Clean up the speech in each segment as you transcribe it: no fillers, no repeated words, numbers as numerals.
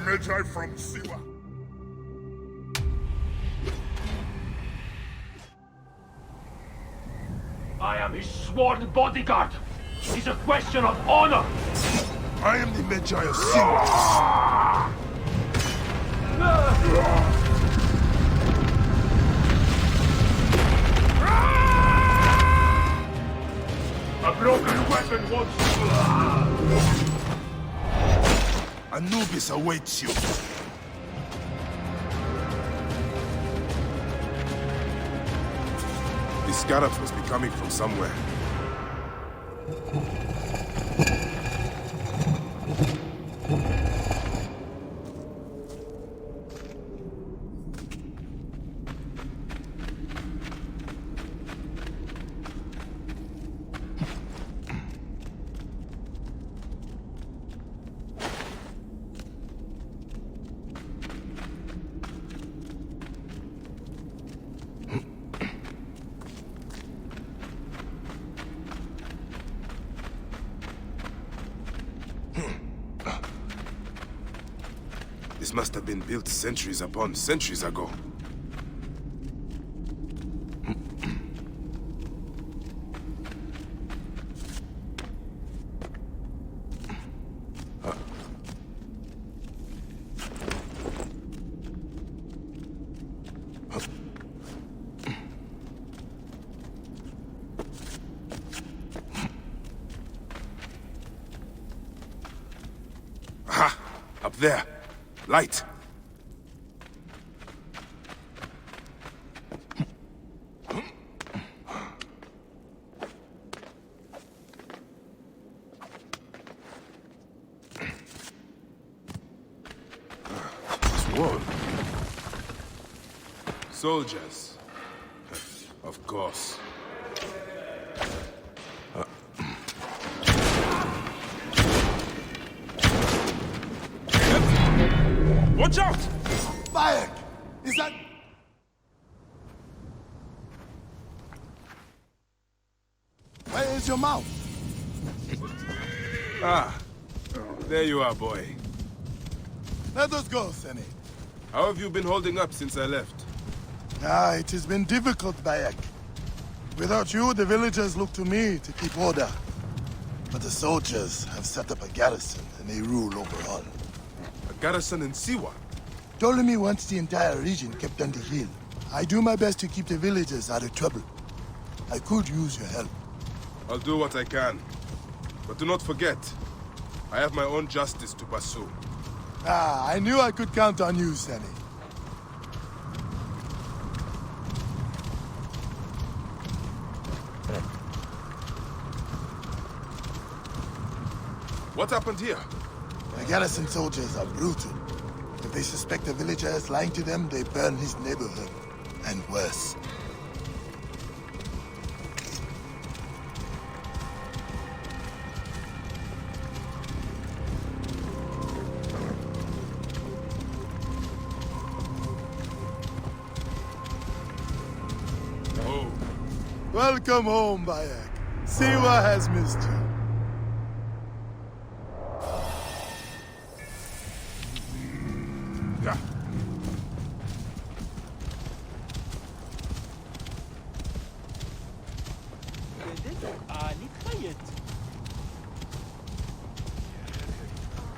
Medjay from Siwa. I am his sworn bodyguard. It's a question of honor. I am the Medjay of Siwa. A broken weapon once. Anubis awaits you. These scarabs must be coming from somewhere. This must have been built centuries upon centuries ago. Aha! Up there! Light! This wall. Soldiers. Of course. Watch out! Bayek! Is that... Where is your mouth? Ah, there you are, boy. Let us go, Seni. How have you been holding up since I left? It has been difficult, Bayek. Without you, the villagers look to me to keep order. But the soldiers have set up a garrison, and they rule over all. A garrison in Siwa? Ptolemy wants the entire region kept under heel. I do my best to keep the villagers out of trouble. I could use your help. I'll do what I can. But do not forget, I have my own justice to pursue. I knew I could count on you, Seni. What happened here? The garrison soldiers are brutal. If they suspect a villager is lying to them, they burn his neighborhood. And worse. Oh. Welcome home, Bayek. Siwa has missed you. Yeah.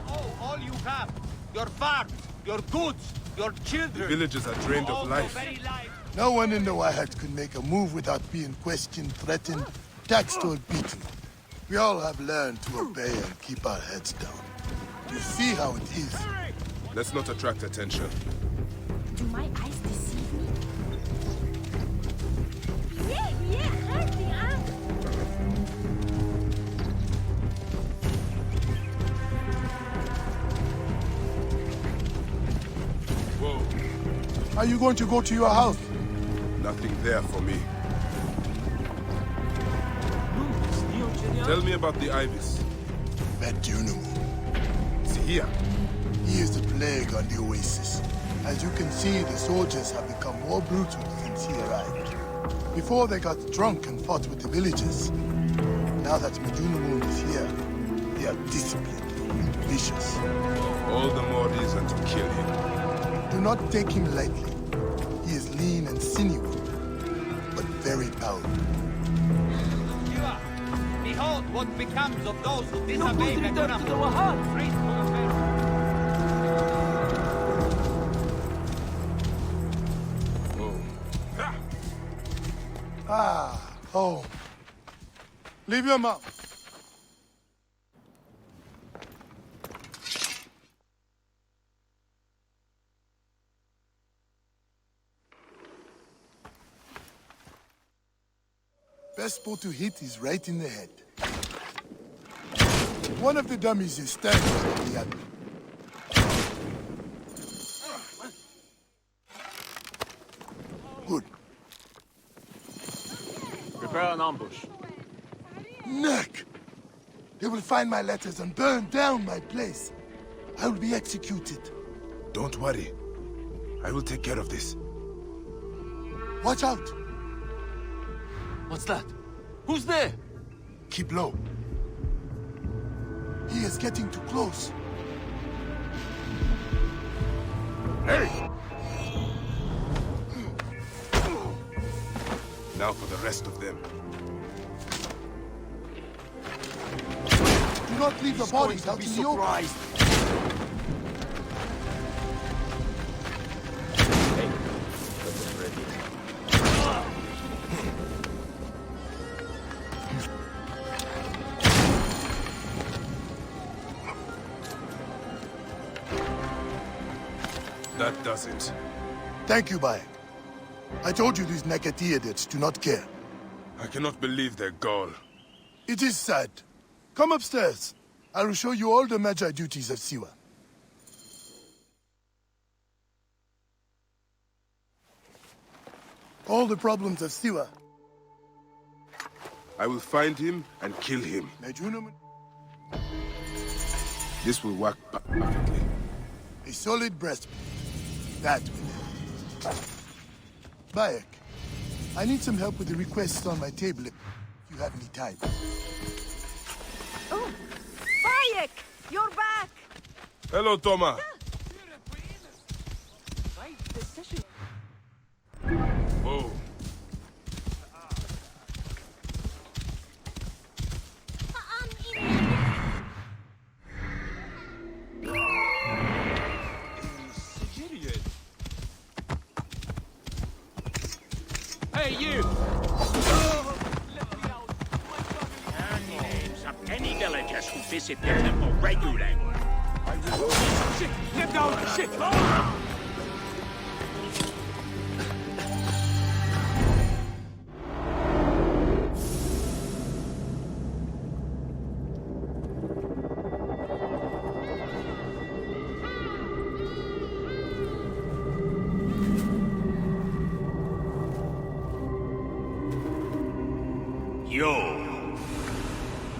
Oh, all you have. Your farms, your goods, your children. The villagers are drained of life. No one in the Wahat could make a move without being questioned, threatened, taxed, or beaten. We all have learned to obey and keep our heads down. You see how it is. Let's not attract attention. Do my eyes deceive me? Hurt the arm. Whoa. Are you going to go to your house? Nothing there for me. Tell me about the Ibis. Medunamu. See here. He is the plague on the oasis. As you can see, the soldiers have become more brutal since he arrived. Before, they got drunk and fought with the villagers. Now that Medunamu is here, they are disciplined. vicious. All the more reason to kill him. Do not take him lightly. He is lean and sinewy, but very powerful. Shiva, behold what becomes of those who disobey Vecna. Free to the Pharaoh. Ah, home. Leave your mouth. Best spot to hit is right in the head. One of the dummies is standing on the other. Good. Prepare an ambush. Neck! They will find my letters and burn down my place. I will be executed. Don't worry. I will take care of this. Watch out! What's that? Who's there? Keep low. He is getting too close. Hey! Now for the rest of them. Do not leave the bodies out in the open. That does it. Thank you, Bayek. I told you these Nakatiadids do not care. I cannot believe their gall. It is sad. Come upstairs. I will show you all the Magi duties of Siwa. All the problems of Siwa. I will find him and kill him. This will work perfectly. A solid breastplate. That will help. Bayek, I need some help with the requests on my table if you have any time. Oh, Bayek, you're back. Hello, Toma. Whoa. Hey, you! Names of any villagers who visit the temple regularly. Shit! Get down! Shit!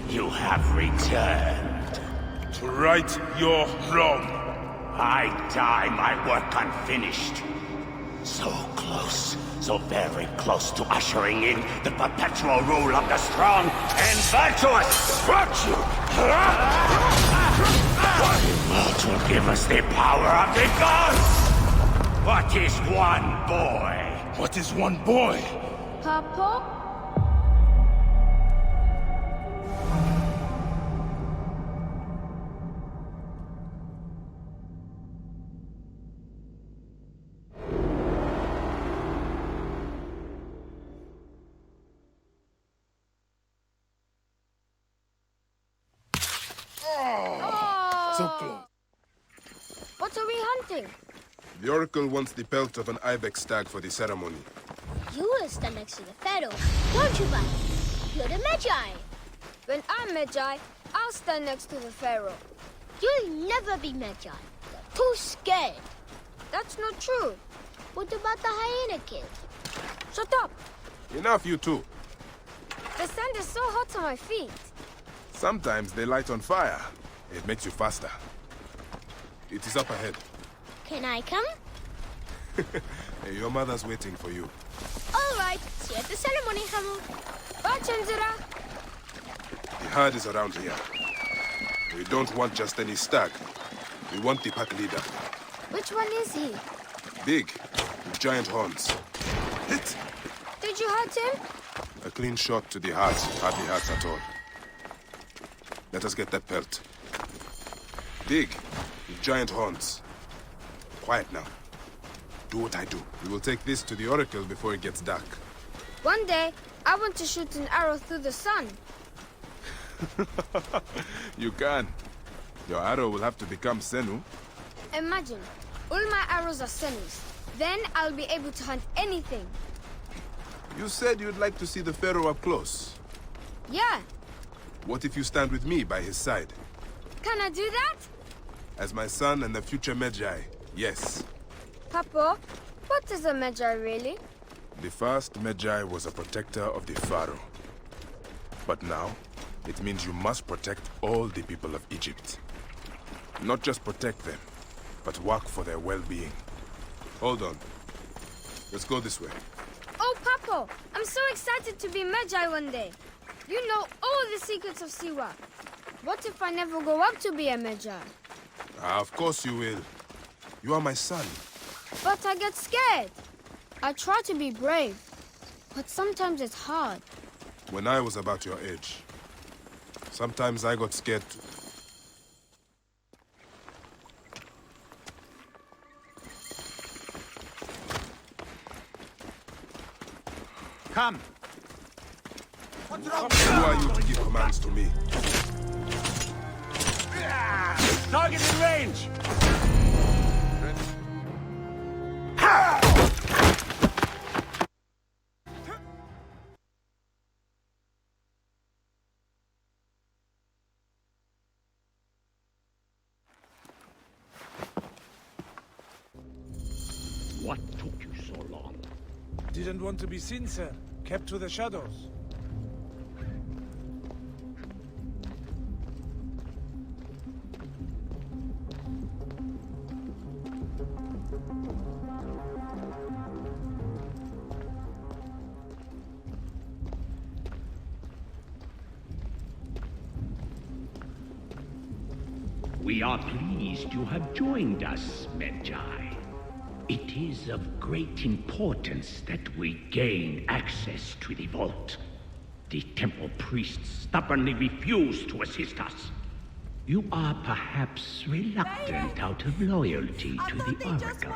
You have returned. To right your wrong. I die my work unfinished. So close, so very close to ushering in the perpetual rule of the strong and virtuous. Virtue! What will give us the power of the gods? What is one boy? What is one boy? Papa? So close. What are we hunting? The Oracle wants the pelt of an ibex stag for the ceremony. You will stand next to the Pharaoh, won't you, Bayek? You're the Magi. When I'm Magi, I'll stand next to the Pharaoh. You'll never be Magi. You're too scared. That's not true. What about the hyena kid? Shut up! Enough, you two. The sand is so hot on my feet. Sometimes they light on fire. It makes you faster. It is up ahead. Can I come? Hey, your mother's waiting for you. All right. See you at the ceremony, Hamel. Bye, Chinzira. The herd is around here. We don't want just any stag. We want the pack leader. Which one is he? Big, with giant horns. Hit! Did you hurt him? A clean shot to the heart, hardly hurts at all. Let us get that pelt. Big, with giant horns. Quiet now. Do what I do. We will take this to the Oracle before it gets dark. One day, I want to shoot an arrow through the sun. You can. Your arrow will have to become Senu. Imagine, all my arrows are Senus. Then I'll be able to hunt anything. You said you'd like to see the Pharaoh up close. Yeah, What if you stand with me by his side? can I do that? As my son and the future Medjay, yes. Papa, what is a Medjay really? The first Medjay was a protector of the Pharaoh. But now, it means you must protect all the people of Egypt. Not just protect them, but work for their well-being. Hold on. Let's go this way. Oh, Papa, I'm so excited to be Medjay one day. You know all the secrets of Siwa. What if I never go up to be a Medjay? Of course you will. You are my son. But I get scared. I try to be brave, but sometimes it's hard. When I was about your age, sometimes I got scared too. Come. Who are you to give commands to me? Target in range! What took you so long? Didn't want to be seen, sir. Kept to the shadows. We are pleased you have joined us, Medjay. It is of great importance that we gain access to the vault. The temple priests stubbornly refuse to assist us. You are perhaps reluctant out of loyalty to the Oracle.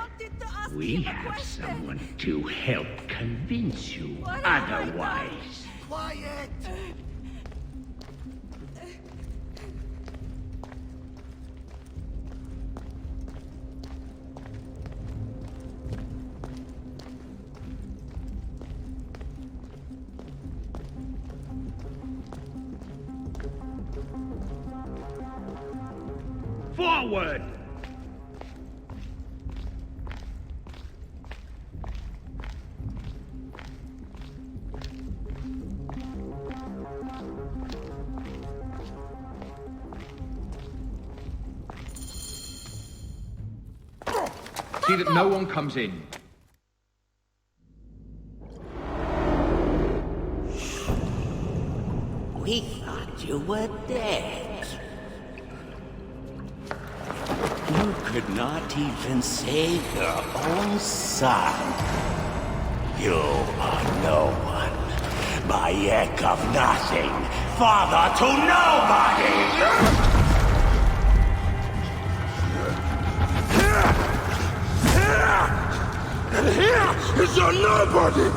We have someone to help convince you otherwise. Quiet! Forward! See that no one comes in. We thought you were dead. You could not even save your own son. You are no one. Bayek of nothing. Father to nobody! And here is your nobody!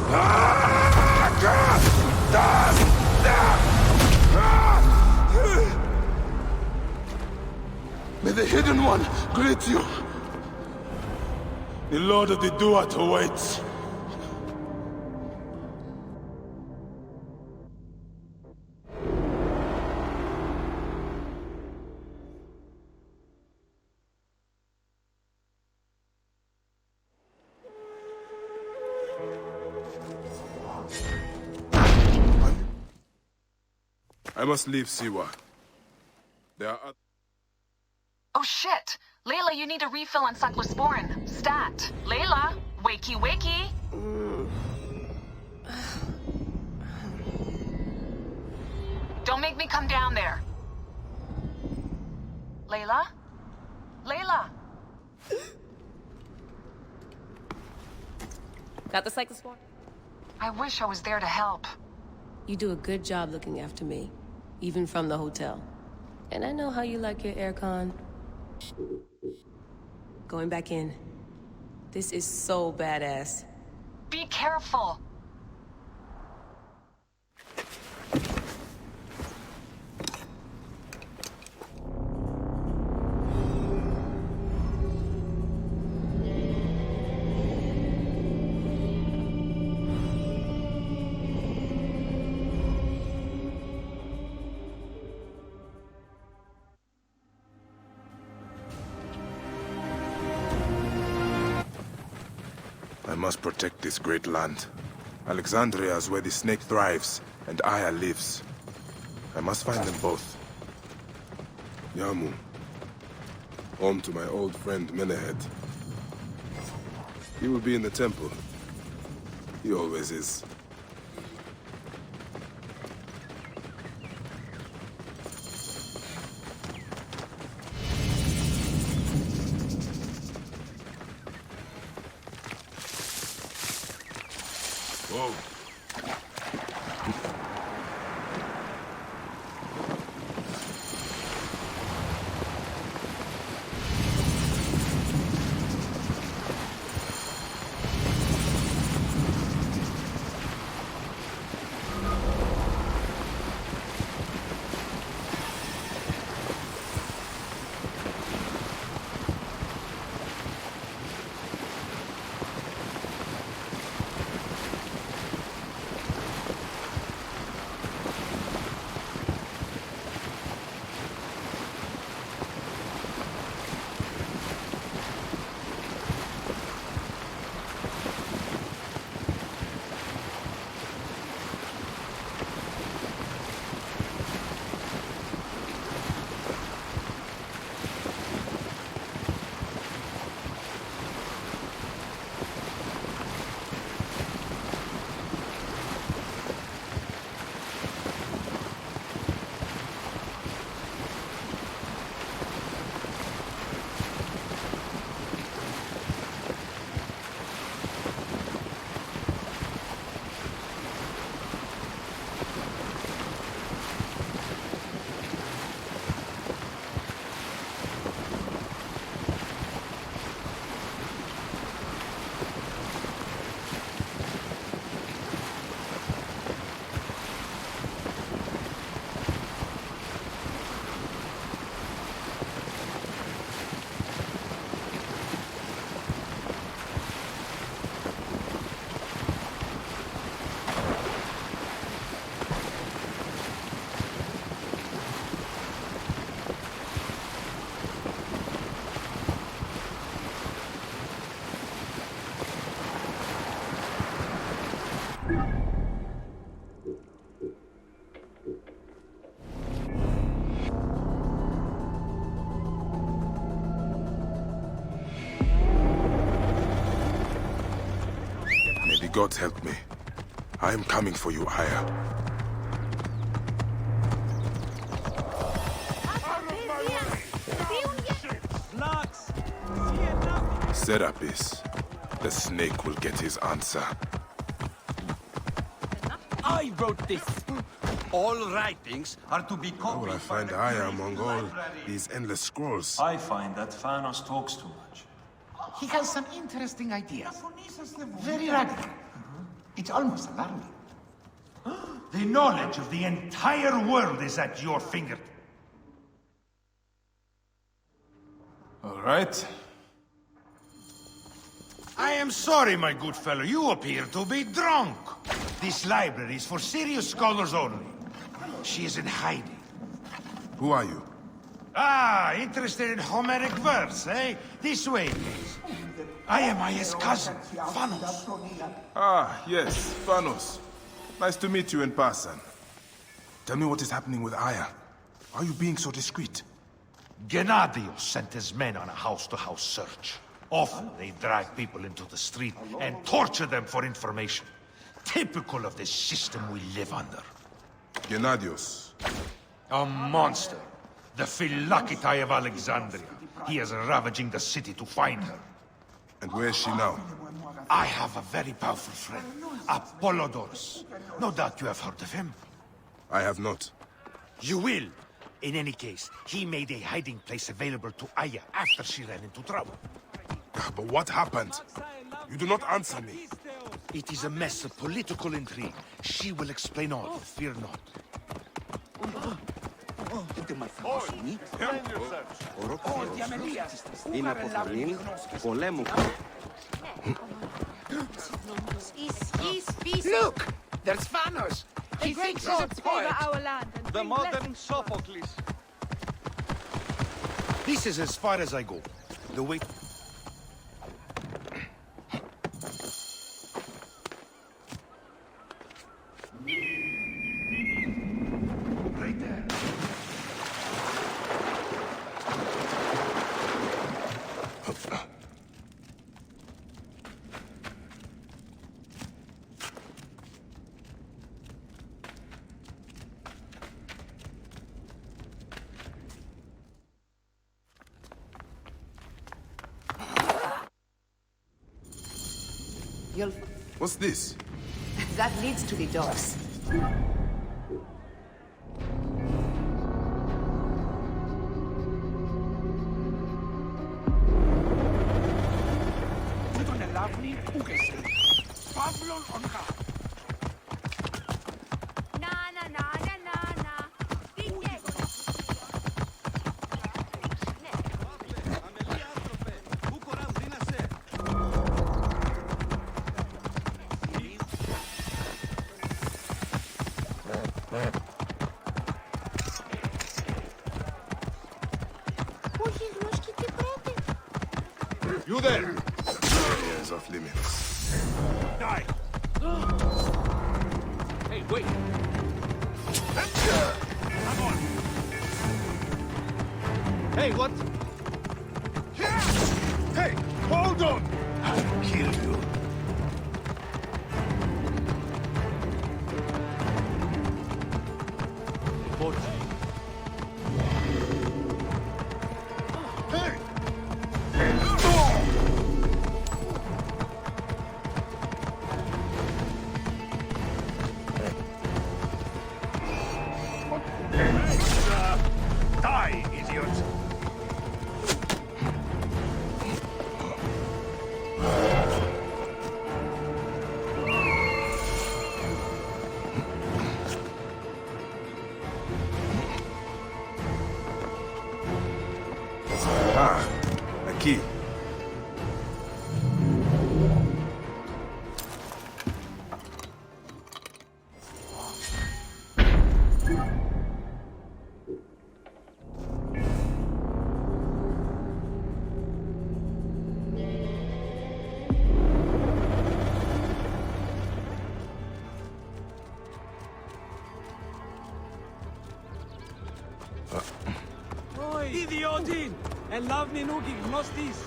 May the Hidden One greet you. The Lord of the Duat awaits. I must leave Siwa. There are... Oh shit! Layla, you need a refill on cyclosporin. Stat. Layla! Wakey wakey! Don't make me come down there. Layla? Layla! Got the cyclosporin? I wish I was there to help. You do a good job looking after me, even from the hotel. And I know how you like your aircon. Going back in. This is so badass. Be careful! I must protect this great land. Alexandria is where the snake thrives, and Aya lives. I must find them both. Yamu. Home to my old friend Menehet. He will be in the temple. He always is. Whoa. God help me. I am coming for you, Aya. Serapis. The snake will get his answer. I wrote this. All writings are to be How will I find Aya among all these endless scrolls? I find that Thanos talks too much. He has some interesting ideas. Very radical. It's almost alarming. The knowledge of the entire world is at your fingertips. All right. I am sorry, my good fellow. You appear to be drunk. This library is for serious scholars only. She is in hiding. Who are you? Ah, interested in Homeric verse, eh? This way, please. I am Aya's cousin, Phanos. Ah, yes, Phanos. Nice to meet you in person. Tell me what is happening with Aya. Why are you being so discreet? Gennadios sent his men on a house-to-house search. Often they drag people into the street and torture them for information. Typical of the system we live under. Gennadios. A monster. The Philokitai of Alexandria. He is ravaging the city to find her. And where is she now? I have a very powerful friend, Apollodorus. No doubt you have heard of him. I have not. You will. In any case, he made a hiding place available to Aya after she ran into trouble. But what happened? You do not answer me. It is a mess of political intrigue. She will explain all, fear not. Look! There's Vanos! He thinks he's a poet! The modern Sophocles. This is as far as I go. The way... Right there. What's this? That leads to the doors. You there! Area is off limits. Die! Hey, wait! Come on! Hey, what? Hey! Hold on! I'll kill you. Die, idiot! Ah, a key. Idiotin! Elavni nuki gnostis!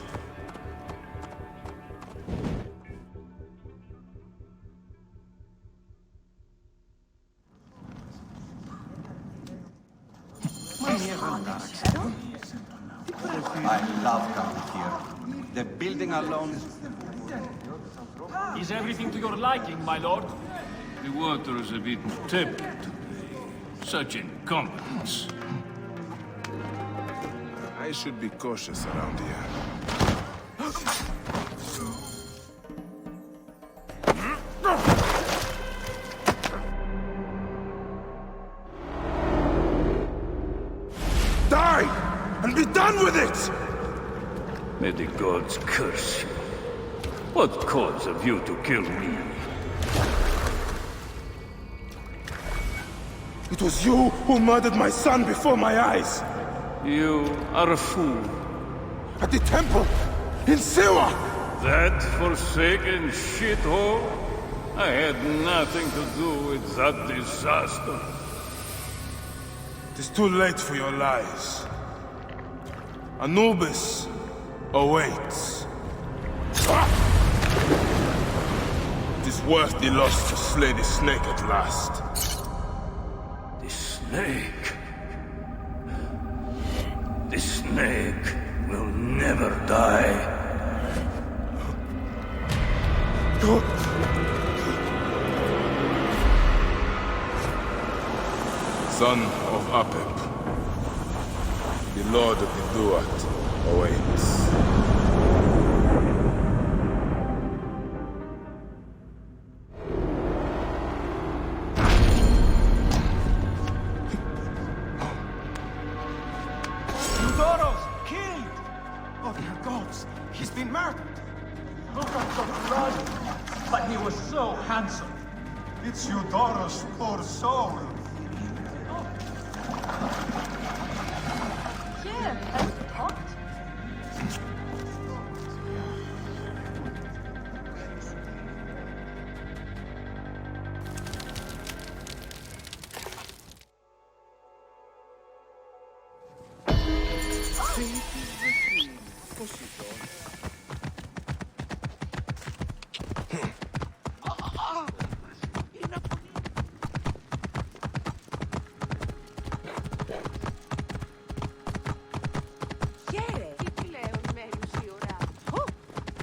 I love coming here. The building alone is... Is everything to your liking, my lord? The water is a bit tepid today. Such incompetence. I should be cautious around here. Die! And be done with it! May the gods curse you. What cause have you to kill me? It was you who murdered my son before my eyes! You are a fool. At the temple! In Siwa! That forsaken shithole? I had nothing to do with that disaster. It is too late for your lies. Anubis awaits. It is worth the loss to slay the snake at last. The snake? The snake will never die. Son of Apep, the Lord of the Duat awaits. Eudoros, killed! Oh, dear gods, he's been murdered! Look at the blood! But he was so handsome. It's Eudoros, poor soul. Here, that's hot.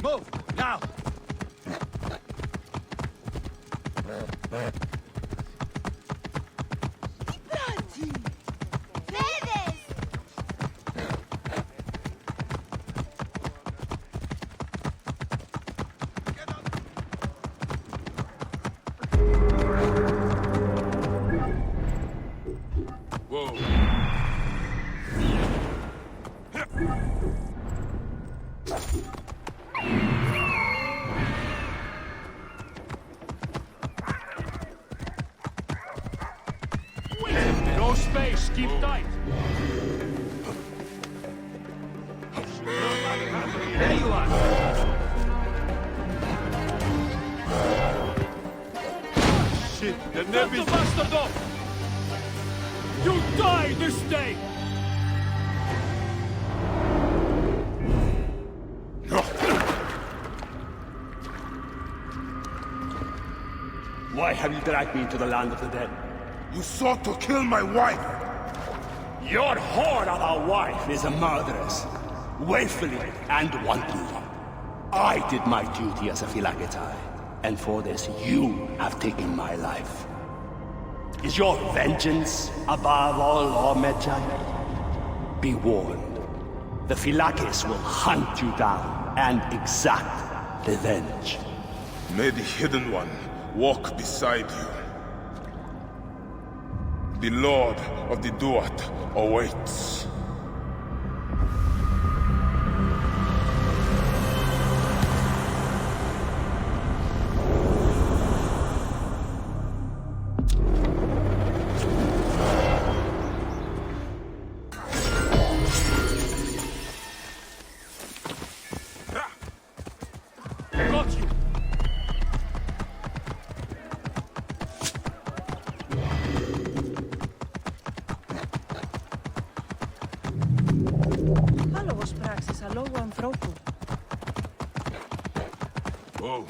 Move, now! Whoa. No space, keep tight. There you are! Shit, the Nevis bastard off! You die this day! Why have you dragged me into the land of the dead? You sought to kill my wife! Your whore of a wife is a murderess, willfully and wantonly. I did my duty as a Phylakitai, and for this you have taken my life. Is your vengeance above all law, Medjay? Be warned, the Phylakis will hunt you down and exact revenge. May the Hidden One walk beside you. The Lord of the Duat awaits. Got you! Λόγος πράξης, αλόγου ανθρώπου. Whoa.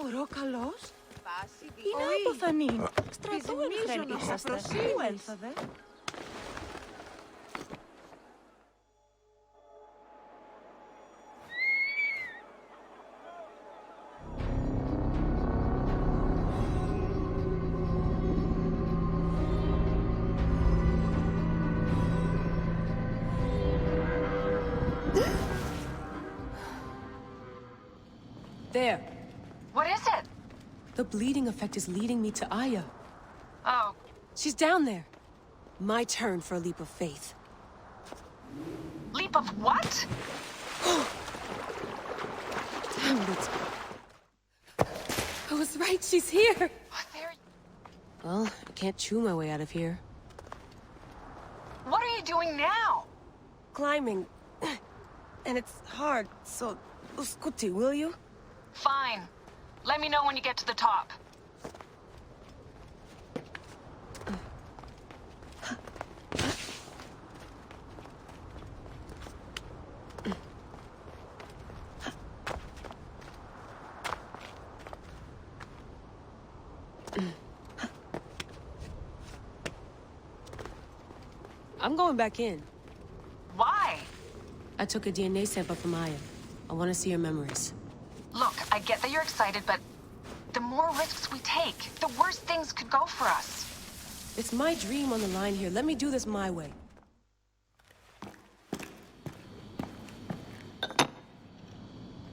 Ο Ρόκαλος. Είναι αποθανή. Στρατού εν είσαστε. Πού έλθατε. There. What is it? The bleeding effect is leading me to Aya. Oh. She's down there. My turn for a leap of faith. Leap of what? Damn it. I was right, she's here. Well, I can't chew my way out of here. What are you doing now? Climbing. And it's hard, so... Uskuti, will you? Fine. Let me know when you get to the top. I'm going back in. Why? I took a DNA sample from Aya. I want to see her memories. Look, I get that you're excited, but the more risks we take, the worse things could go for us. It's my dream on the line here. Let me do this my way.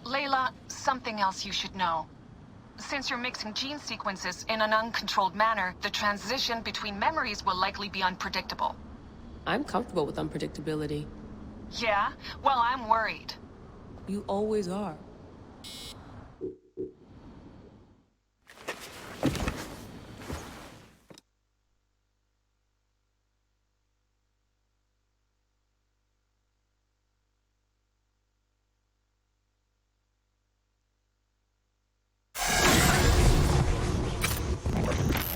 Layla, something else you should know. Since you're mixing gene sequences in an uncontrolled manner, the transition between memories will likely be unpredictable. I'm comfortable with unpredictability. Yeah? Well, I'm worried. You always are.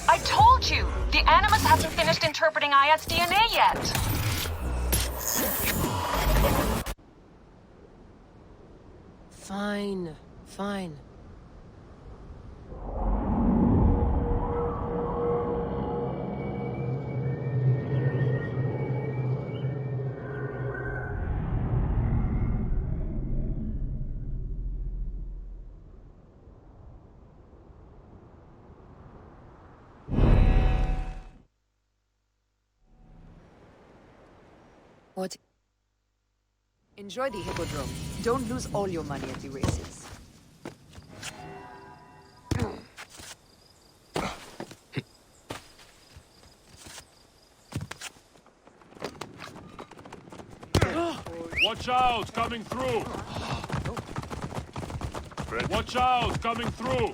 I told you! The Animus hasn't finished interpreting Aya's DNA yet! Fine. Fine. What? Enjoy the Hippodrome. Don't lose all your money at the races. Watch out! Coming through! Watch out! Coming through!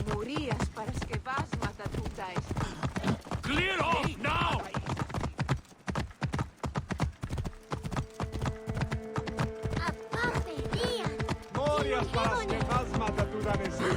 Μουρίας παρασκευάσματα τούτα εστί. Clear off now! Μόριας παρασκευάσματα τούτα εστί.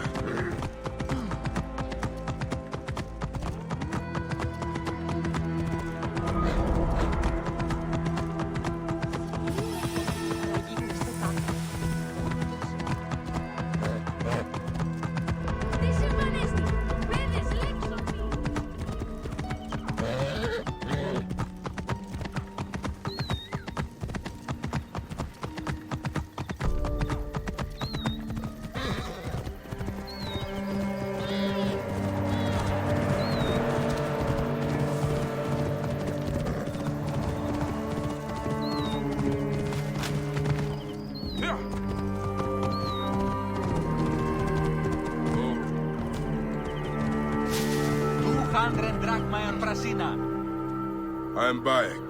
I am Bayek.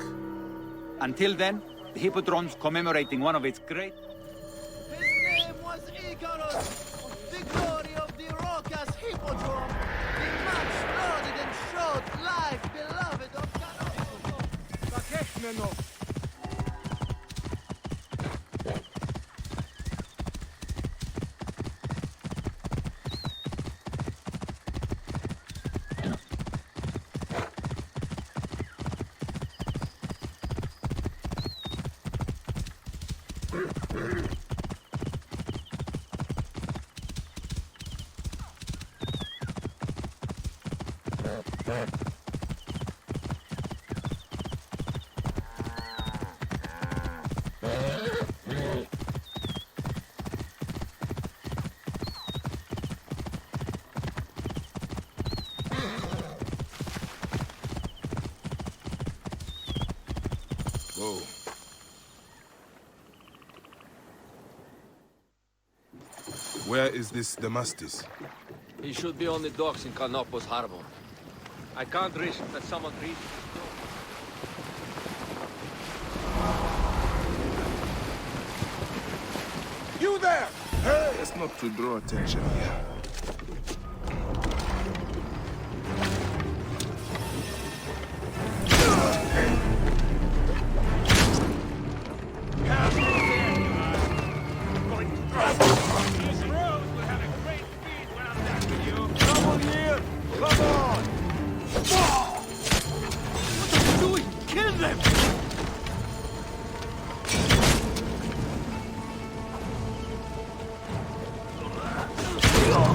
Until then, the Hippodrome's commemorating one of its great... His name was Icarus, the glory of the Raucous Hippodrome, the much lauded and showed life beloved of Ganos. Whoa. Where is this Damastis? He should be on the docks in Canopus Harbor. I can't risk that someone reads. You there! Hey! It's not to draw attention here. Going to them!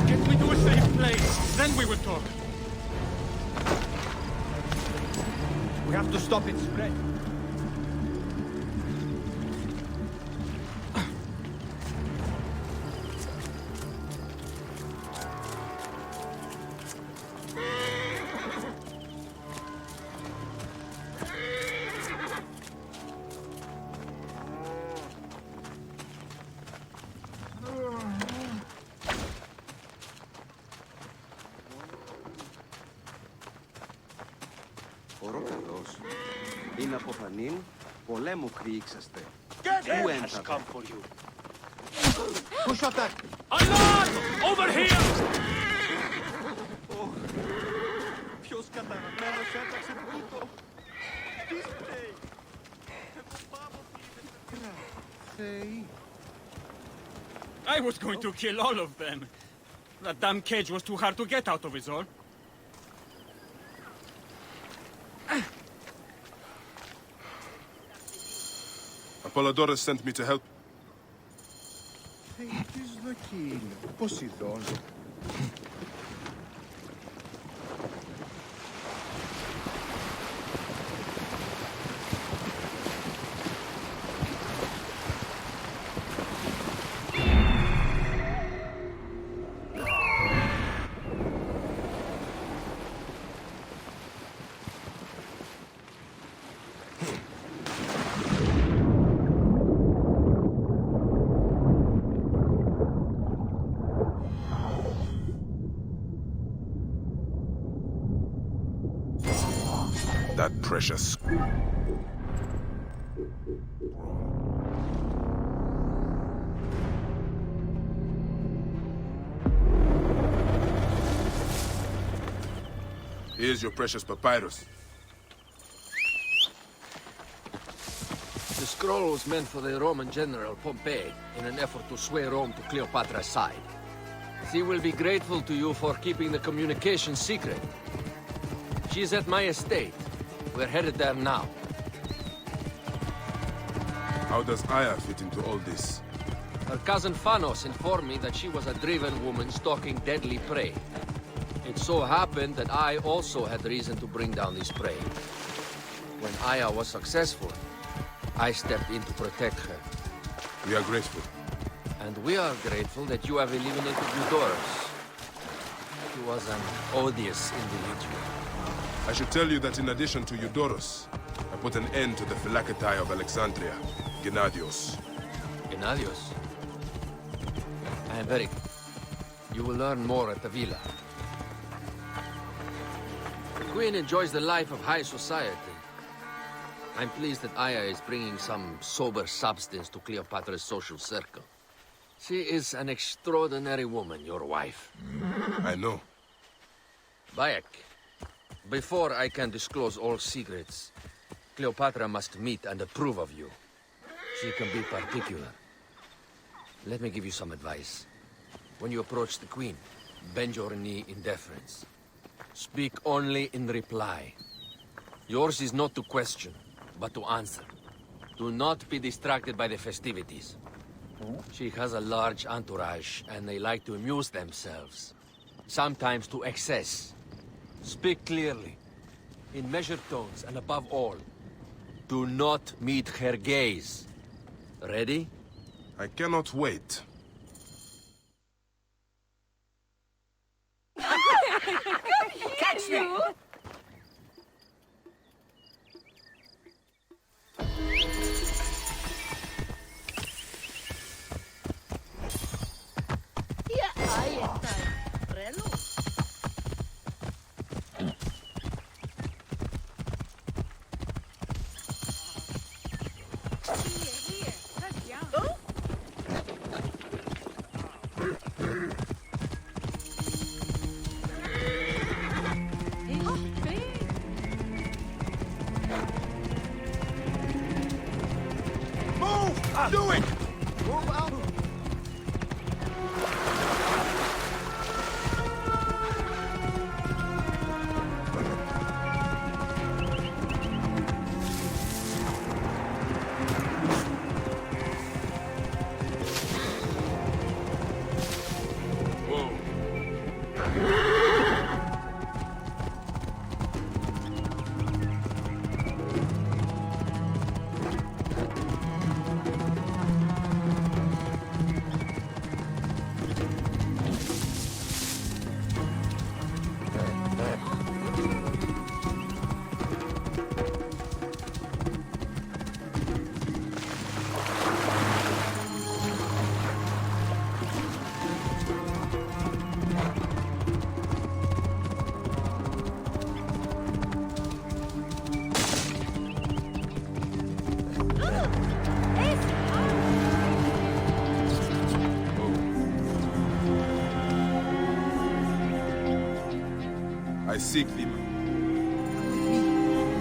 Get me to a safe place, then we will talk. We have to stop it spread. Είναι από φανήν, πολέμου κρύξαστε. Who has come for you? Who shot that? Alarm! Over here! Ποιος καταραμένος έταξε τούτο? Τι φταίει? I was going to kill all of them. That damn cage was too hard to get out of, is all. Apollodorus sent me to help. Τι δοκί είναι, Ποσειδών. That precious... Here's your precious papyrus. The scroll was meant for the Roman general Pompey in an effort to sway Rome to Cleopatra's side. She will be grateful to you for keeping the communication secret. She's at my estate. We're headed there now. How does Aya fit into all this? Her cousin Phanos informed me that she was a driven woman stalking deadly prey. It so happened that I also had reason to bring down this prey. When Aya was successful, I stepped in to protect her. We are grateful. And we are grateful that you have eliminated Eudorus. He was an odious individual. I should tell you that in addition to Eudorus, I put an end to the Phylacetae of Alexandria, Gennadios. Gennadios? I am very... You will learn more at the villa. The Queen enjoys the life of high society. I'm pleased that Aya is bringing some sober substance to Cleopatra's social circle. She is an extraordinary woman, your wife. I know. Bayek, before I can disclose all secrets, Cleopatra must meet and approve of you. She can be particular. Let me give you some advice. When you approach the Queen, bend your knee in deference. Speak only in reply. Yours is not to question, but to answer. Do not be distracted by the festivities. She has a large entourage, and they like to amuse themselves. Sometimes to excess. Speak clearly, in measured tones, and above all, do not meet her gaze. Ready? I cannot wait. Catch me! Do it! Move out! I seek thee.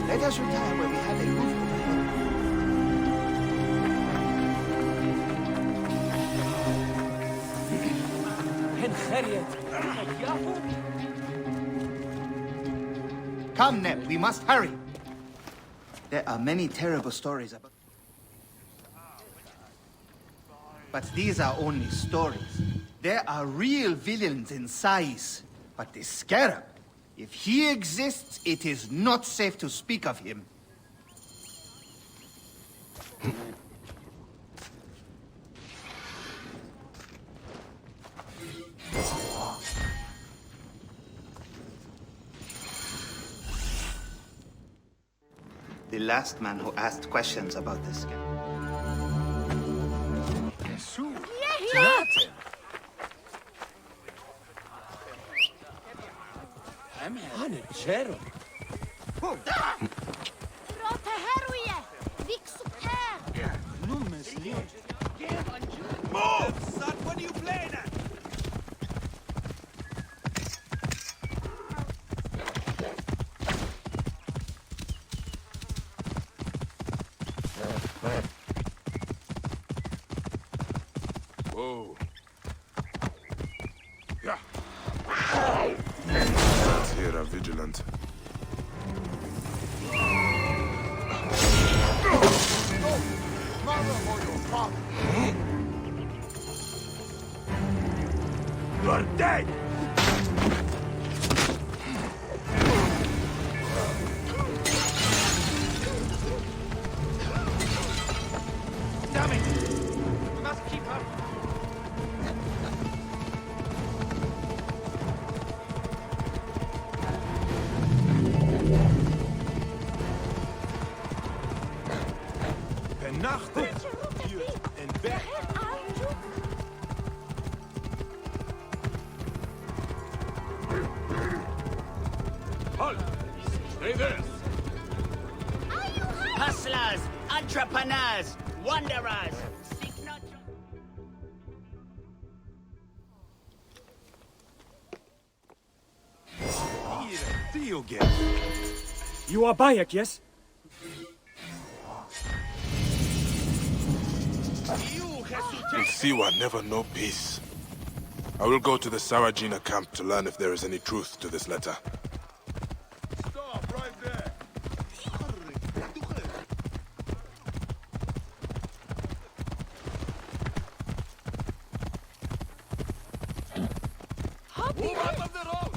Let us retire where we have a roof overhead. Come, Neb, we must hurry. There are many terrible stories about... But these are only stories. There are real villains in Sais. But the Scarab, if he exists, it is not safe to speak of him. The last man who asked questions about this Scarab. What are you playing at? Whoa. Yeah. Here are vigilant. You're dead! Damn it! We must keep up. Benachtet! Hier in bed! Halt! Stay there! Hustlers, entrepreneurs, wanderers. You are Bayek, yes? The Siwa never know peace. I will go to the Sarajina camp to learn if there is any truth to this letter. Stop right there! Move out of the road!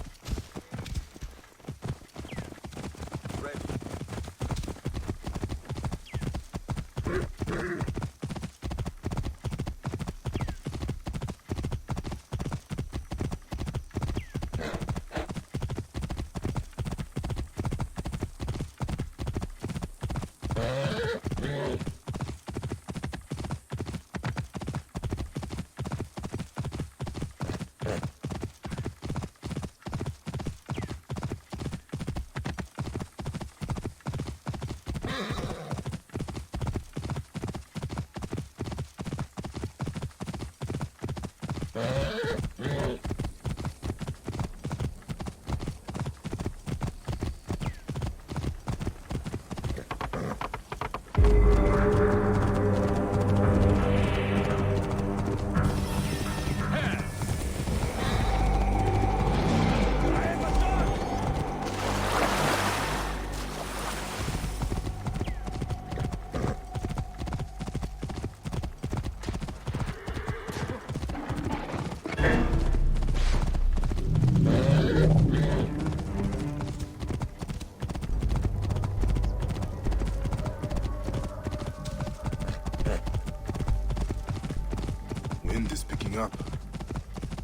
Wind is picking up.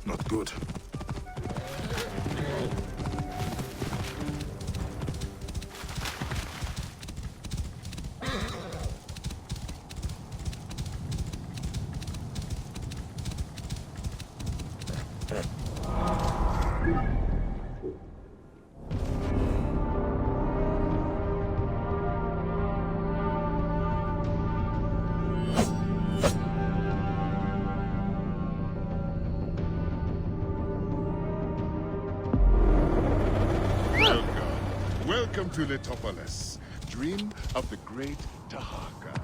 Not good. Welcome to Letopolis, dream of the great Tahaka.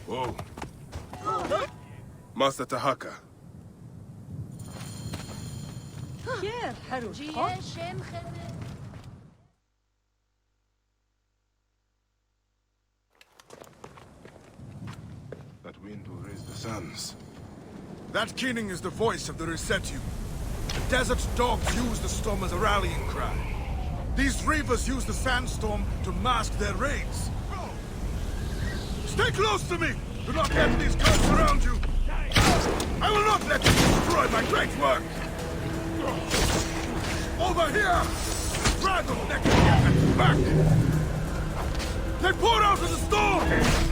Whoa. Master Tahaka. That wind will raise the suns. That keening is the voice of the Resetu. The desert dogs use the storm as a rallying cry. These reavers use the sandstorm to mask their raids. Stay close to me! Do not let these guns surround you! I will not let you destroy my great work! Over here! Drag them next and back! They pour out of the storm!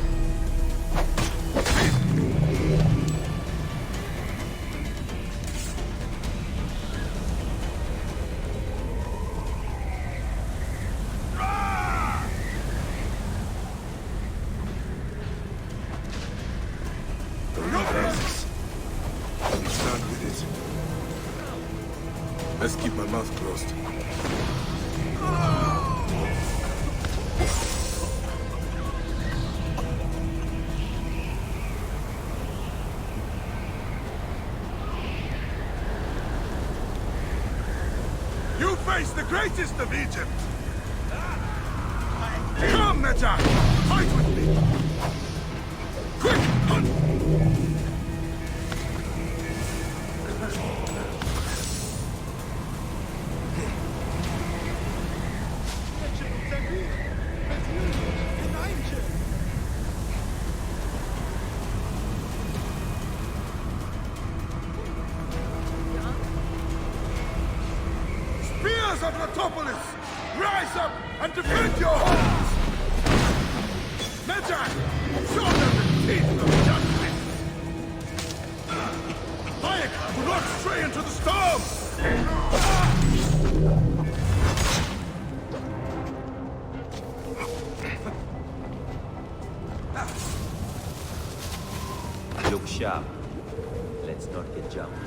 Let's keep my mouth closed. You face the greatest of Egypt! Come, Medjay! Fight with me! Quick, hunt! Spears of Letopolis! Rise up and defend your homes! Medjay! Show them the teeth of justice! Bayek, do not stray into the storm! Look sharp. Let's not get jumped.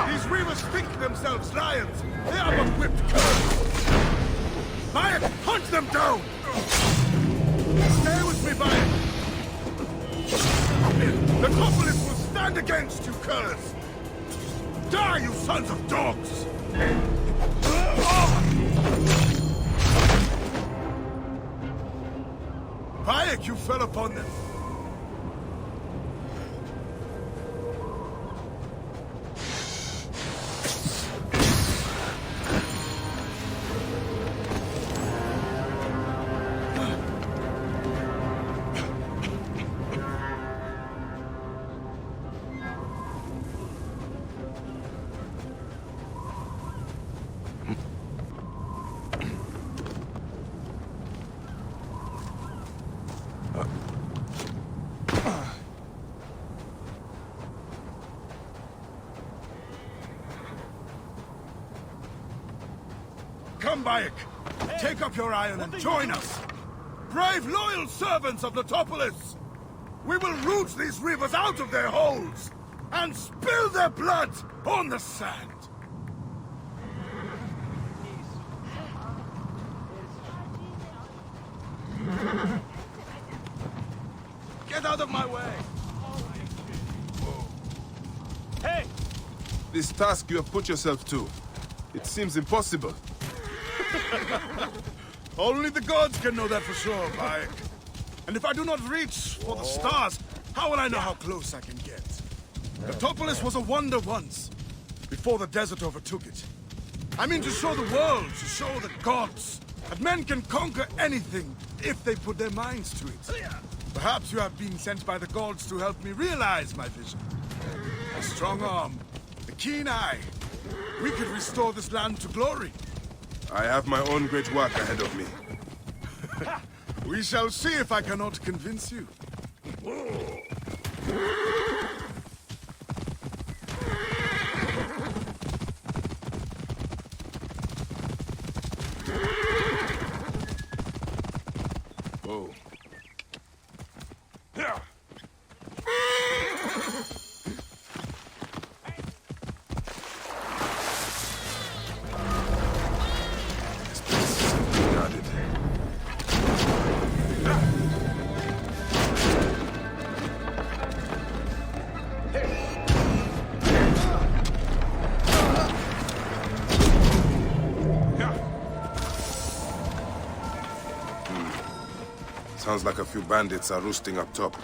These reavers think themselves lions. They are but whipped curs. Bayek, hunt them down! Stay with me, Bayek. The Letopolis will stand against you, curs. Die, you sons of dogs! Bayek, you fell upon them. Come, Bayek! Take up your iron and join us! Brave, loyal servants of Letopolis! We will root these reavers out of their holes and spill their blood on the sand! Get out of my way! Hey! This task you have put yourself to, it seems impossible. Only the gods can know that for sure, Bayek. And if I do not reach for the stars, how will I know how close I can get? Letopolis was a wonder once, before the desert overtook it. I mean to show the world, to show the gods, that men can conquer anything if they put their minds to it. Perhaps you have been sent by the gods to help me realize my vision. A strong arm, a keen eye. We could restore this land to glory. I have my own great work ahead of me. We shall see if I cannot convince you. Whoa. Sounds like a few bandits are roosting up top.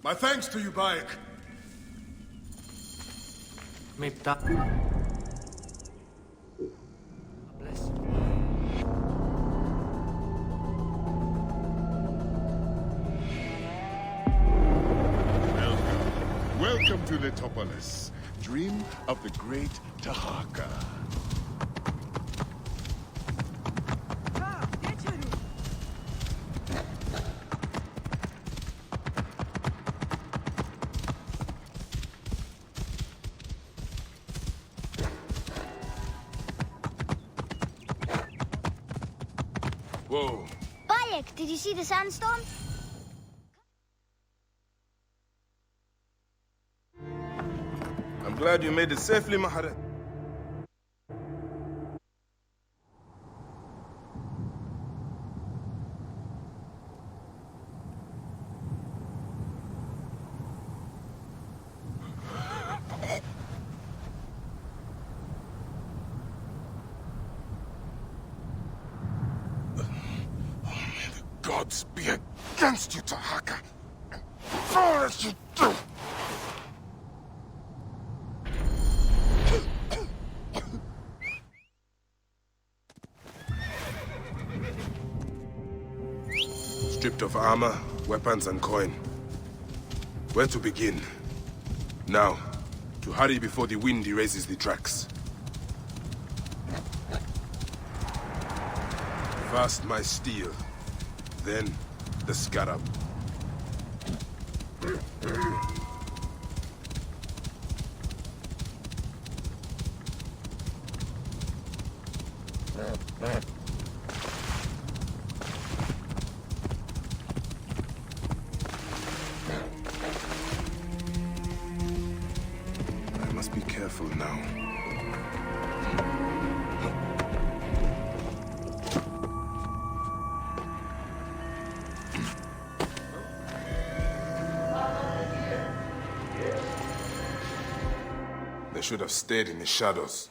My thanks to you, Bayek. Welcome to Letopolis, dream of the great Tahaka. Whoa. Bayek, did you see the sandstorm? I'm glad you made it safely, Maharet. Gods be against you, Tahaka. And all that you do. Stripped of armor, weapons, and coin. Where to begin? Now, to hurry before the wind erases the tracks. First my steel, then the scarab. I must be careful now. They should have stayed in the shadows.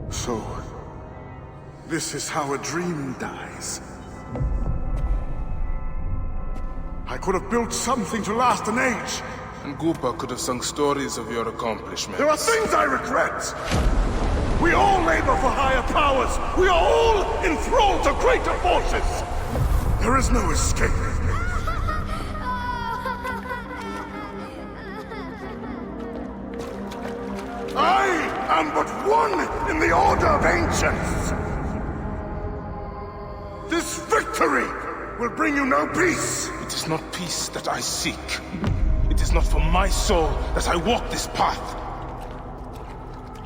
So, this is how a dream dies. I could have built something to last an age. Ngupa could have sung stories of your accomplishments. There are things I regret! We all labor for higher powers! We are all enthralled to greater forces! There is no escape. I am but one in the Order of Ancients! This victory will bring you no peace! It is not peace that I seek. It is not for my soul that I walk this path.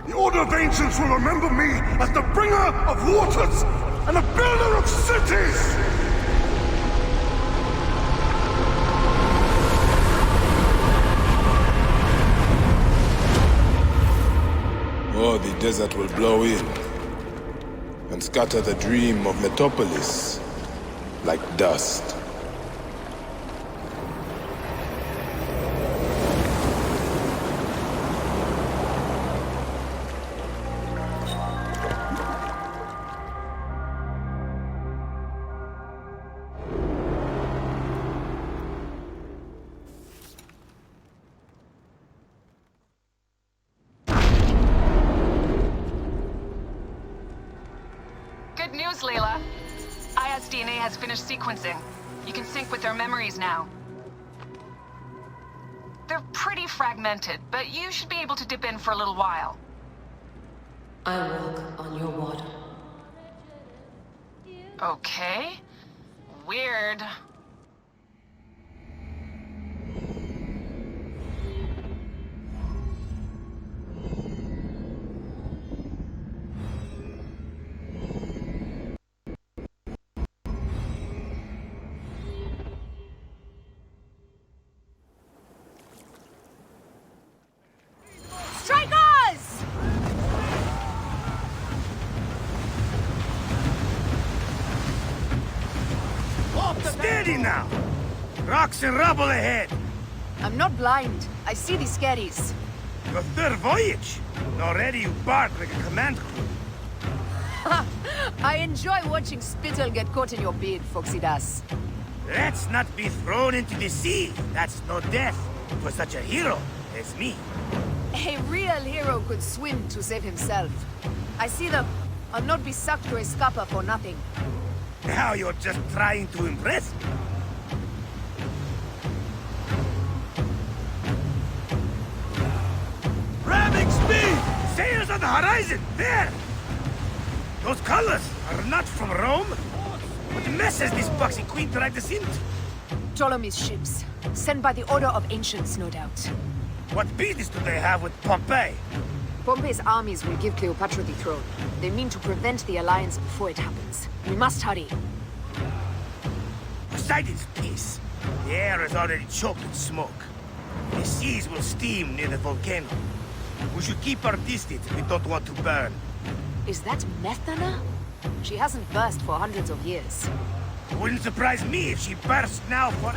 The Order of Ancients will remember me as the bringer of waters and the builder of cities! Or the desert will blow in and scatter the dream of Metropolis like dust. Good news, Layla. IS DNA has finished sequencing. You can sync with their memories now. They're pretty fragmented, but you should be able to dip in for a little while. I walk on your water. Okay. Weird. Strikers! Steady now! Rocks and rubble ahead! I'm not blind. I see the scaries. Your third voyage! And already you bark like a command crew. I enjoy watching spittle get caught in your beard, Foxy Das. Let's not be thrown into the sea! That's no death for such a hero as me. A real hero could swim to save himself. I see them. I'll not be sucked to a scupper for nothing. Now you're just trying to impress me. Ramming speed! Sails on the horizon! There! Those colors are not from Rome. What mess has this boxing queen dragged us into? Ptolemy's ships. Sent by the Order of Ancients, no doubt. What business do they have with Pompey? Pompey's armies will give Cleopatra the throne. They mean to prevent the alliance before it happens. We must hurry. Poseidon's peace. The air is already choked with smoke. The seas will steam near the volcano. We should keep our distance if we don't want to burn. Is that Methana? She hasn't burst for hundreds of years. Wouldn't surprise me if she burst now for...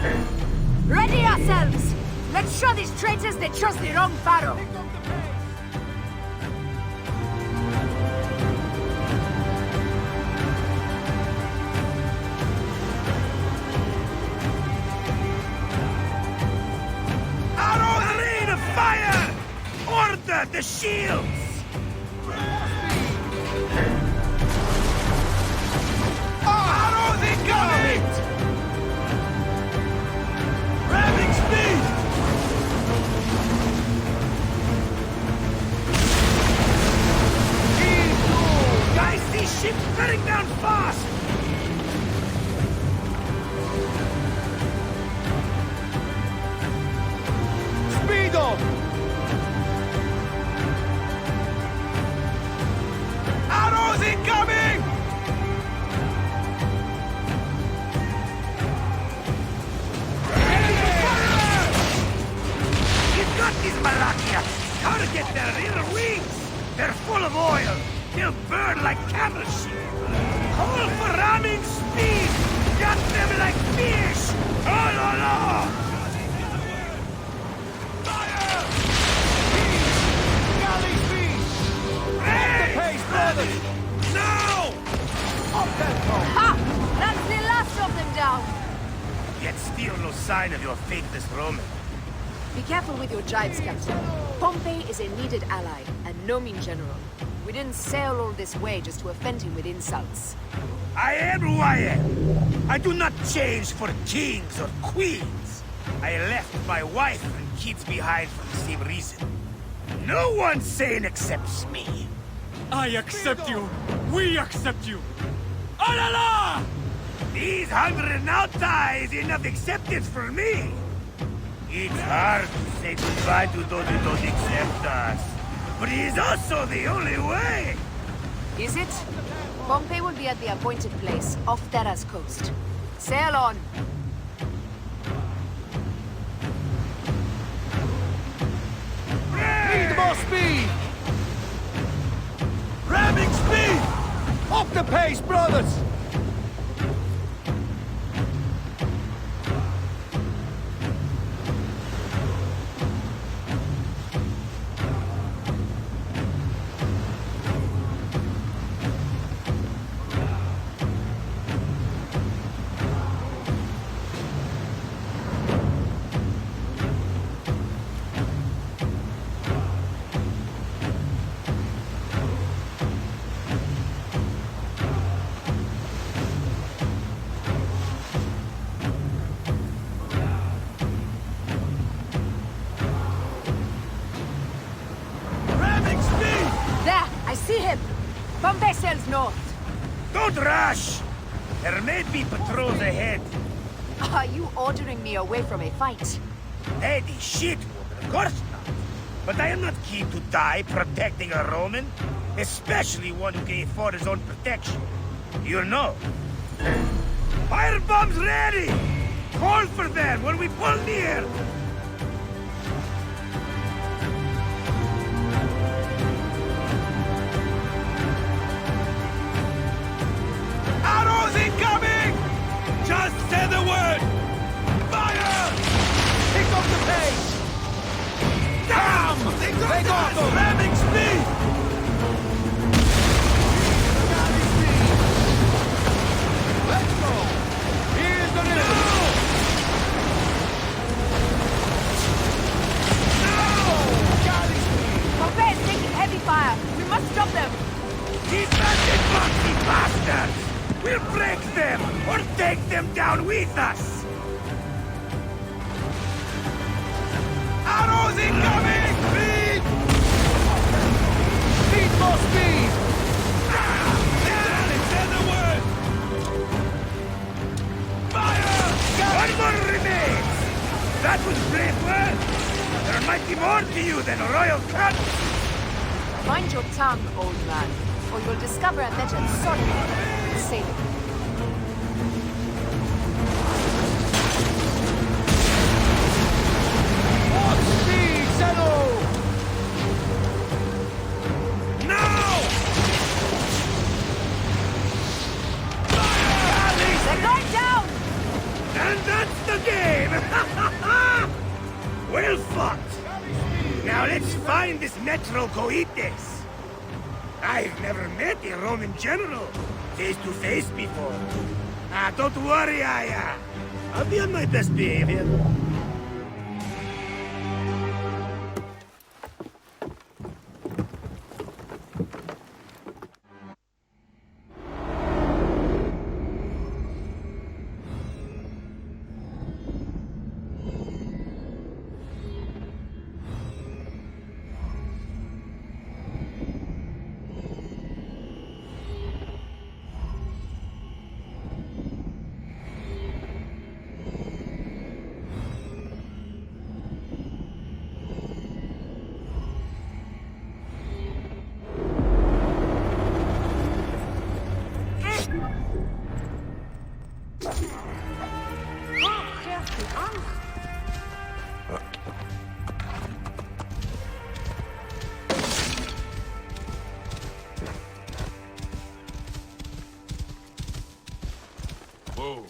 Ready ourselves! Let's show these traitors they chose the wrong pharaoh! Arrow, rain of fire! Order the shields! Arrows incoming! Ramming speed! Guys, these ships bearing down fast! Speed up! Arrows incoming! You've got these Malachias! Target their rear wings! They're full of oil! They'll burn like camel shit! Call for ramming speed! Got them like fish! Oh no no! Fire! Galley speed! Hey! Pace, now! Up tempo! Ha! That's the last of them down! Yet still no sign of your faithless Roman. Be careful with your jibes, Captain. Pompey is a needed ally, and no mean general. We didn't sail all this way just to offend him with insults. I am who I am. I do not change for kings or queens. I left my wife and kids behind for the same reason. No one sane accepts me. I accept you. We accept you. Alala! These 100 nauta is enough acceptance for me. It's hard to say goodbye to those who don't accept us. But it is also the only way. Is it? Pompey will be at the appointed place, off Terra's coast. Sail on! Need more speed! Ramming speed! Up the pace, brothers! Pompey sails north. Don't rush! There may be patrols ahead. Are you ordering me away from a fight? Lady shit, woman, of course not. But I am not keen to die protecting a Roman, especially one who can afford his own protection. You know. Fire bombs ready! Call for them when we pull near! Arrows incoming! Just say the word! Fire! Pick up the pace! Damn! Take off the ramming speed! Let's go! Here's the rhythm! Pompey is taking heavy fire. We must stop them. These bandit boxy bastards! We'll break them, or take them down with us! Arrows incoming! Speed! Speed for speed! Say the word! Fire! One more remains! That was brave work! There might be more to you than a royal cut! Mind your tongue, old man, or you'll discover a method sorry. Sailing. What speed, Zeno! Now! They're going down! And that's the game! Well fought! Now let's find this Metro Coites! I've never met a Roman general face to face before. Don't worry, I'll be on my best behavior. Whoa.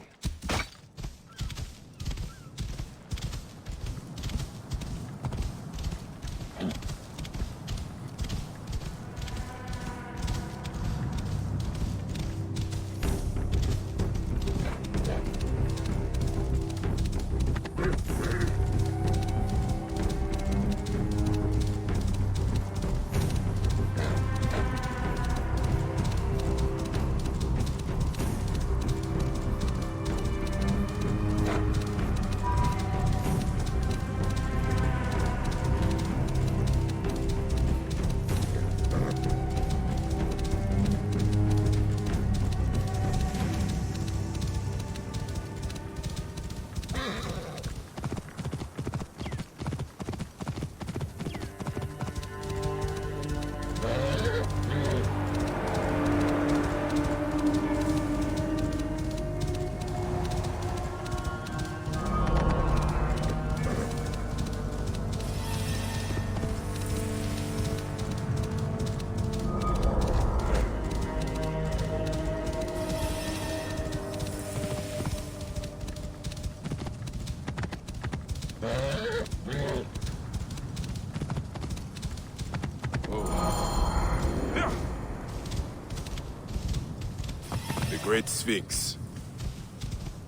Great Sphinx.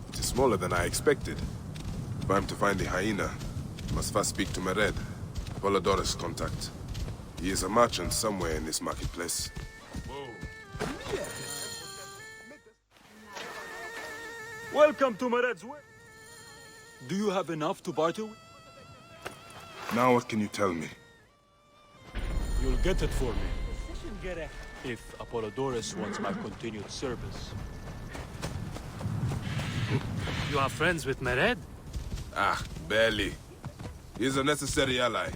It is smaller than I expected. If I'm to find the hyena, I must first speak to Mered, Polydorus' contact. He is a merchant somewhere in this marketplace. Welcome to Mered's way. Do you have enough to barter with? Now what can you tell me? You'll get it for me. If Apollodorus wants my continued service. You are friends with Mered? Ah, barely. He is a necessary ally.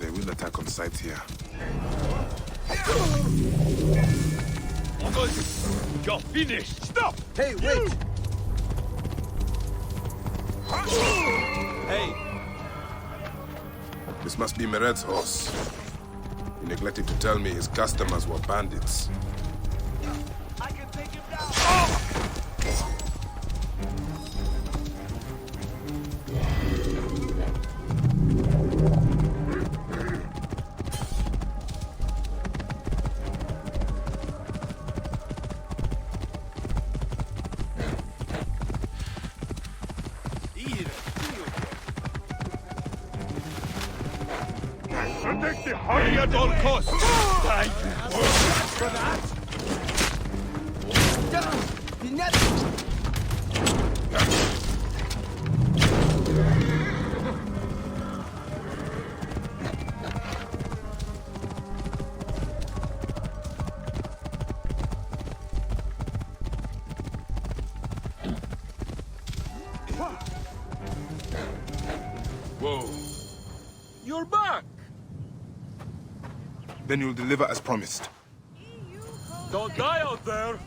They will attack on sight here. You're finished! Stop! Hey, wait! Hey! This must be Mered's horse. He neglected to tell me his customers were bandits. I can take him down! Protect the honey at all costs! Die! For that? Whoa. You're back! Then you'll deliver as promised. Don't die out there!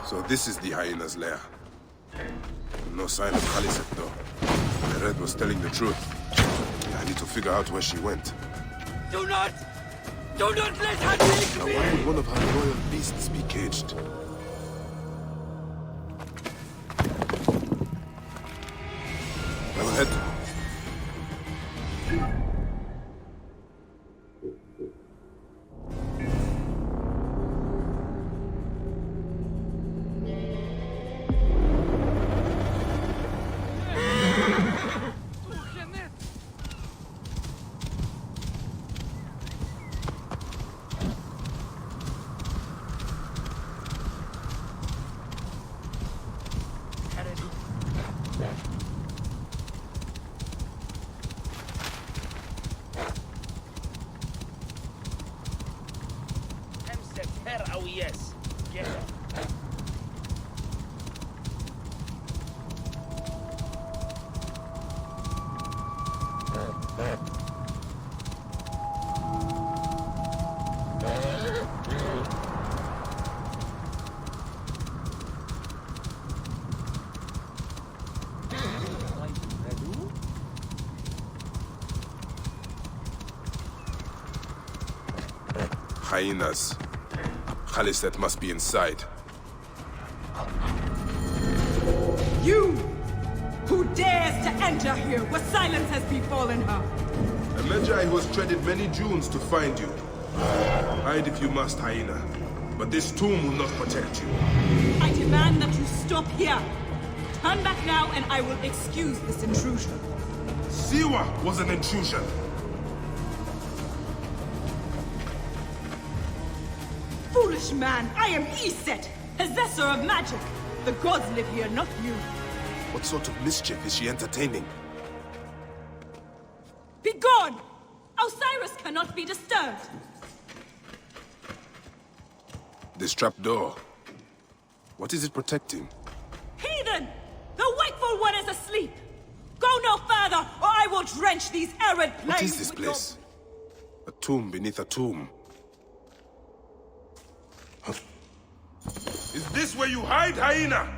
So this is the hyena's lair. No sign of Khaliset, though. Mered was telling the truth. I need to figure out where she went. Do not let her take Now, me! why would one of her royal beasts be caged? I will head to... Oh yes. Get up. Hyenas. Khaliset must be inside. You! Who dares to enter here where silence has befallen her? A Medjay who has treaded many dunes to find you. Hide if you must, hyena. But this tomb will not protect you. I demand that you stop here. Turn back now and I will excuse this intrusion. Siwa was an intrusion. Foolish man, I am Iset, possessor of magic. The gods live here, not you. What sort of mischief is she entertaining? Be gone! Osiris cannot be disturbed. This trapdoor. What is it protecting? Heathen! The wakeful one is asleep! Go no further, or I will drench these arid plains. What is this place? A tomb beneath a tomb. Is this where you hide, hyena?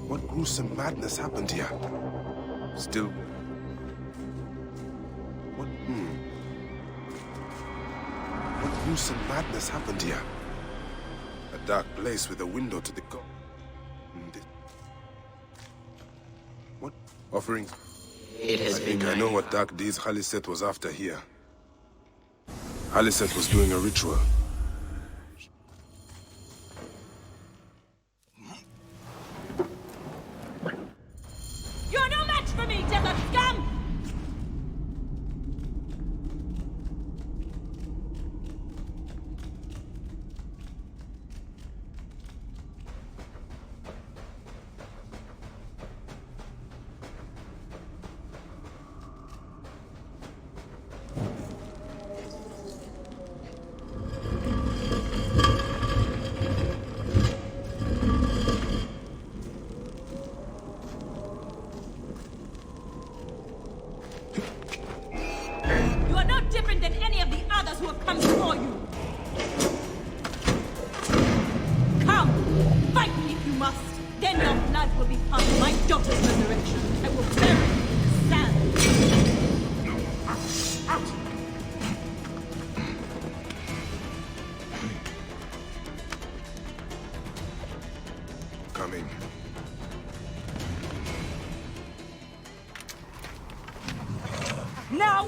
What gruesome madness happened here? Still... What gruesome madness happened here? A dark place with a window to the god. What? Offering? It has been I know what dark deeds Khaliset was after here. Khaliset was doing a ritual. You're no match for me, desert scum! You are no different than any of the others who have come before you. Come, fight me if you must. Then your blood will be part of my daughter's resurrection. I will bury you in the sand. Coming. Now!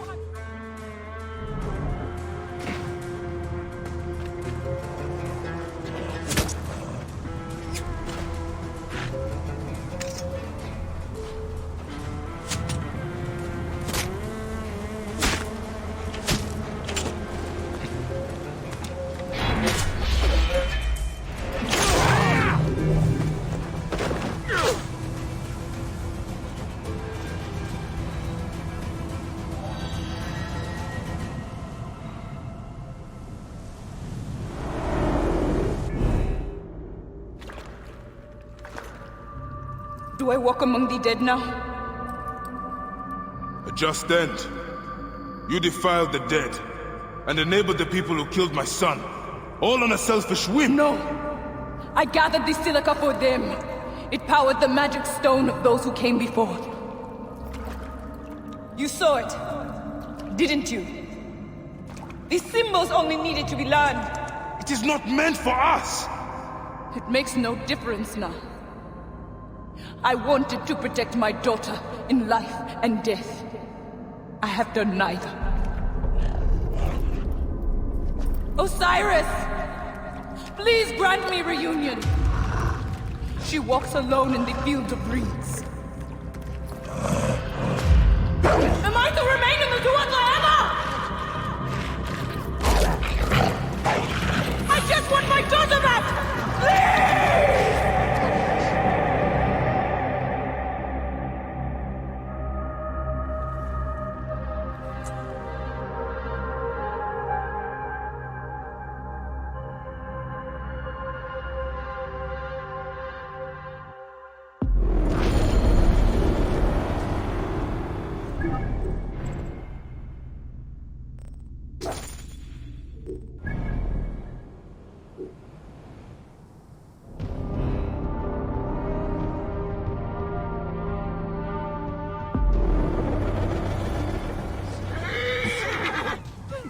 Do I walk among the dead now? A just end. You defiled the dead and enabled the people who killed my son. All on a selfish whim. No! I gathered the silica for them. It powered the magic stone of those who came before. You saw it, didn't you? These symbols only needed to be learned. It is not meant for us! It makes no difference now. I wanted to protect my daughter in life and death. I have done neither. Osiris! Please grant me reunion. She walks alone in the fields of reeds. Am I to remain in the Duat forever? I just want my daughter back! Please!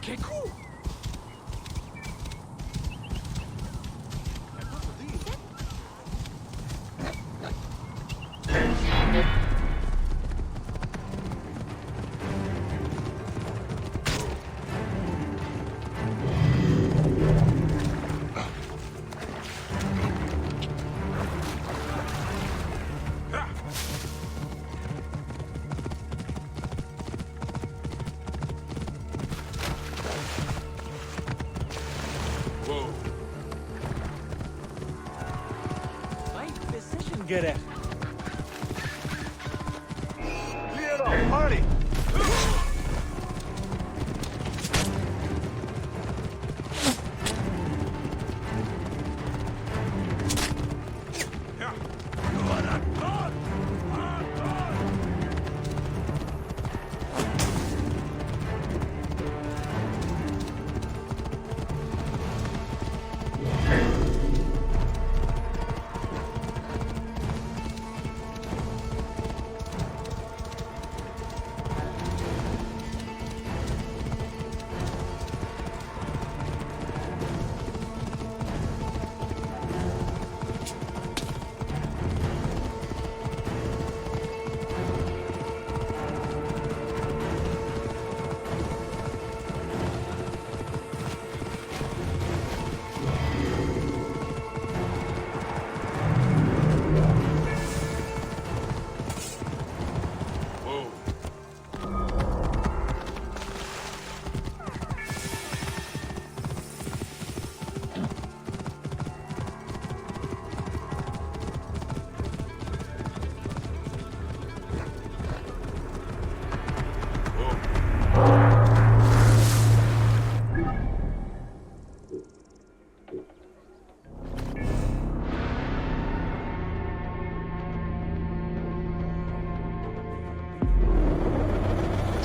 Keku! Get it. Clear up, hurry!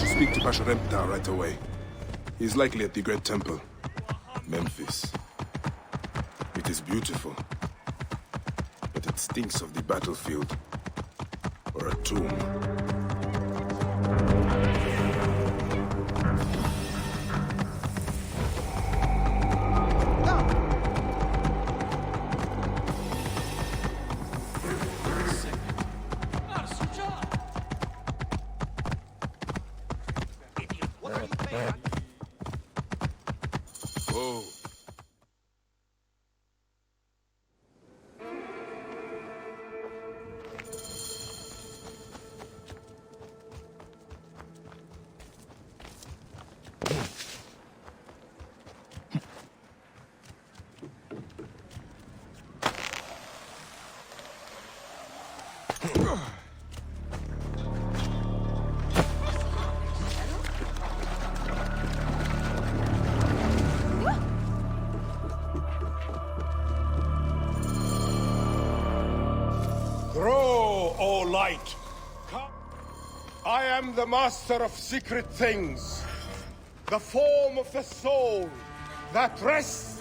Speak to Pasharemta right away. He's likely at the Great Temple, Memphis. It is beautiful, but it stinks of the battlefield or a tomb. Whoa. Grow, O light! Come. I am the master of secret things. The form of the soul that rests.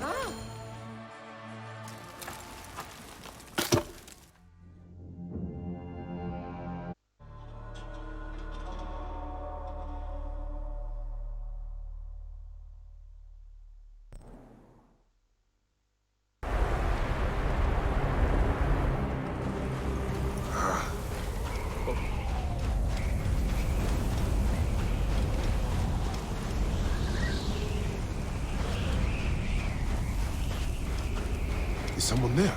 Is someone there?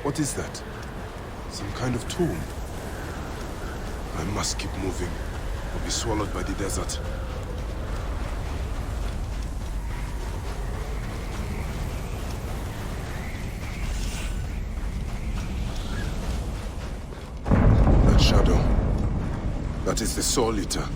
What is that? Some kind of tomb? I must keep moving, or be swallowed by the desert. That shadow. That is the Soul Eater.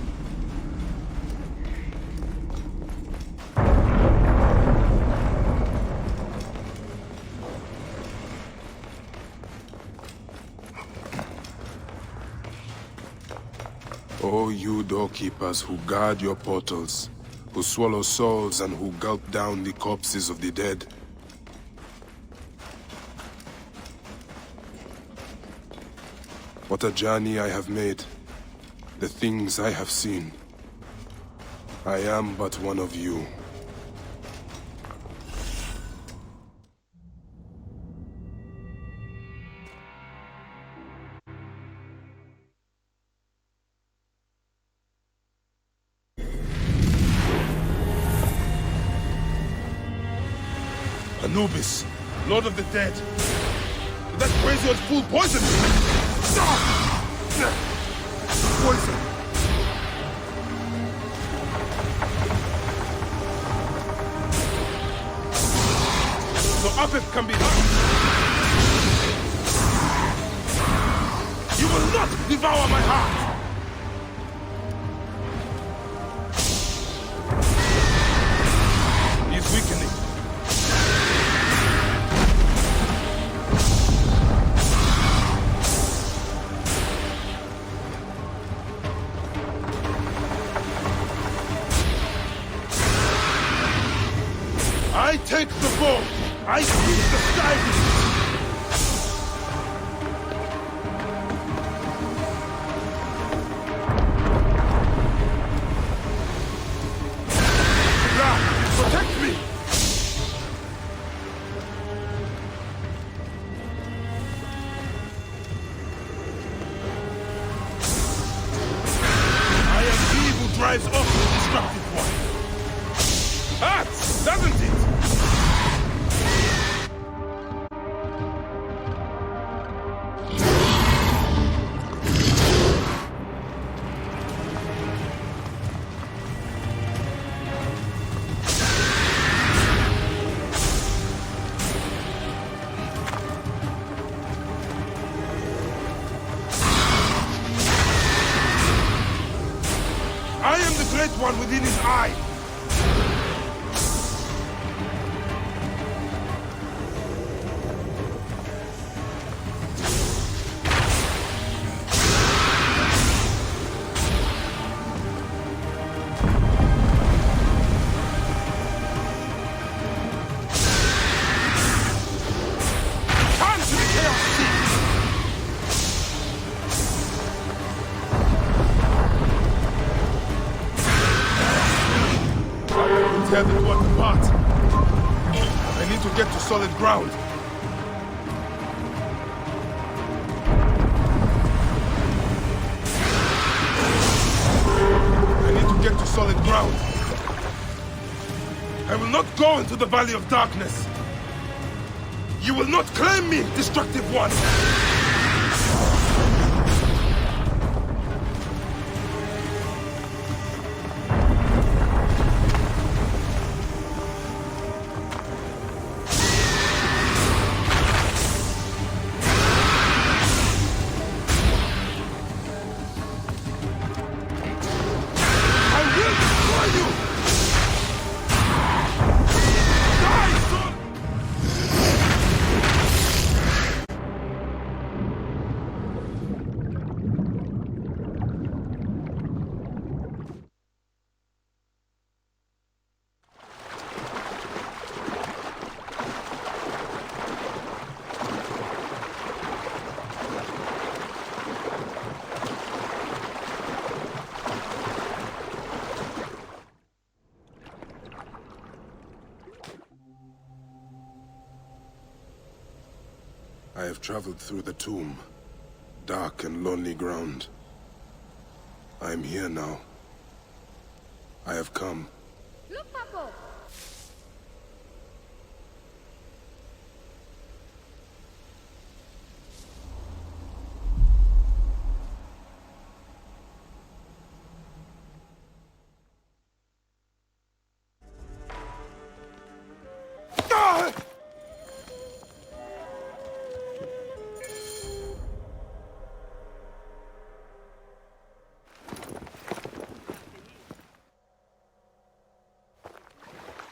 O you doorkeepers who guard your portals, who swallow souls and who gulp down the corpses of the dead. What a journey I have made, the things I have seen. I am but one of you. Anubis, Lord of the Dead. That crazy old fool poisoned me! Poison! So Apep can be done. You will not devour my heart! He's weakening. I take the bow! I sweep the sky with it! Ra, protect me! I am he who drives off the destructive one. Hurts, doesn't it? I am the great one within his eye! Turn to the Chaos Sea! Tear the world apart. I need to get to solid ground. I need to get to solid ground. I will not go into the Valley of Darkness. You will not claim me, destructive one! I have traveled through the tomb, dark and lonely ground. I am here now. I have come. Look, Papo!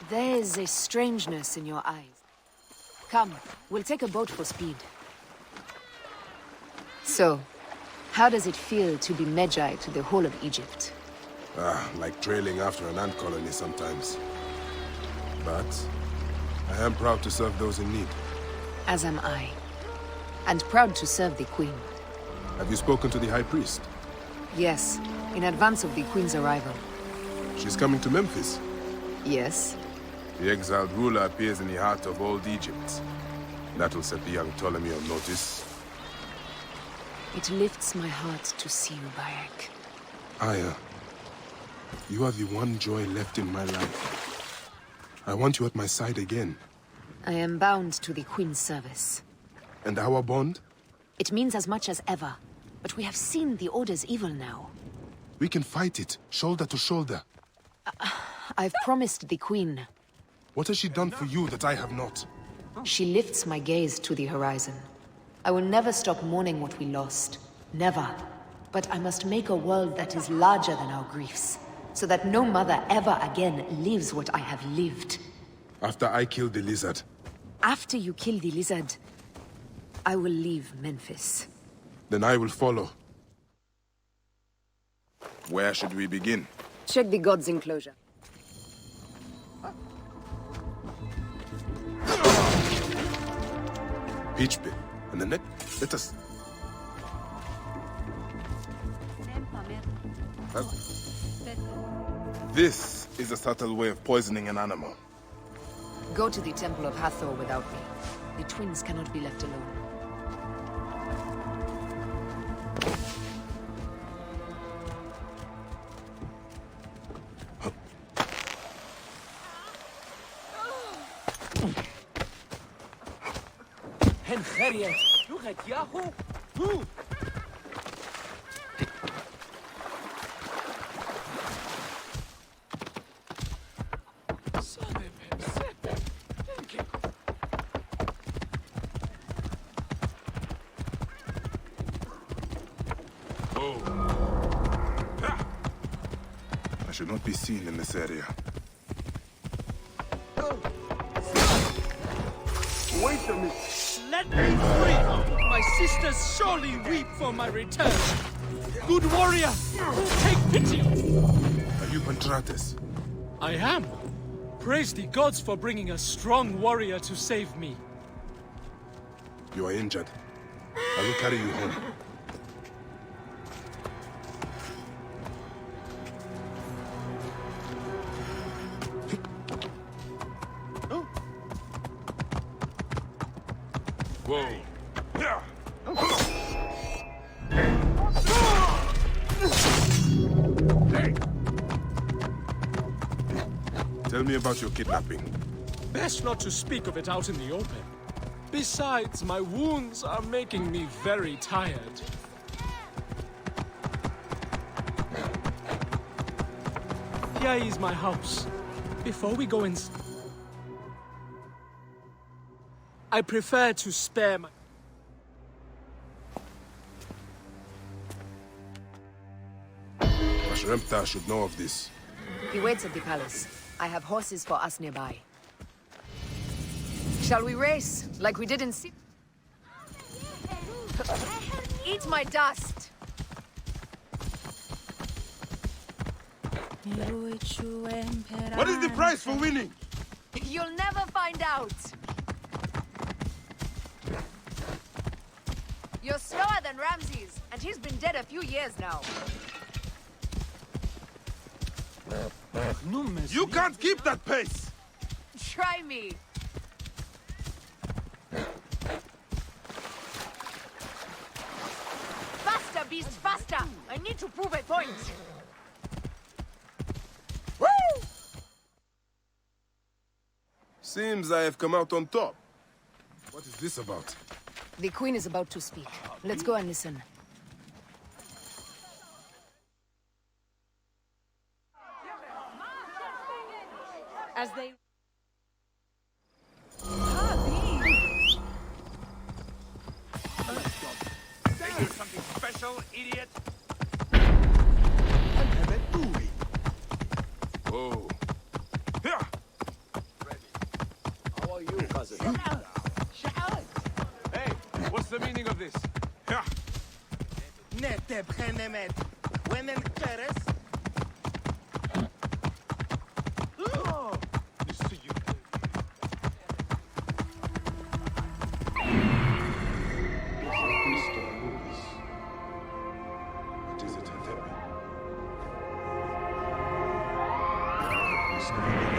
There's a strangeness in your eyes. Come, we'll take a boat for speed. So, how does it feel to be Medjay to the whole of Egypt? Like trailing after an ant colony sometimes. But I am proud to serve those in need. As am I. And proud to serve the Queen. Have you spoken to the High Priest? Yes, in advance of the Queen's arrival. She's coming to Memphis. Yes. The exiled ruler appears in the heart of old Egypt. That'll set the young Ptolemy on notice. It lifts my heart to see you, Bayek. Aya, you are the one joy left in my life. I want you at my side again. I am bound to the Queen's service. And our bond? It means as much as ever. But we have seen the Order's evil now. We can fight it, shoulder to shoulder. I've promised the Queen. What has she done for you that I have not? She lifts my gaze to the horizon. I will never stop mourning what we lost. Never. But I must make a world that is larger than our griefs, so that no mother ever again lives what I have lived. After I kill the lizard. After you kill the lizard, I will leave Memphis. Then I will follow. Where should we begin? Check the God's enclosure. Peach pit. And the net. Let us... This is a subtle way of poisoning an animal. Go to the Temple of Hathor without me. The twins cannot be left alone. I should not be seen in this area. Wait a minute. Let me free! My sisters surely weep for my return. Good warrior, take pity! Are you Pantrates? I am. Praise the gods for bringing a strong warrior to save me. You are injured. I will carry you home. Whoa. Tell me about your kidnapping. Best not to speak of it out in the open. Besides, my wounds are making me very tired. Here is my house. Before we go in... I prefer to spare my... Mashremta should know of this. He waits at the palace. I have horses for us nearby. Shall we race, like we did in Eat my dust! What is the price for winning? You'll never find out! You're slower than Ramses, and he's been dead a few years now. You can't keep that pace! Try me! Faster, beast, faster! I need to prove a point! Woo! Seems I have come out on top. What is this about? The Queen is about to speak. Let's go and listen. As they... Say you're something special, idiot! Whoa. How are you, cousin? Hey, what's the meaning of this?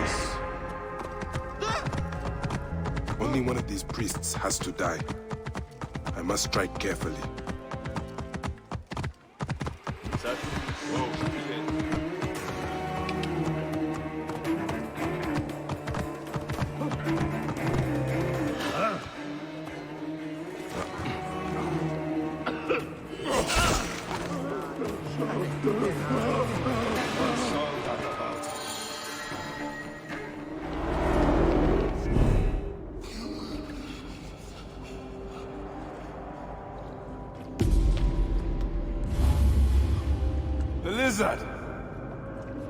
this. Only one of these priests has to die. I must strike carefully. The lizard!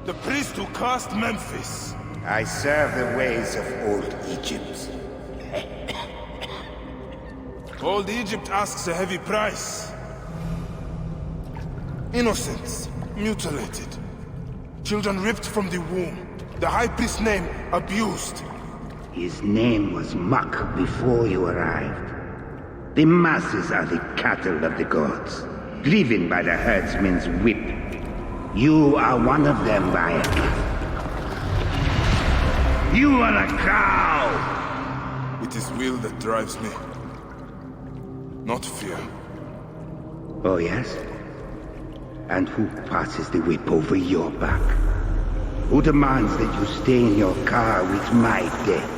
The priest who cursed Memphis! I serve the ways of old Egypt. Old Egypt asks a heavy price. Innocents, mutilated. Children ripped from the womb. The high priest's name abused. His name was Muck before you arrived. The masses are the cattle of the gods, driven by the herdsman's whip. You are one of them, Bayek. You are a cow! It is will that drives me, not fear. Oh, yes? And who passes the whip over your back? Who demands that you stay in your car with my death?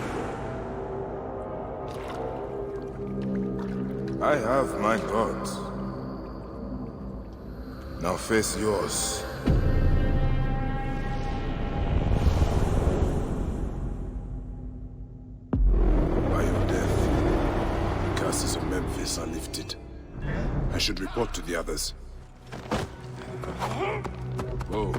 I have my gods. Now face yours. By your death, the curses of Memphis are lifted. I should report to the others. Whoa.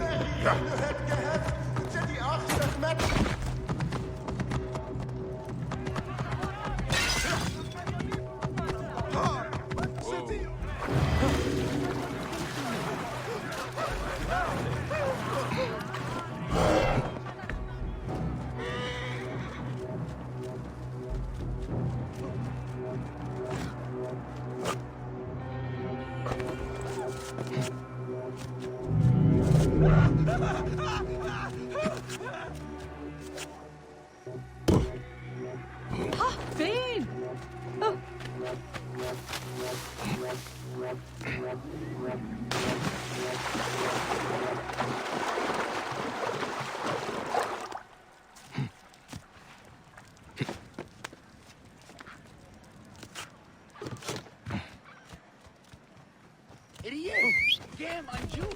Fane! Oh. Idiot! Damn, I'm Jew!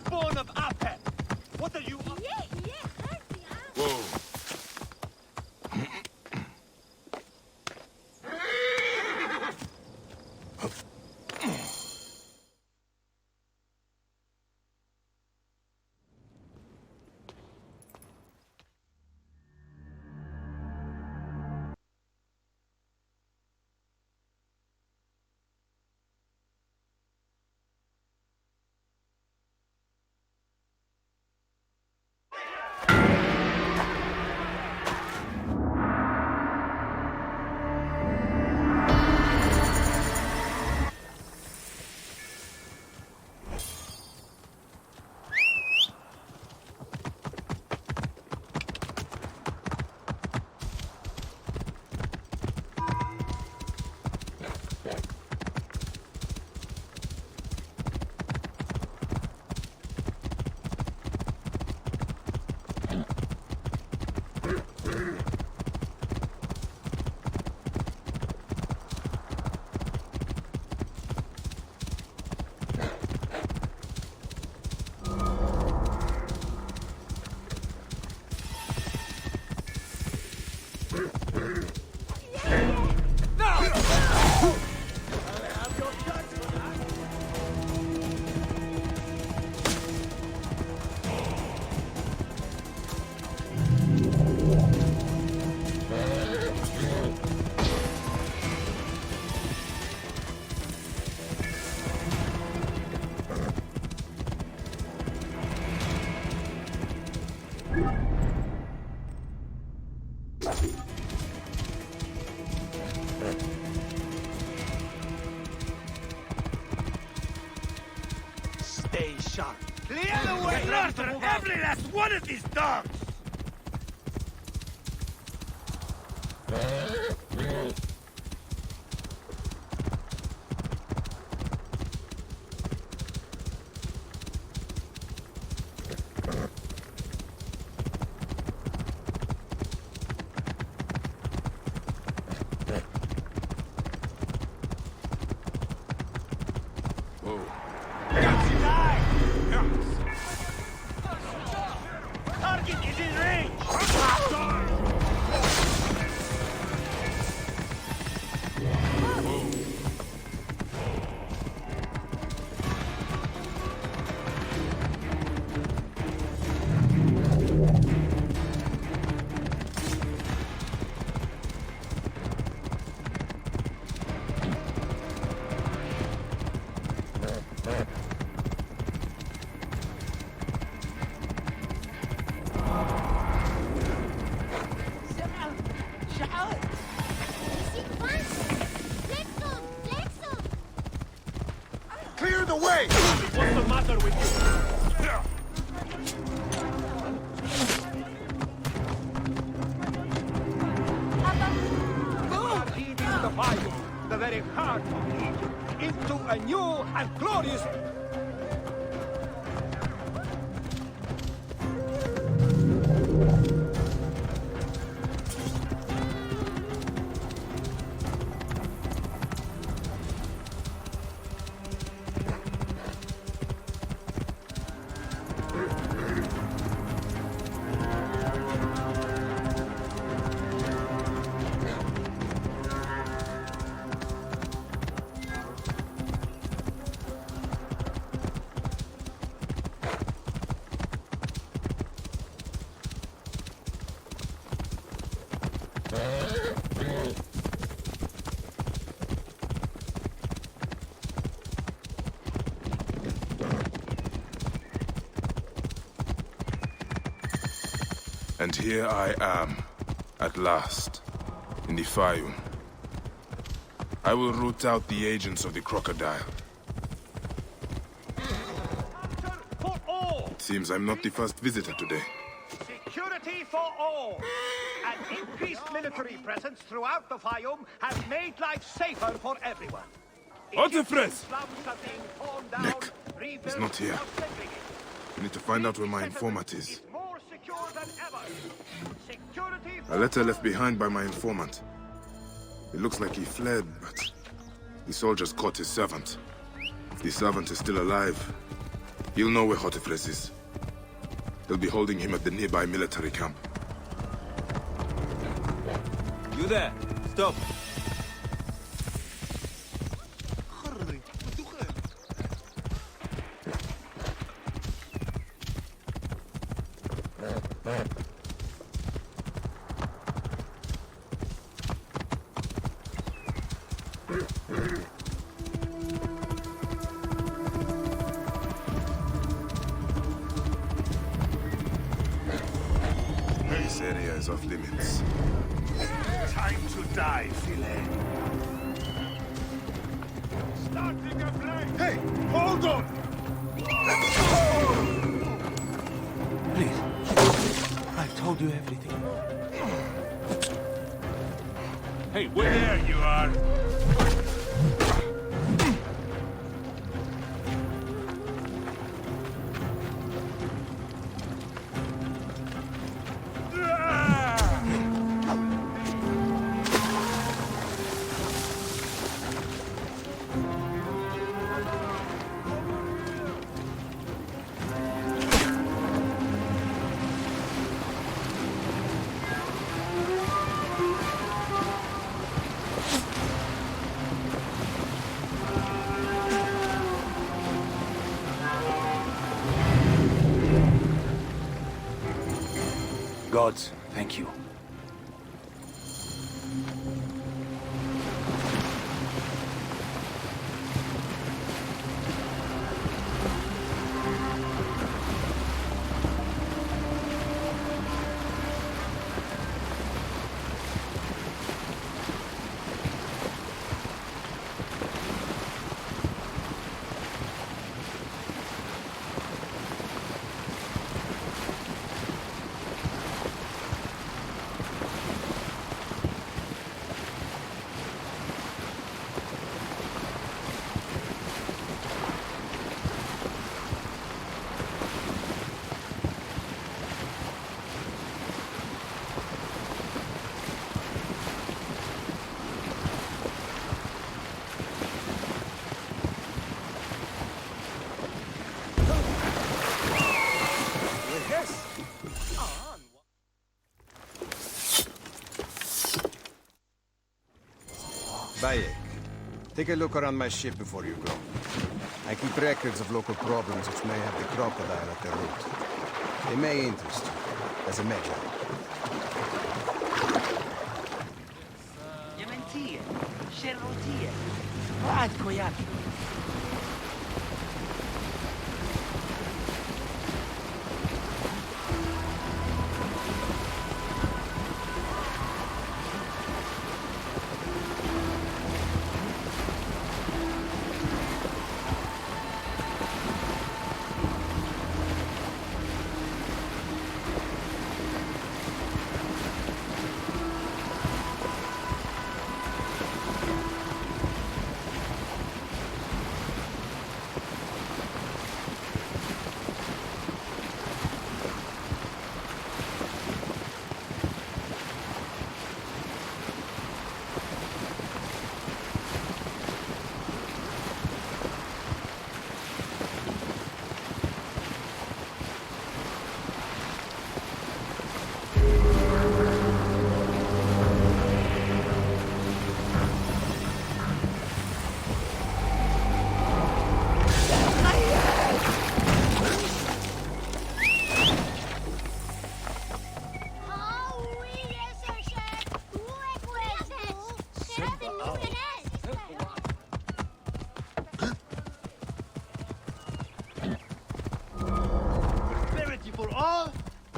Spawn of Apep! What are you up? Whoa. Bashar! Clear the way! Slaughter every last one of these dogs! Target is in range! Clear the way! What's the matter with you? We are leading the Bayou, the very heart of Egypt, into a new and glorious... And here I am, at last, in the Fayum. I will root out the agents of the crocodile. For all! It seems I'm not the first visitor today. Security for all! An increased military presence throughout the Fayum has made life safer for everyone. Otefres! Slums are being torn down, Nick, he's not here. I need to find out where my informant is. more secure than ever. Security A letter left behind by my informant. It looks like he fled, but the soldiers caught his servant. If the servant is still alive, he'll know where Otefres is. They'll be holding him at the nearby military camp. You there! Stop! This area is off limits. Time to die, Philae. starting a flame! Hey, hold on! Please. I've told you everything. Hey, wait! There you are. Gods, thank you. Bayek, take a look around my ship before you go. I keep records of local problems which may have the crocodile at their root. They may interest you, as a measure. Yementia, Sherrotia, Rad Koyaki.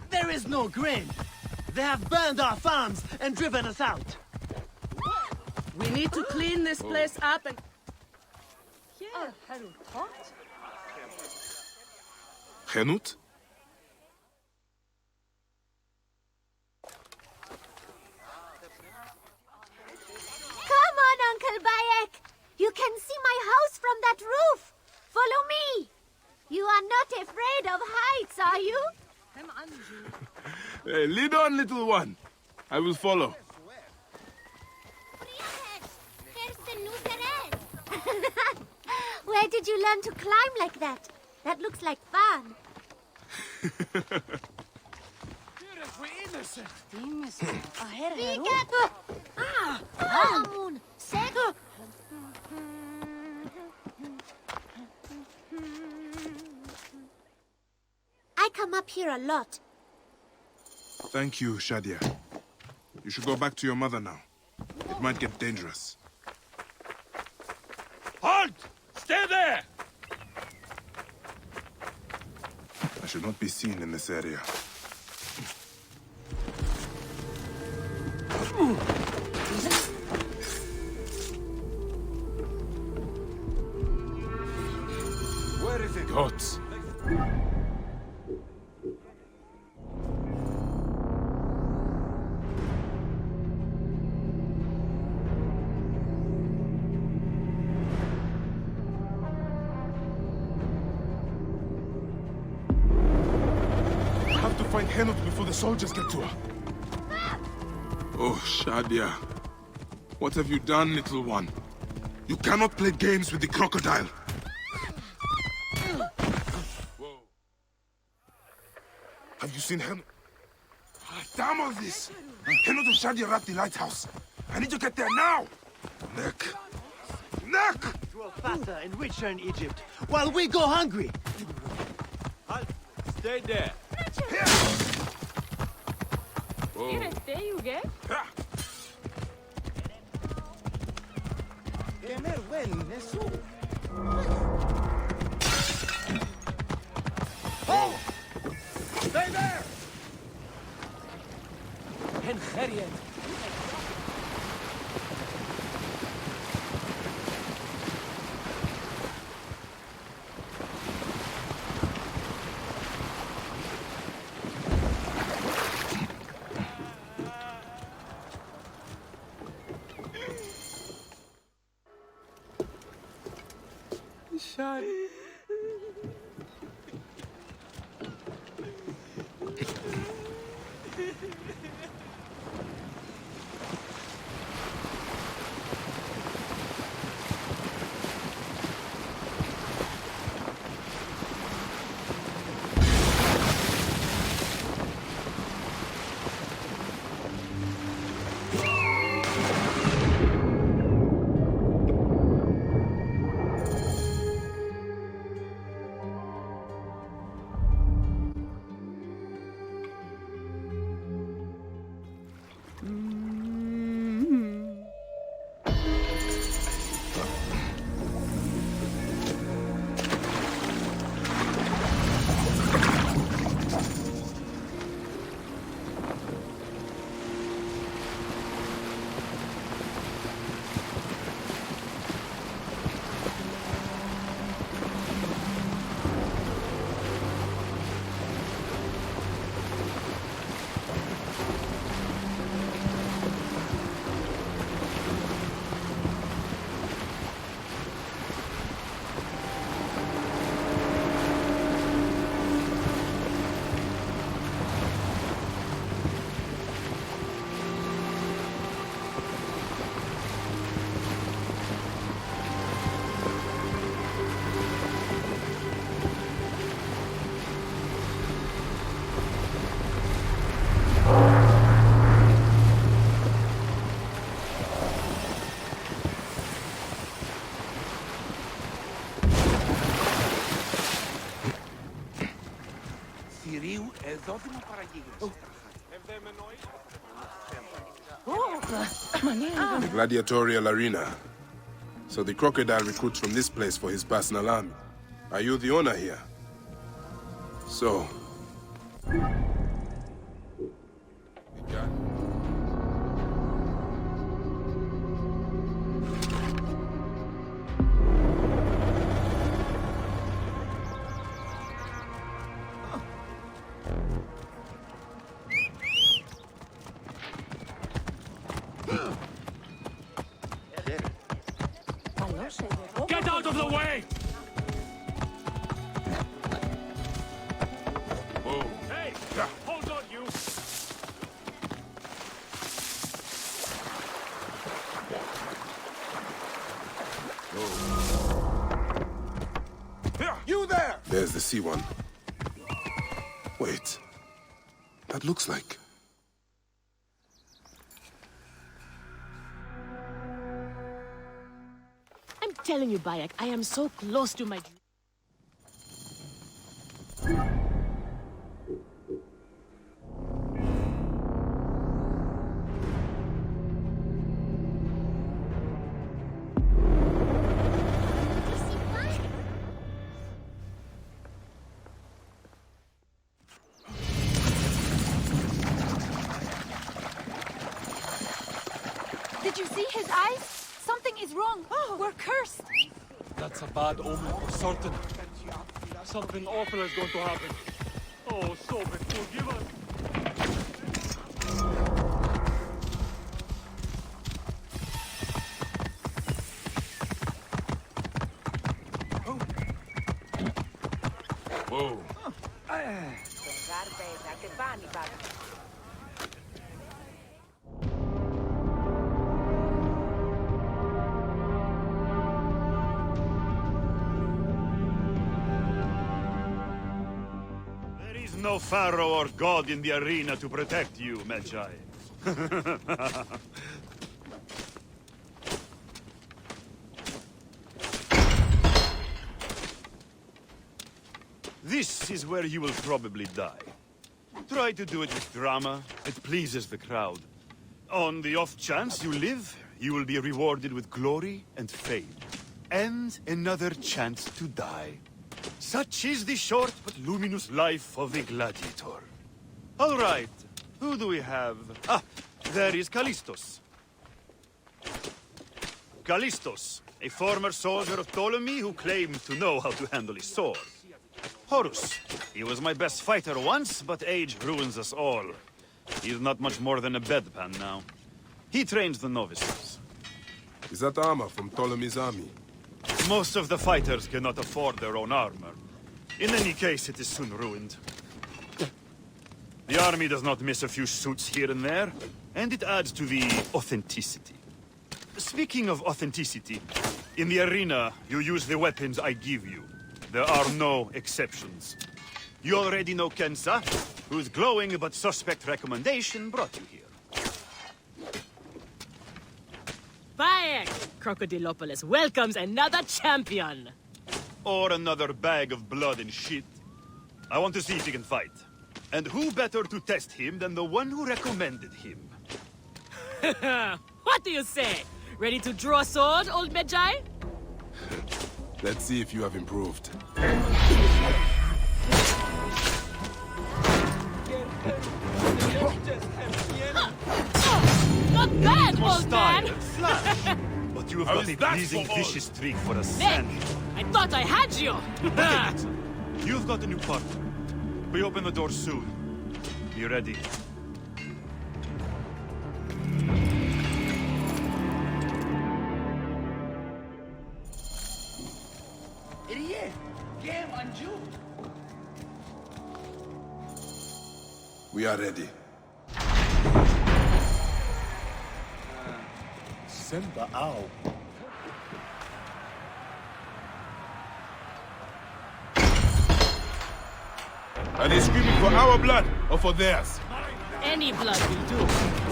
There is no grain. They have burned our farms and driven us out. We need to clean this place up and... Yeah, Henut? Come on, Uncle Bayek. You can see my house from that roof. Follow me. You are not afraid of heights, are you? Hey, lead on, little one. I will follow. Where did you learn to climb like that? That looks like fun. I come up here a lot. Thank you, Shadia. You should go back to your mother now. It might get dangerous. Halt! Stay there! I should not be seen in this area. Where is it? Goats. Find Henut before the soldiers get to her. Oh, Shadia. What have you done, little one? You cannot play games with the crocodile. Whoa. Have you seen Henut? Damn all this! Henut and Shadia are at the lighthouse. I need to get there now! Neck! Neck! Grow fatter and richer in Egypt, while we go hungry! Halt! Stay there! Oh! Stay there! Henriette. The gladiatorial arena. So the crocodile recruits from this place for his personal army. Are you the owner here? So... Get out of the way! Hey! Hold on, you! You there! There's the C1. Wait. That looks like... I'm telling you, Bayek, I am so close to my... Did you see his eyes? Something is wrong. Oh, we're cursed. That's a bad omen for certain. Something awful is going to happen. Oh, Sobek, forgive us. Whoa. There is no pharaoh or god in the arena to protect you, Medjay. This is where you will probably die. Try to do it with drama. It pleases the crowd. On the off chance you live, you will be rewarded with glory and fame. And another chance to die. Such is the short but luminous life of a gladiator. All right, who do we have? Ah, there is Callistos. Callistos, a former soldier of Ptolemy who claimed to know how to handle a sword. Horus, he was my best fighter once, but age ruins us all. He's not much more than a bedpan now. He trains the novices. Is that armor from Ptolemy's army? Most of the fighters cannot afford their own armor. In any case, it is soon ruined. The army does not miss a few suits here and there, and it adds to the authenticity. Speaking of authenticity, in the arena, you use the weapons I give you. There are no exceptions. You already know Kensa, whose glowing but suspect recommendation brought you here. Bayek! Crocodilopolis welcomes another champion! Or another bag of blood and shit. I want to see if he can fight. And who better to test him than the one who recommended him? What do you say? Ready to draw a sword, old Medjay? Let's see if you have improved. Not bad, old man! Flash. But you have got a pleasing vicious streak for a Nick, sand. I thought I had you! You've got a new partner. We open the door soon. Be ready. We are ready. Semba Ao. Are they screaming for our blood or for theirs? Any blood will do.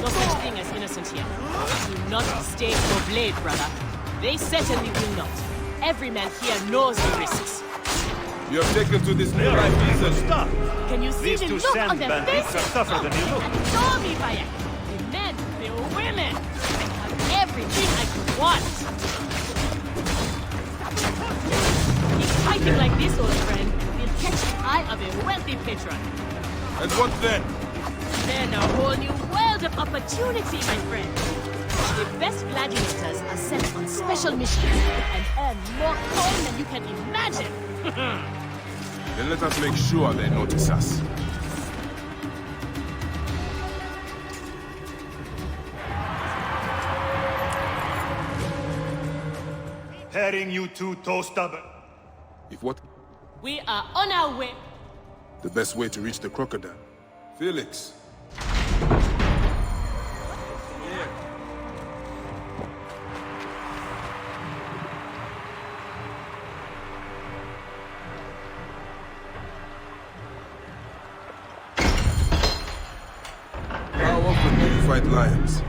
No such thing as innocent here. Do not stake your blade, brother. They certainly will not. Every man here knows the risks. You have taken to this nearby diesel. Stop! Can you see These the two look sand on their bandits faces? are tougher than you look. Show me, Bayek. The men, the women. They have everything I could want. Keep fighting like this, old friend. We'll catch the eye of a wealthy patron. And what then? Then a whole new world of opportunity, my friend. The best gladiators are sent on special missions and earn more coin than you can imagine. Then let us make sure they notice us. Herring, you two toe stubborn. If what? We are on our way. The best way to reach the crocodile. Felix. How often do you fight lions?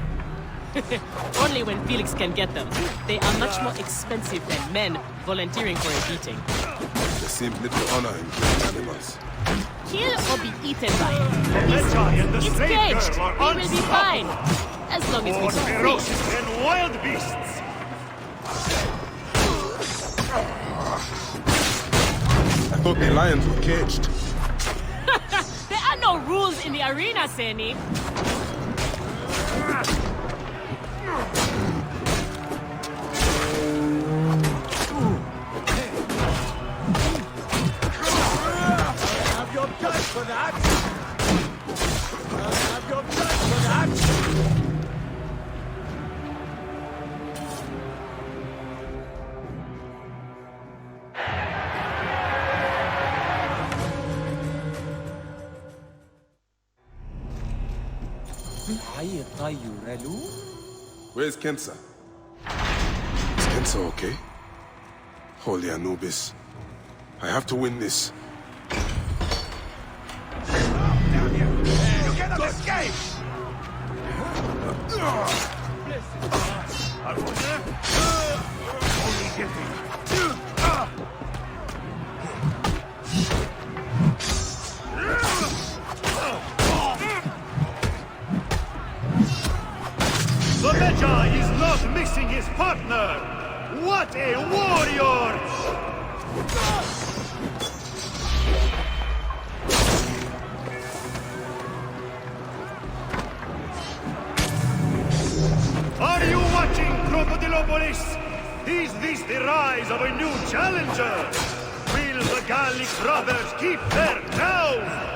Only when Felix can get them. They are much more expensive than men volunteering for a beating. There seems little honor in killing animals. Kill or be eaten by it. The It's slave caged. girl He are will be fine. As long as we More go free. ferocious than wild beasts. I thought the lions were caged. There are no rules in the arena, Seni. Have your gun for that! Have your gun for that! Where's Kensa? Is Kensa okay? Holy Anubis. I have to win this. You cannot escape! The Magi is not missing his partner! What a warrior! Are you watching, Crocodilopolis? Is this the rise of a new challenger? Will the Gallic brothers keep their cows?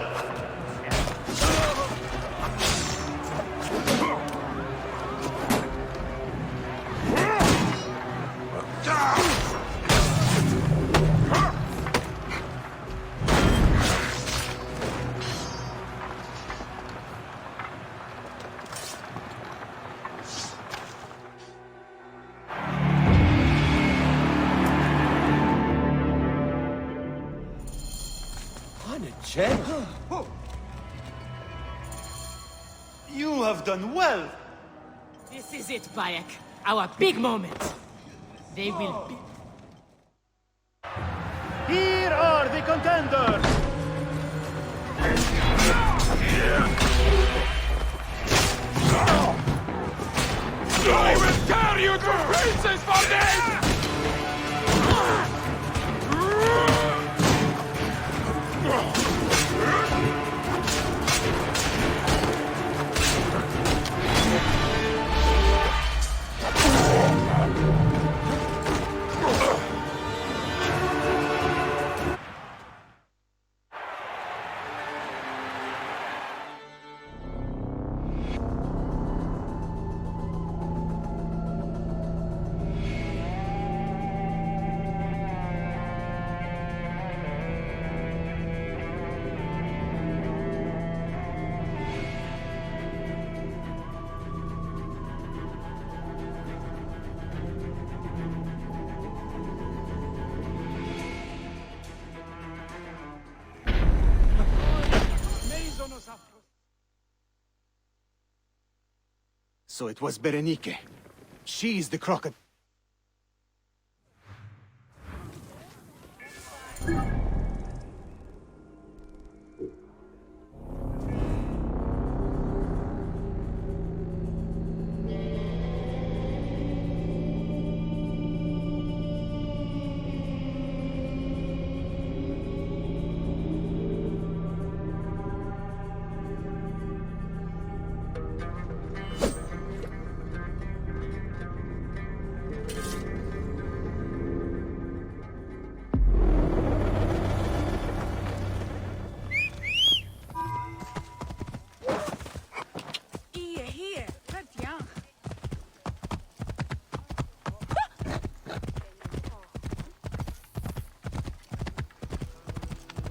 You have done well. This is it, Bayek. Our big moment. They will be... Here are the contenders. I will tear you to pieces for this! So it was Berenike. She's the crocodile.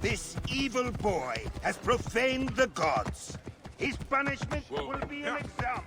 This evil boy has profaned the gods. His punishment will be an example.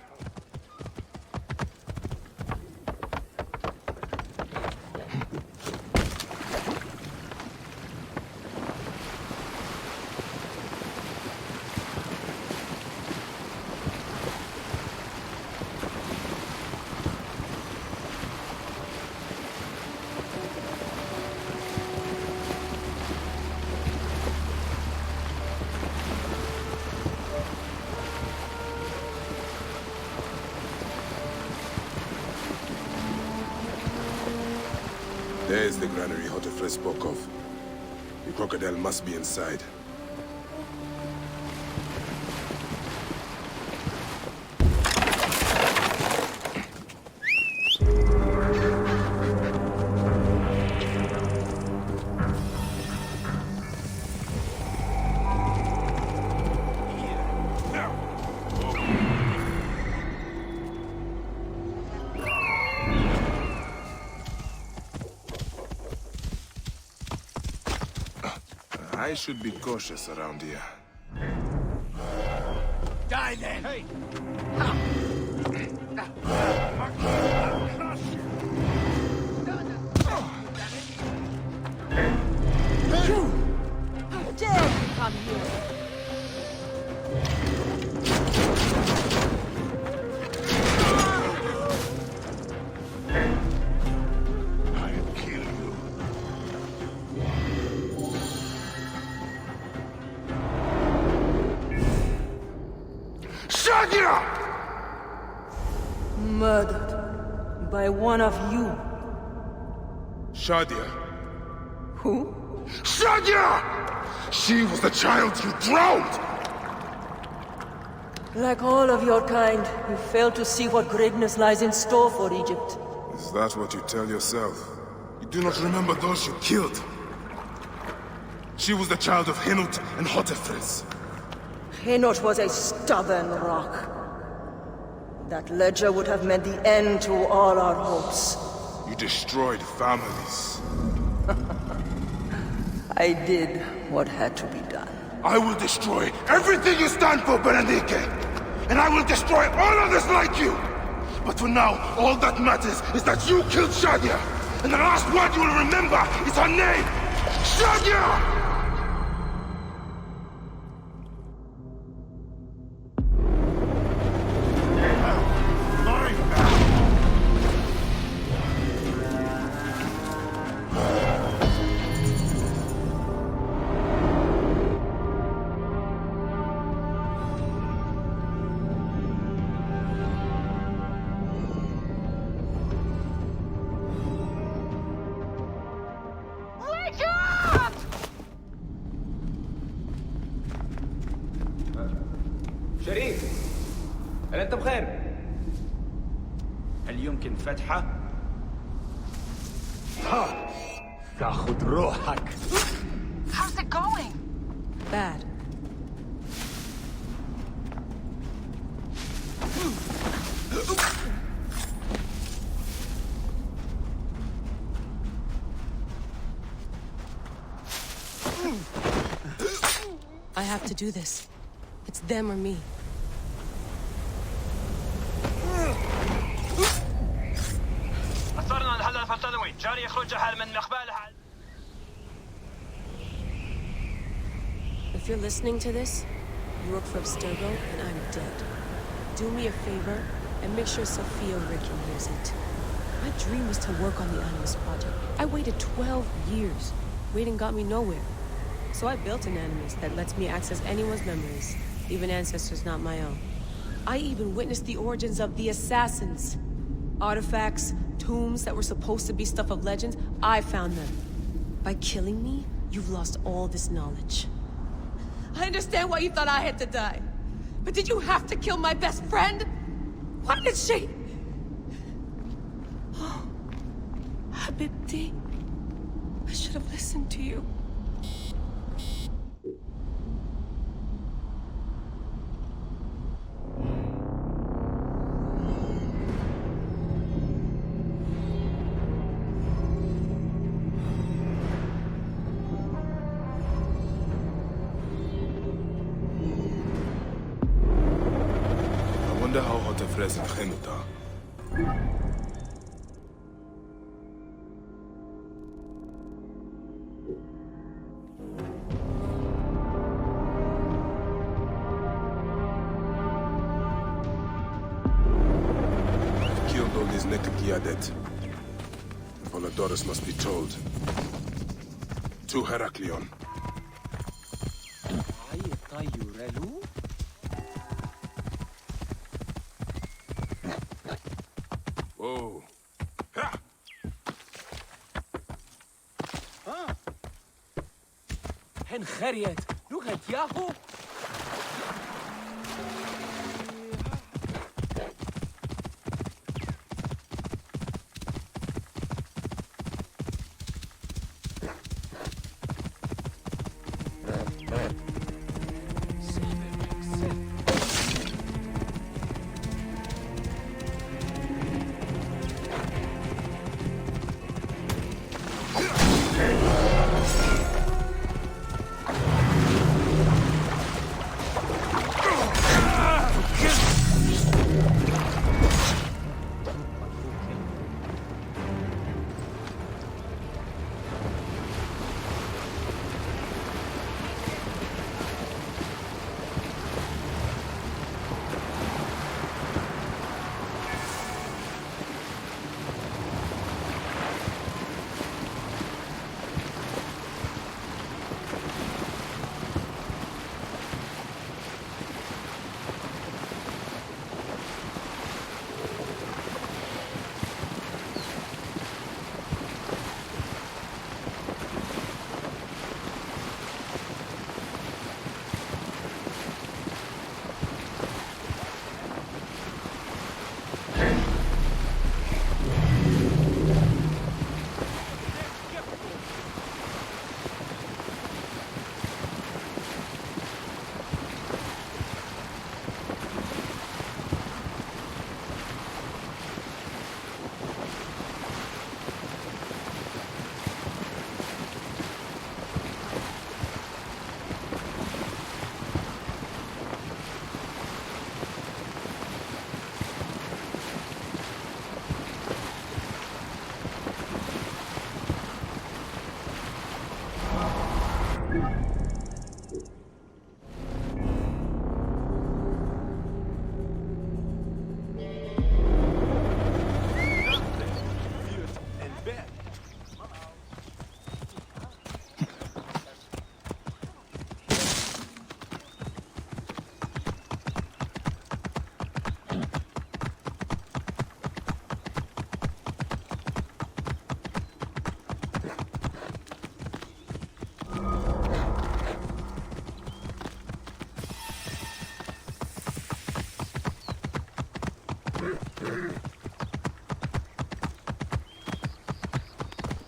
There's the granary Hotefre spoke of. The crocodile must be inside. I should be cautious around here. Die then! Hey! You! How dare you come here? Murdered by one of you. Shadia. Who? Shadia! She was the child you drowned! Like all of your kind, you fail to see what greatness lies in store for Egypt. Is that what you tell yourself? You do not remember those you killed. She was the child of Henut and Hotefres. Henot was a stubborn rock. That ledger would have meant the end to all our hopes. You destroyed families. I did what had to be done. I will destroy everything you stand for, Berenike! And I will destroy all others like you! But for now, all that matters is that you killed Shadia! And the last word you will remember is her name! Shadia! شريف هل أنت بخير؟ هل يمكن فتحه؟ ها تاخذ روحك. How's it going? Bad. I have to do this. It's them or me. أثرنا الهدف التنوي جاري يخرج حال من مقباله. If you're listening to this, you work for Abstergo and I'm dead. Do me a favor and make sure Sophia Ricky hears it. My dream was to work on the Animus Project. I waited 12 years. Waiting got me nowhere. So I built an Animus that lets me access anyone's memories, even ancestors not my own. I even witnessed the origins of the Assassins. Artifacts, tombs that were supposed to be stuff of legends, I found them. By killing me, you've lost all this knowledge. I understand why you thought I had to die. But did you have to kill my best friend? Why did she? Oh, Habibti, I should have listened to you. present Genuta. I've killed all these naked Giadet. Voladorus must be told. To Heraklion. Whoa. Ha! Hen Geriet, nog het Yahoo.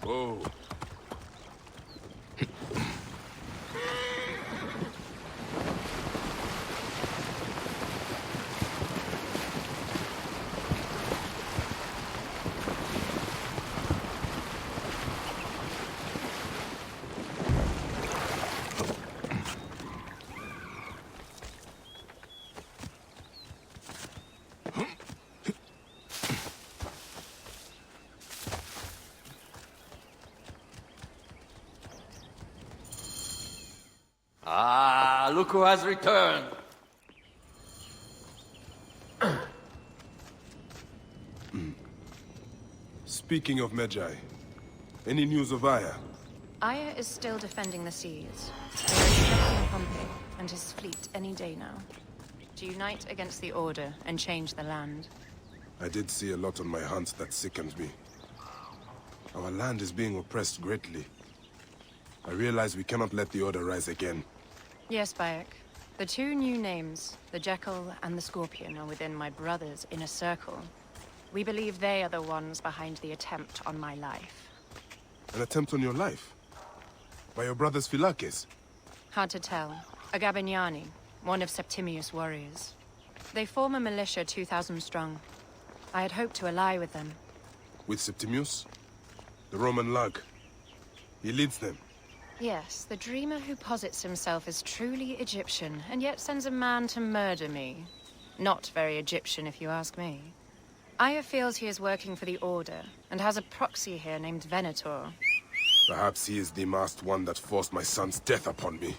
Whoa. Ah, look who has returned. Speaking of Medjay, any news of Aya? Aya is still defending the seas. They are expecting Pompey and his fleet any day now. To unite against the Order and change the land. I did see a lot on my hunts that sickened me. Our land is being oppressed greatly. I realize we cannot let the Order rise again. Yes, Bayek. The two new names, the Jekyll and the Scorpion, are within my brother's inner circle. We believe they are the ones behind the attempt on my life. An attempt on your life? By your brothers Philakes? Hard to tell. A Gabignani, one of Septimius' warriors. They form a militia 2,000 strong. I had hoped to ally with them. With Septimius? The Roman lug. He leads them. Yes, the dreamer who posits himself as truly Egyptian, and yet sends a man to murder me. Not very Egyptian, if you ask me. Aya feels he is working for the Order, and has a proxy here named Venator. Perhaps he is the masked one that forced my son's death upon me.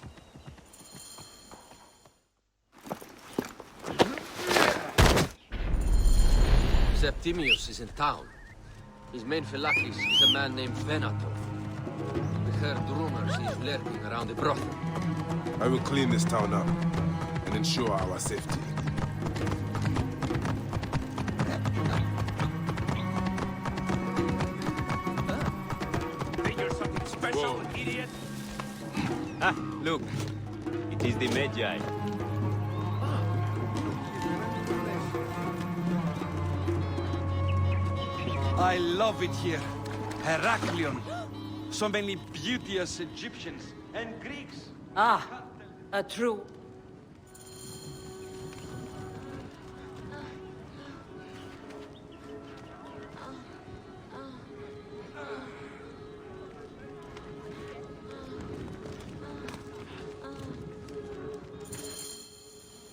Septimius is in town. His main Phylakis is a man named Venator. We heard rumors he's lurking around the brothel. I will clean this town up and ensure our safety. Think you're something special, idiot? Ah, look. It is the Magi. I love it here. Heraklion. So many beauteous Egyptians and Greeks. Ah, a true.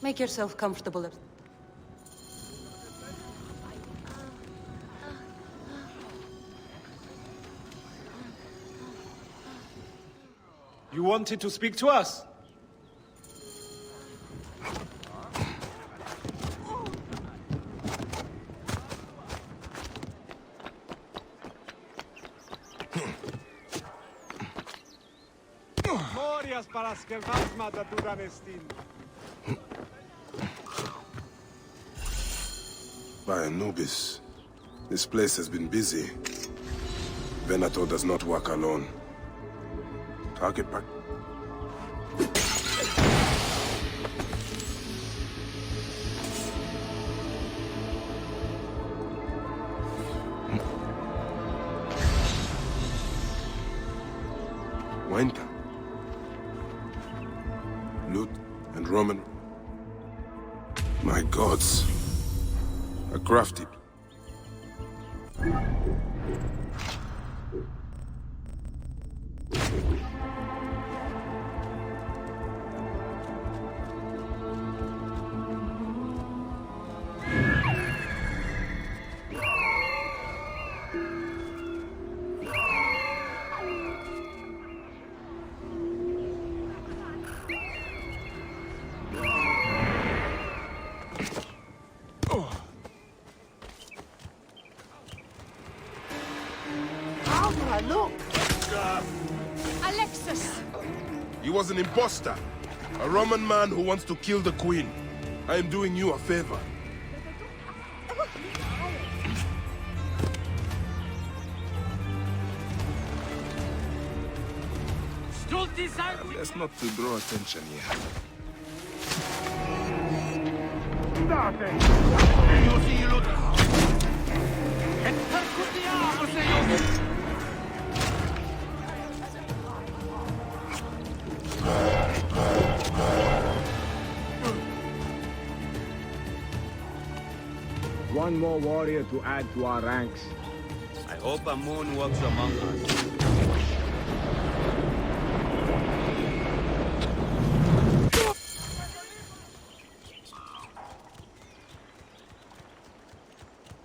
Make yourself comfortable. You wanted to speak to us? Morias para skevasma da Dudanestin. By Anubis, this place has been busy. Venator does not work alone. Target back. Winter. Loot and Roman. My gods. A crafty. Look! Alexis! He was an imposter. A Roman man who wants to kill the queen. I am doing you a favor. Let's not to draw attention here. One more warrior to add to our ranks. I hope Amun walks among us.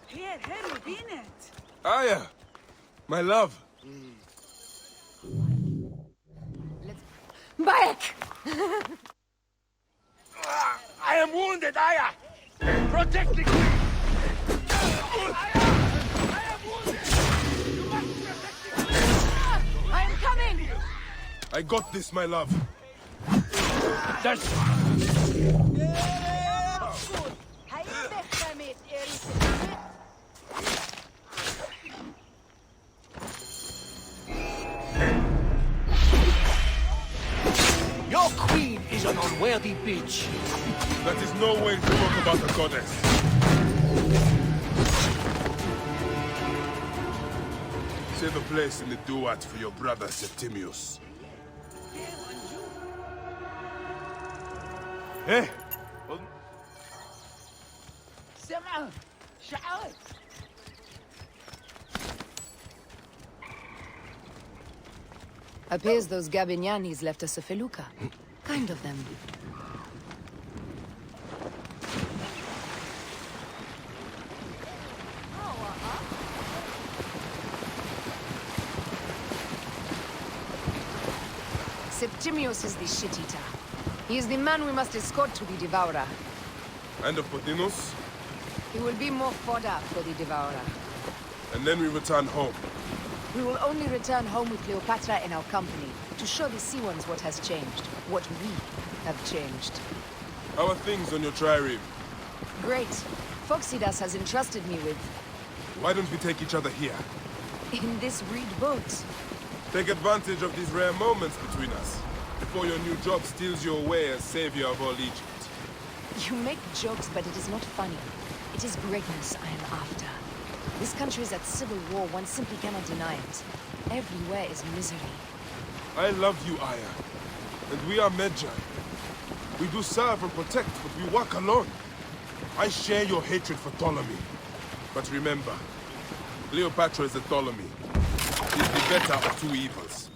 Here, Rubinet. Aya! My love! Back! I am wounded, Aya! Protect the queen! I am coming! I got this, my love. Your queen is an unworthy bitch. That is no way to talk about a goddess. Save a place in the duat for your brother Septimius. Hey! سمع شعرت Appears those Gabinianis left us a felucca. Kind of them. Septimius is the shit-eater. He is the man we must escort to the Devourer. And of Pothinus? He will be more fodder for the Devourer. And then we return home. We will only return home with Cleopatra in our company, to show the Sea Ones what has changed, what we have changed. How are things on your trireme? Great. Phoxidas has entrusted me with... Why don't we take each other here? in this reed boat. Take advantage of these rare moments between us, before your new job steals you away as savior of all Egypt. You make jokes, but it is not funny. It is greatness I am after. This country is at civil war, one simply cannot deny it. Everywhere is misery. I love you, Aya. And we are Medjay. We do serve and protect, but we work alone. I share your hatred for Ptolemy. But remember, Cleopatra is a Ptolemy. She is the better of two evils.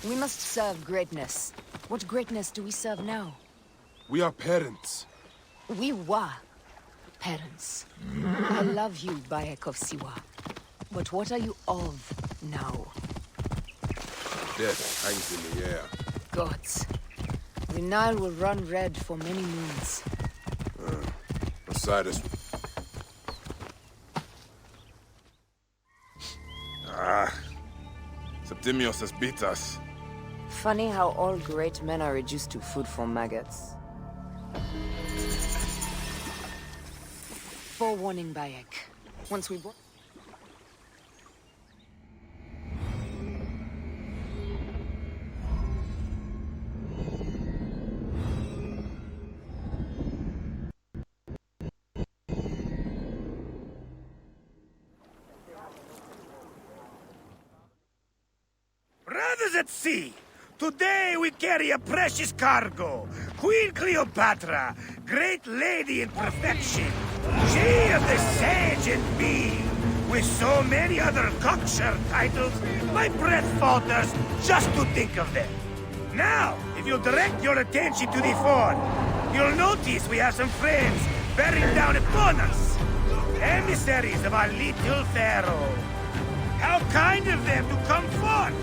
We must serve greatness. What greatness do we serve now? We are parents. We were parents. I love you, Bayek of Siwa. But what are you of now? Death hangs in the air. Gods. The Nile will run red for many moons. Osiris. Septimius has beat us. Funny how all great men are reduced to food for maggots. Forewarning, Bayek. Once we brought... Brothers at sea, today we carry a precious cargo. Queen Cleopatra, great lady in perfection. She of the sage and beam. With so many other cocksure titles, my breath falters just to think of them. Now, if you'll direct your attention to the fort, you'll notice we have some friends bearing down upon us. Emissaries of our little pharaoh. How kind of them to come forth.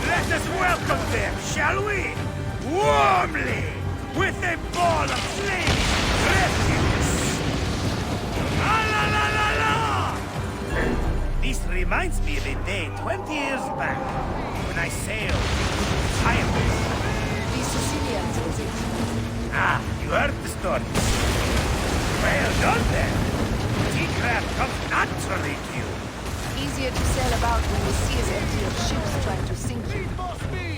Let us welcome them, shall we? Warmly, with a ball of flaming refuse. La la la la la! This reminds me of a day 20 years back, when I sailed with Caiaphas. The Sicilians, was it? Ah, you heard the story. Well done then. Seacraft comes naturally to you. Easier to sail about when the sea is empty of ships trying to sink you.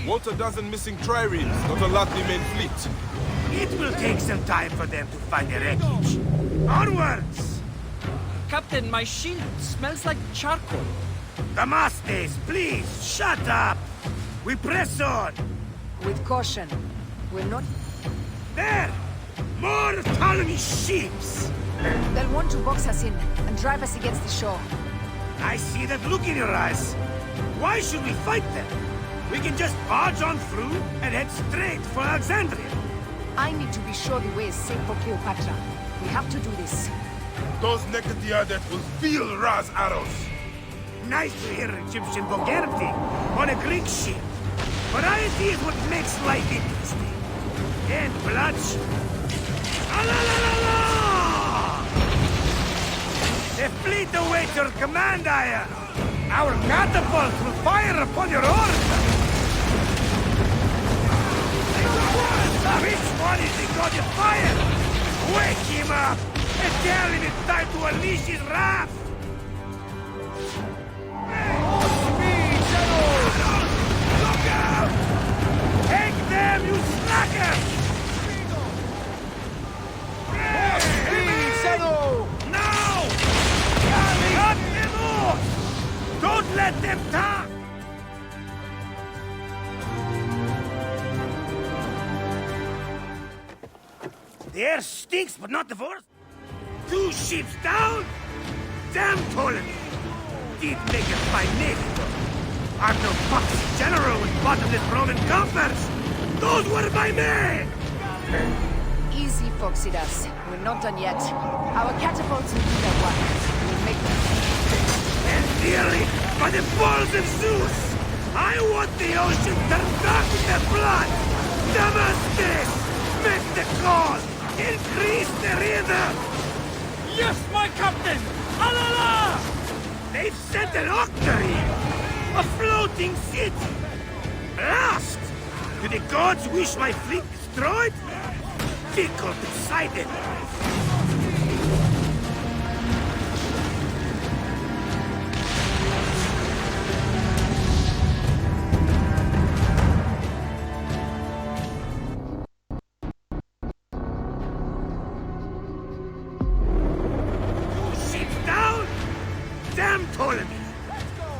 Want a dozen missing triremes, not a lot main fleet. It will take some time for them to find the wreckage. Onwards! Captain, my shield smells like charcoal. Damastes, please, shut up! We press on! With caution. We're not... There! More Ptolemy ships! They'll want to box us in and drive us against the shore. I see that look in your eyes. Why should we fight them? We can just barge on through and head straight for Alexandria. I need to be sure the way is safe for Cleopatra. We have to do this. Those Necatiades will feel Ra's arrows. Nice to hear Egyptian vulgarity on a Greek ship. Variety is what makes life interesting. And bloodshed. La la la la la! The fleet awaits your command, Aya. Our catapults will fire upon your order. Which one is the god of fire? Wake him up and tell him it's time to unleash his wrath. Look out! Take them, you slackers! Now! Cut them off! Don't let them talk! The air stinks, but not the force. 2 ships down? Damn Ptolemy! Did make a fine navy, though. I'm no foxy general with bottomless Roman coffers! Those were my men! Easy, Phoxidas. We're not done yet. Our catapults will do their work. We'll make them. And nearly, by the balls of Zeus! I want the ocean turned dark with their blood! Damascus! Make the call! Increase the rhythm! Yes, my captain! Alala! They've sent an octarine! A floating city! Blast! Do the gods wish my fleet destroyed? Fickle Poseidon!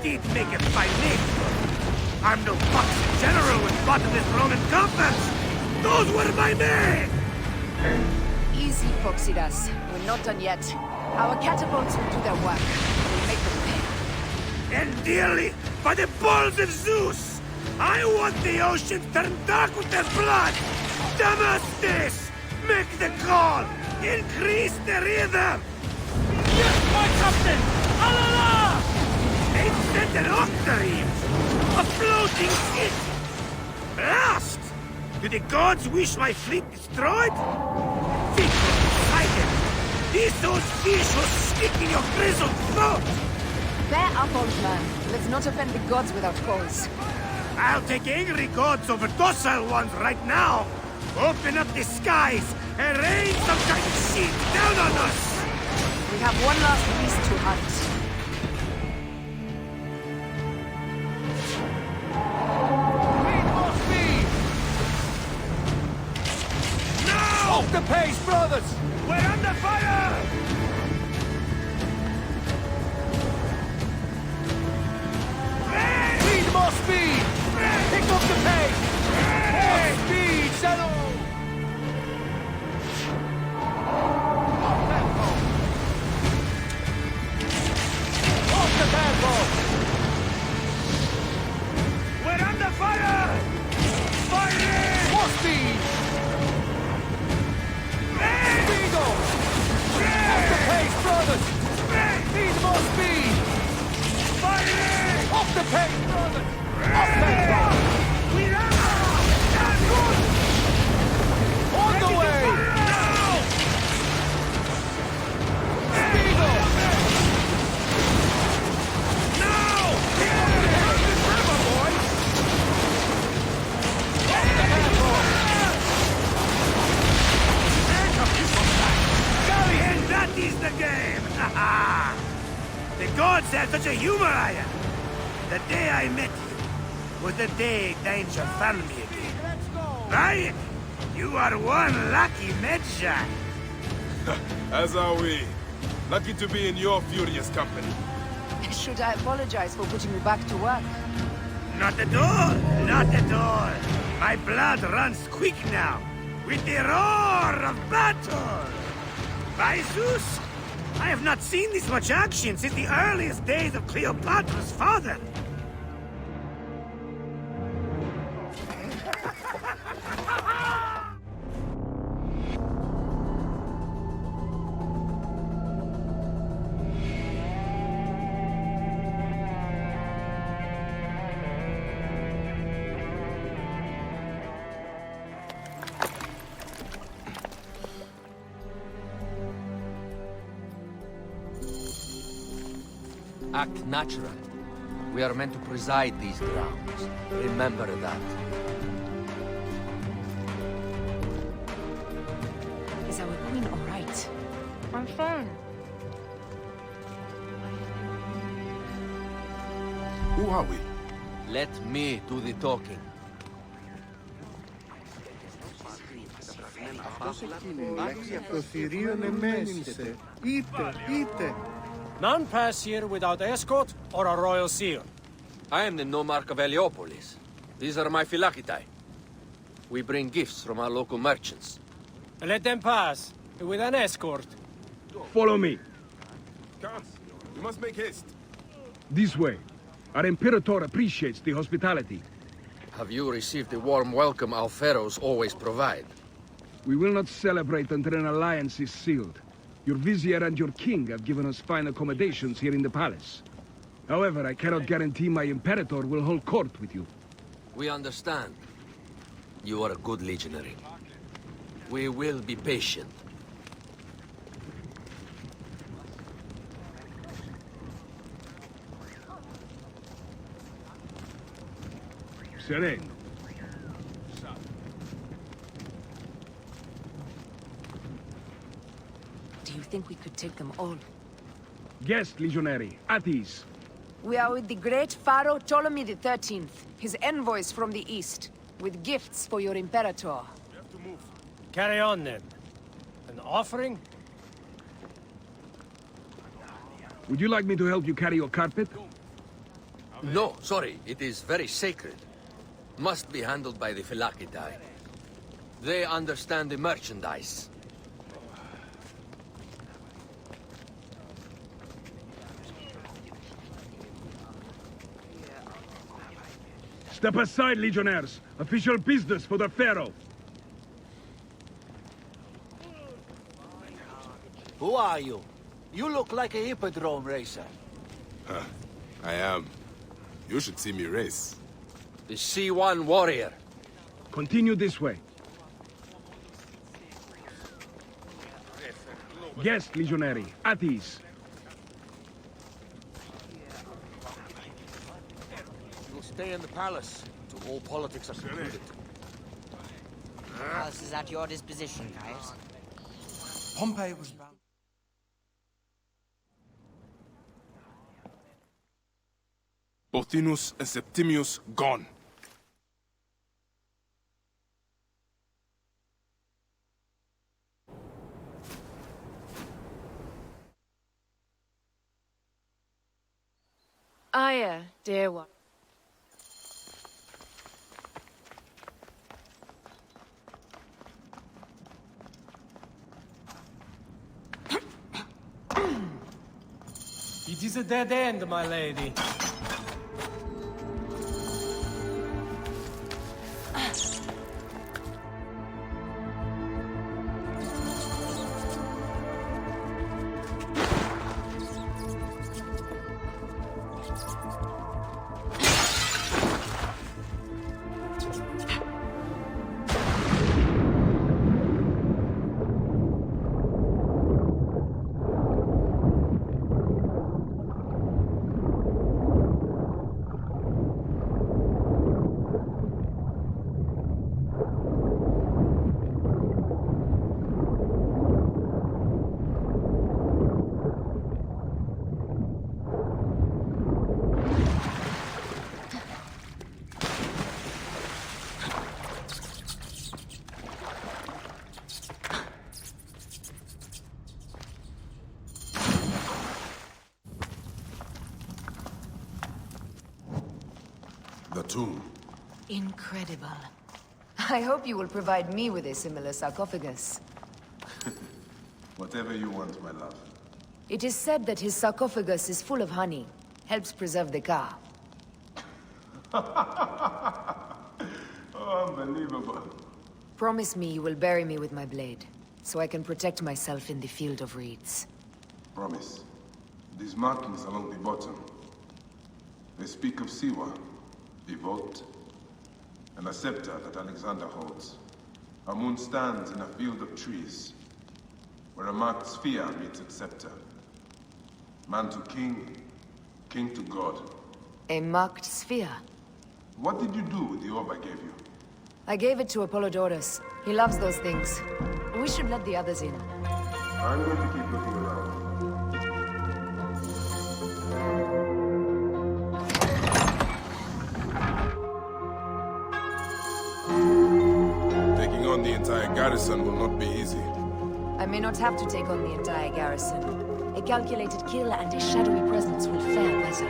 Did make a fine name. I'm no boxing general with bottomless Roman coffers. Those were my men! Easy, Phoxidas. We're not done yet. Our catapults will do their work. We'll make them pay. And dearly, by the balls of Zeus, I want the ocean turned dark with their blood! Damascus! Make the call! Increase the rhythm! Yes, my captain! Alala! They've sent an octarine! A floating city! Blast! Do the gods wish my fleet destroyed? Fickle Poseidon! These old fish will stick in your grizzled throat! Bear up, old man. Let's not offend the gods without cause. I'll take angry gods over docile ones right now! Open up the skies and rain some kind of shit down on us! We have one last beast to hunt. Off the pace, brothers! We're under fire! Need more speed! Pick up the pace! More speed, Shadow! Off the tempo! We're under fire! Firing! More speed! Speedo! Off the pace, brothers! Need more speed! Firing! Off the pace, brothers! Off tempo! We're out! That's good! On the way! Now! Speedo! Now! River, boys! Off the tempo! And that is the game! The gods had such a humor, I am. The day I met you was the day danger found me again. Right? You are one lucky Medjay. As are we. Lucky to be in your furious company. Should I apologize for putting you back to work? Not at all! Not at all! My blood runs quick now, with the roar of battle! By Zeus! I have not seen this much action since the earliest days of Cleopatra's father! Act natural. We are meant to preside these grounds. Remember that. Is our queen all right? I'm fine. Who are we? Let me do the talking. None pass here without escort or a royal seal. I am the nomarch of Heliopolis. These are my Phylakitai. We bring gifts from our local merchants. Let them pass, with an escort. Follow me. Come, we must make haste. This way. Our Imperator appreciates the hospitality. Have you received the warm welcome our pharaohs always provide? We will not celebrate until an alliance is sealed. Your vizier and your king have given us fine accommodations here in the palace. However, I cannot guarantee my Imperator will hold court with you. We understand. You are a good legionary. We will be patient. Sereno. Do you think we could take them all? Yes, Legionary. At ease. We are with the great Pharaoh Ptolemy XIII, his envoys from the east, with gifts for your Imperator. Carry on, then. An offering? Would you like me to help you carry your carpet? No, sorry. It is very sacred. Must be handled by the Phylakitai. They understand the merchandise. Step aside, Legionnaires. Official business for the Pharaoh. Who are you? You look like a hippodrome racer. Huh. I am. You should see me race. The C1 warrior. Continue this way. Yes, Legionary. At ease. You'll stay in the palace till all politics are concluded. Palace is at your disposition, Caius. Pompey was bound. Pothinus and Septimius gone. Aya, dear one. It is a dead end, my lady. The tomb. Incredible. I hope you will provide me with a similar sarcophagus. Whatever you want, my love. It is said that his sarcophagus is full of honey. Helps preserve the car. Oh, unbelievable. Promise me you will bury me with my blade, so I can protect myself in the field of reeds. Promise. These markings along the bottom. They speak of Siwa, the vault, and a scepter that Alexander holds. A moon stands in a field of trees, where a marked sphere meets its scepter. Man to king, king to god. A marked sphere? What did you do with the orb I gave you? I gave it to Apollodorus. He loves those things. We should let the others in. I'm going to keep looking around. Taking on the entire garrison will not be easy. I may not have to take on the entire garrison. A calculated kill and a shadowy presence will fare better.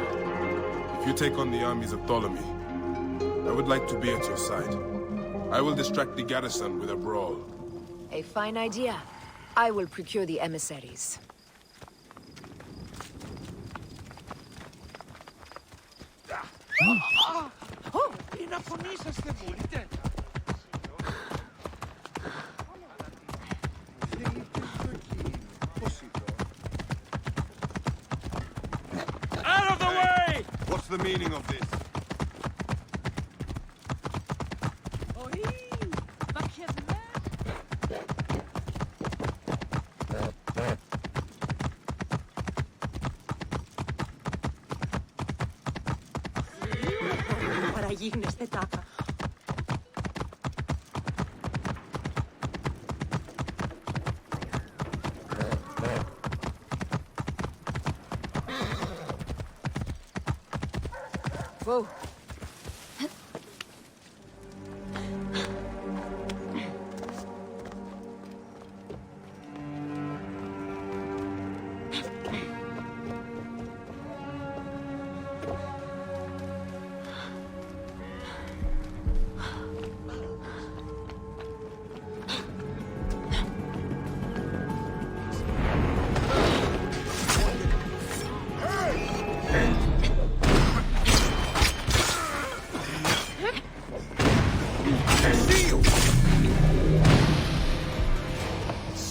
If you take on the armies of Ptolemy, I would like to be at your side. I will distract the garrison with a brawl. A fine idea. I will procure the emissaries. Out of the way! What's the meaning of this? Παραγίγνες δεν τάκα. Whoa.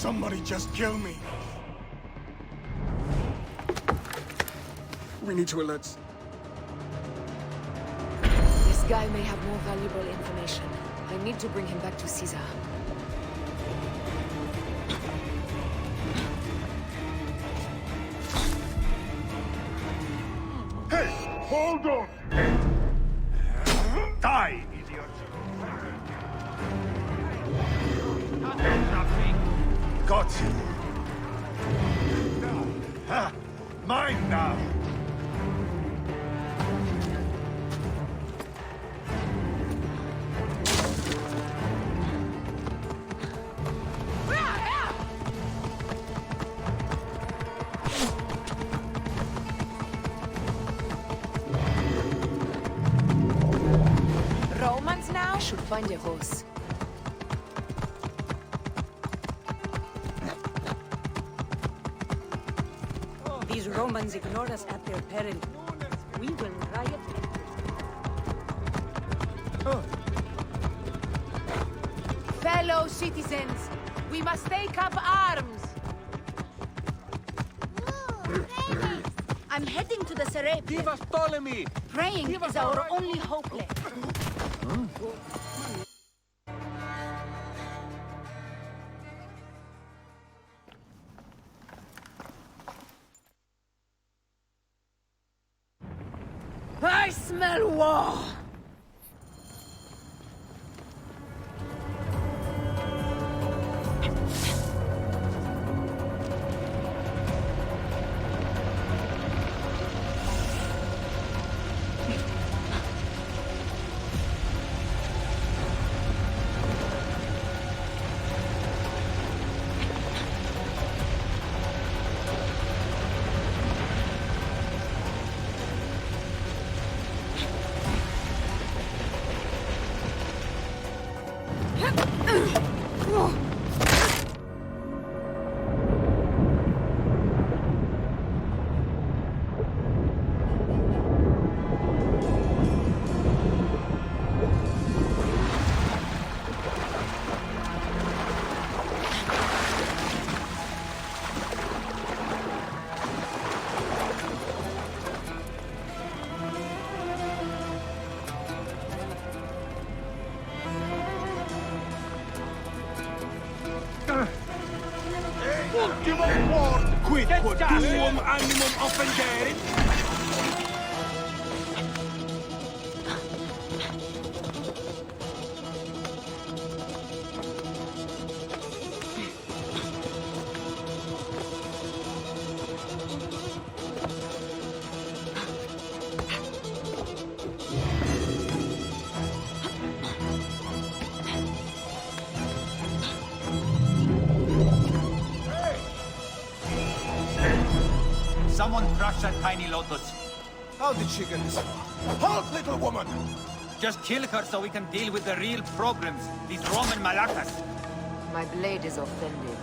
Somebody just kill me. We need to alert. This guy may have more valuable information. I need to bring him back to Caesar. Hey, hold on! Die, idiot! Got you. Ha! Mine now! Romans now should find a horse. These Romans ignore us at their peril. We will riot. Fellow citizens, we must take up arms. I'm heading to the Serapis. Give us Ptolemy! Praying is our only hope left. I smell war! Ultimum ward, quid quod duum animum offenderit. Someone crush that tiny lotus. How did she get this far? Halt, little woman! Just kill her so we can deal with the real problems. These Roman malacas. My blade is offended.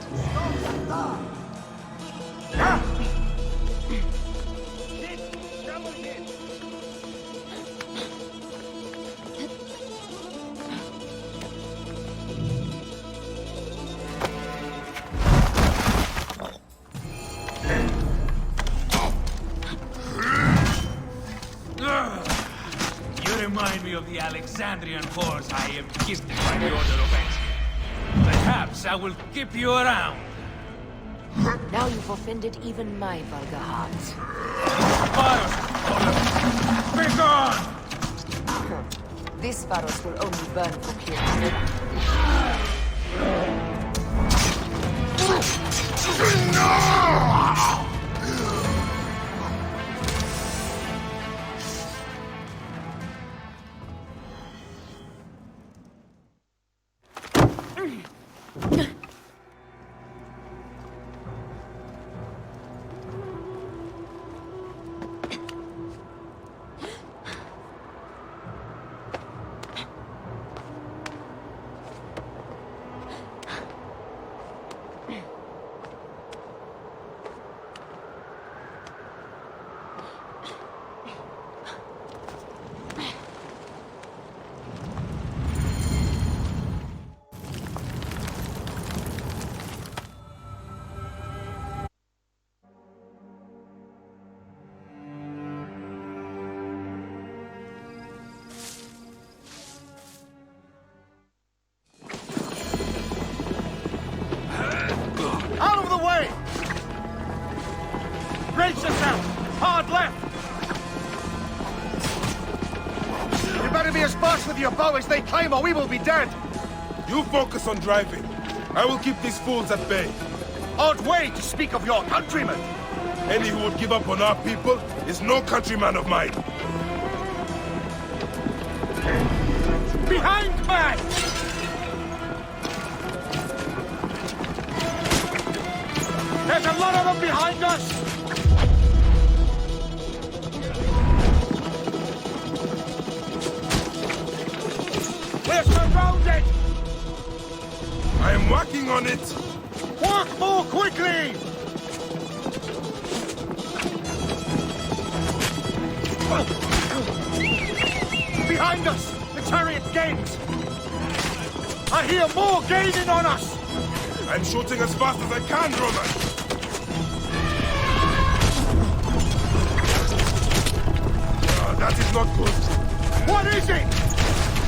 me of the Alexandrian horse I am gifted by the Order of Exia. Perhaps I will keep you around. Now you've offended even my vulgar heart. Be gone! This Varos will only burn for purity. Out of the way! Brace yourself! Hard left! You better be as fast with your bow as they claim or we will be dead! You focus on driving. I will keep these fools at bay. Odd way to speak of your countrymen! Any who would give up on our people is no countryman of mine. Behind man! There's a lot of them behind us! We're surrounded! I am working on it! Work more quickly! Behind us! The chariot gains! I hear more gaining on us! I'm shooting as fast as I can, Roman! That is not good. What is it?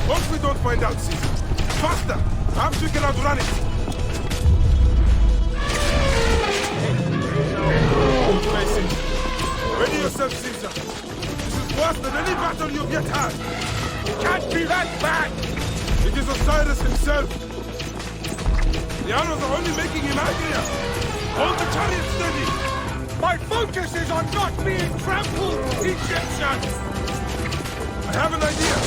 Once we don't find out, Caesar. Faster! Perhaps we can outrun it! Ready yourself, Caesar. This is worse than any battle you've yet had. It can't be that bad! It is Osiris himself. The arrows are only making him angrier. Hold the chariot steady. My focus is on not being trampled, Egyptians! I have an idea.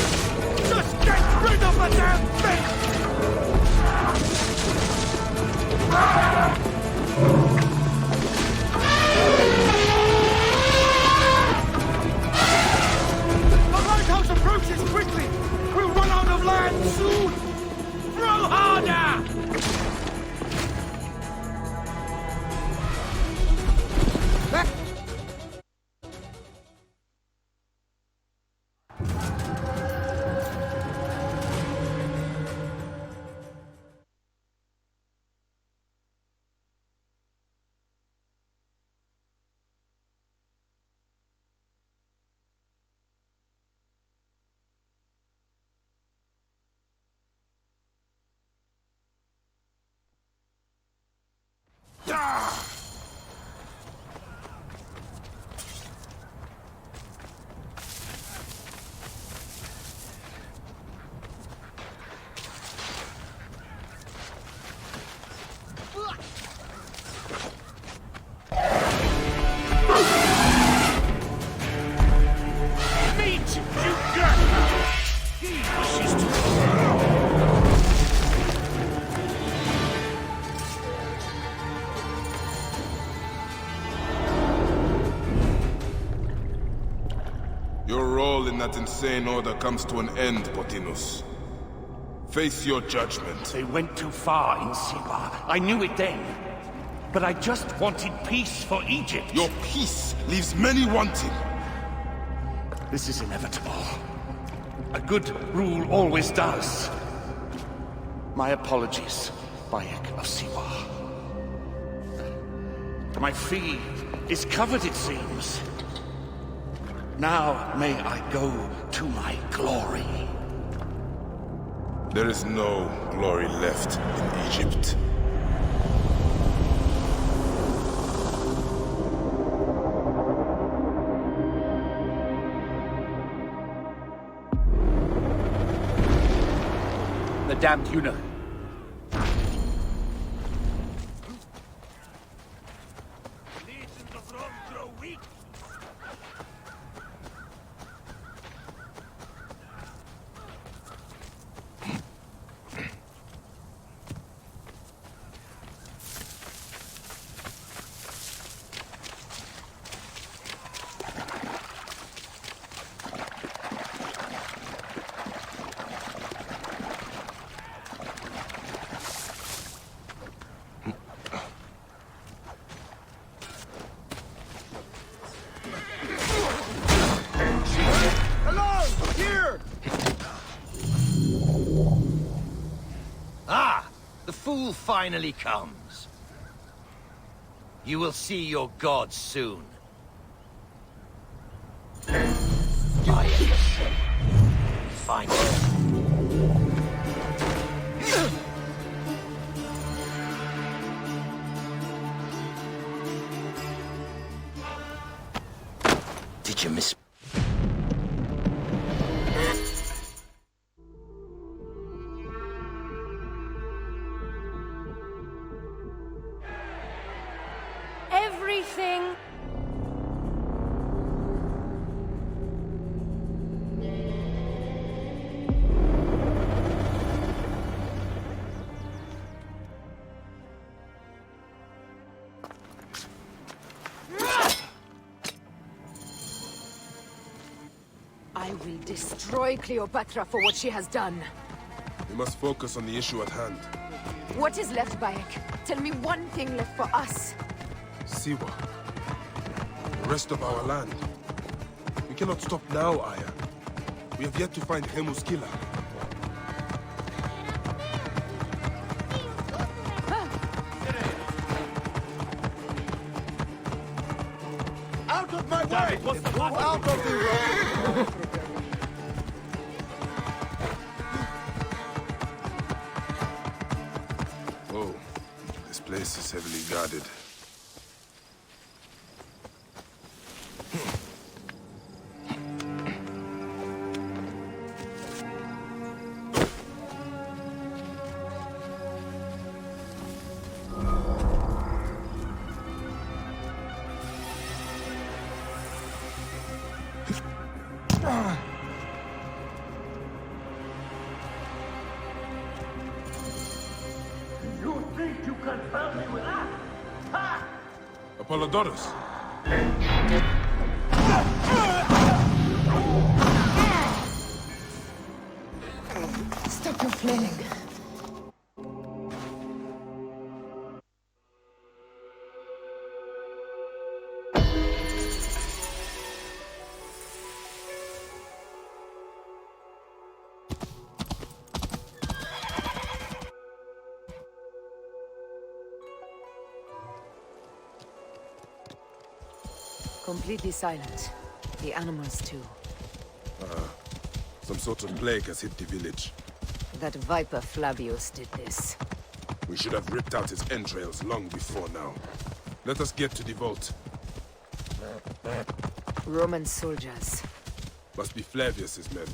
Just get rid of the damn thing! The lighthouse approaches quickly! We'll run out of land soon! Throw harder! Your role in that insane order comes to an end, Pothinus. Face your judgment. They went too far in Siwa. I knew it then. But I just wanted peace for Egypt. Your peace leaves many wanting. This is inevitable. A good rule always does. My apologies, Bayek of Siwa. My fee is covered, it seems. Now may I go to my glory. There is no glory left in Egypt. The damned eunuch. Finally comes. You will see your gods soon. Finally. Did you miss? Everything. I will destroy Cleopatra for what she has done. We must focus on the issue at hand. What is left, Bayek? Tell me one thing left for us. Siwa. The rest of our land. We cannot stop now, Aya. We have yet to find Hemu's killer. Out of my way! Out of the road! Oh, this place is heavily guarded. You think you can help me with that? Ha! Apollodorus! Stop your flailing. Completely silent. The animals too. Some sort of plague has hit the village. That viper Flavius did this. We should have ripped out his entrails long before now. Let us get to the vault. Roman soldiers. Must be Flavius's men.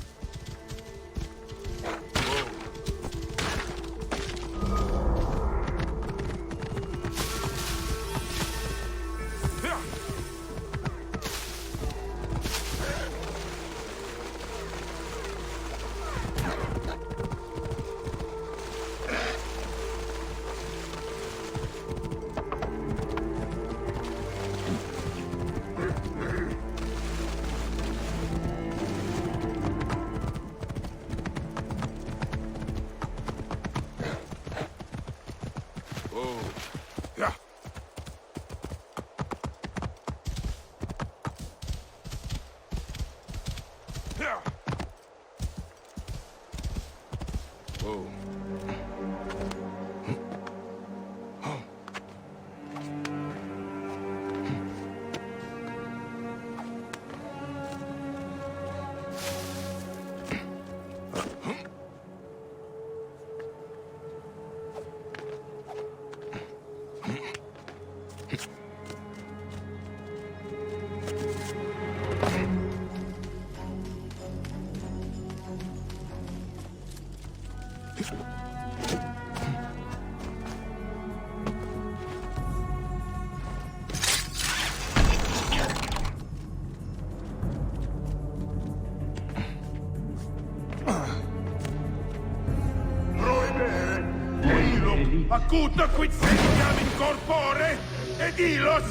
Acuta quid sentiam in corpore, ed ilos!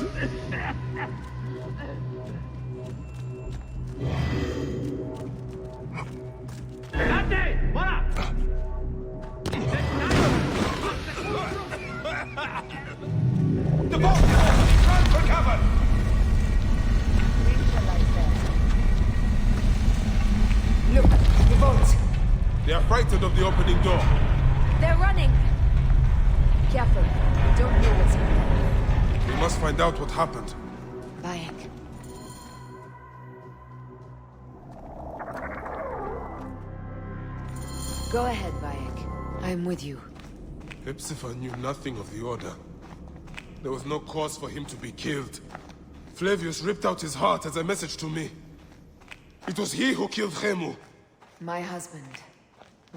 Dante! What up? The boat! Run for cover! Look, the boat. They are frightened of the opening door. They're running. Careful. We don't know what's in there. We must find out what happened. Bayek. Go ahead, Bayek. I'm with you. Hepzibah knew nothing of the Order. There was no cause for him to be killed. Flavius ripped out his heart as a message to me. It was he who killed Khemu. My husband.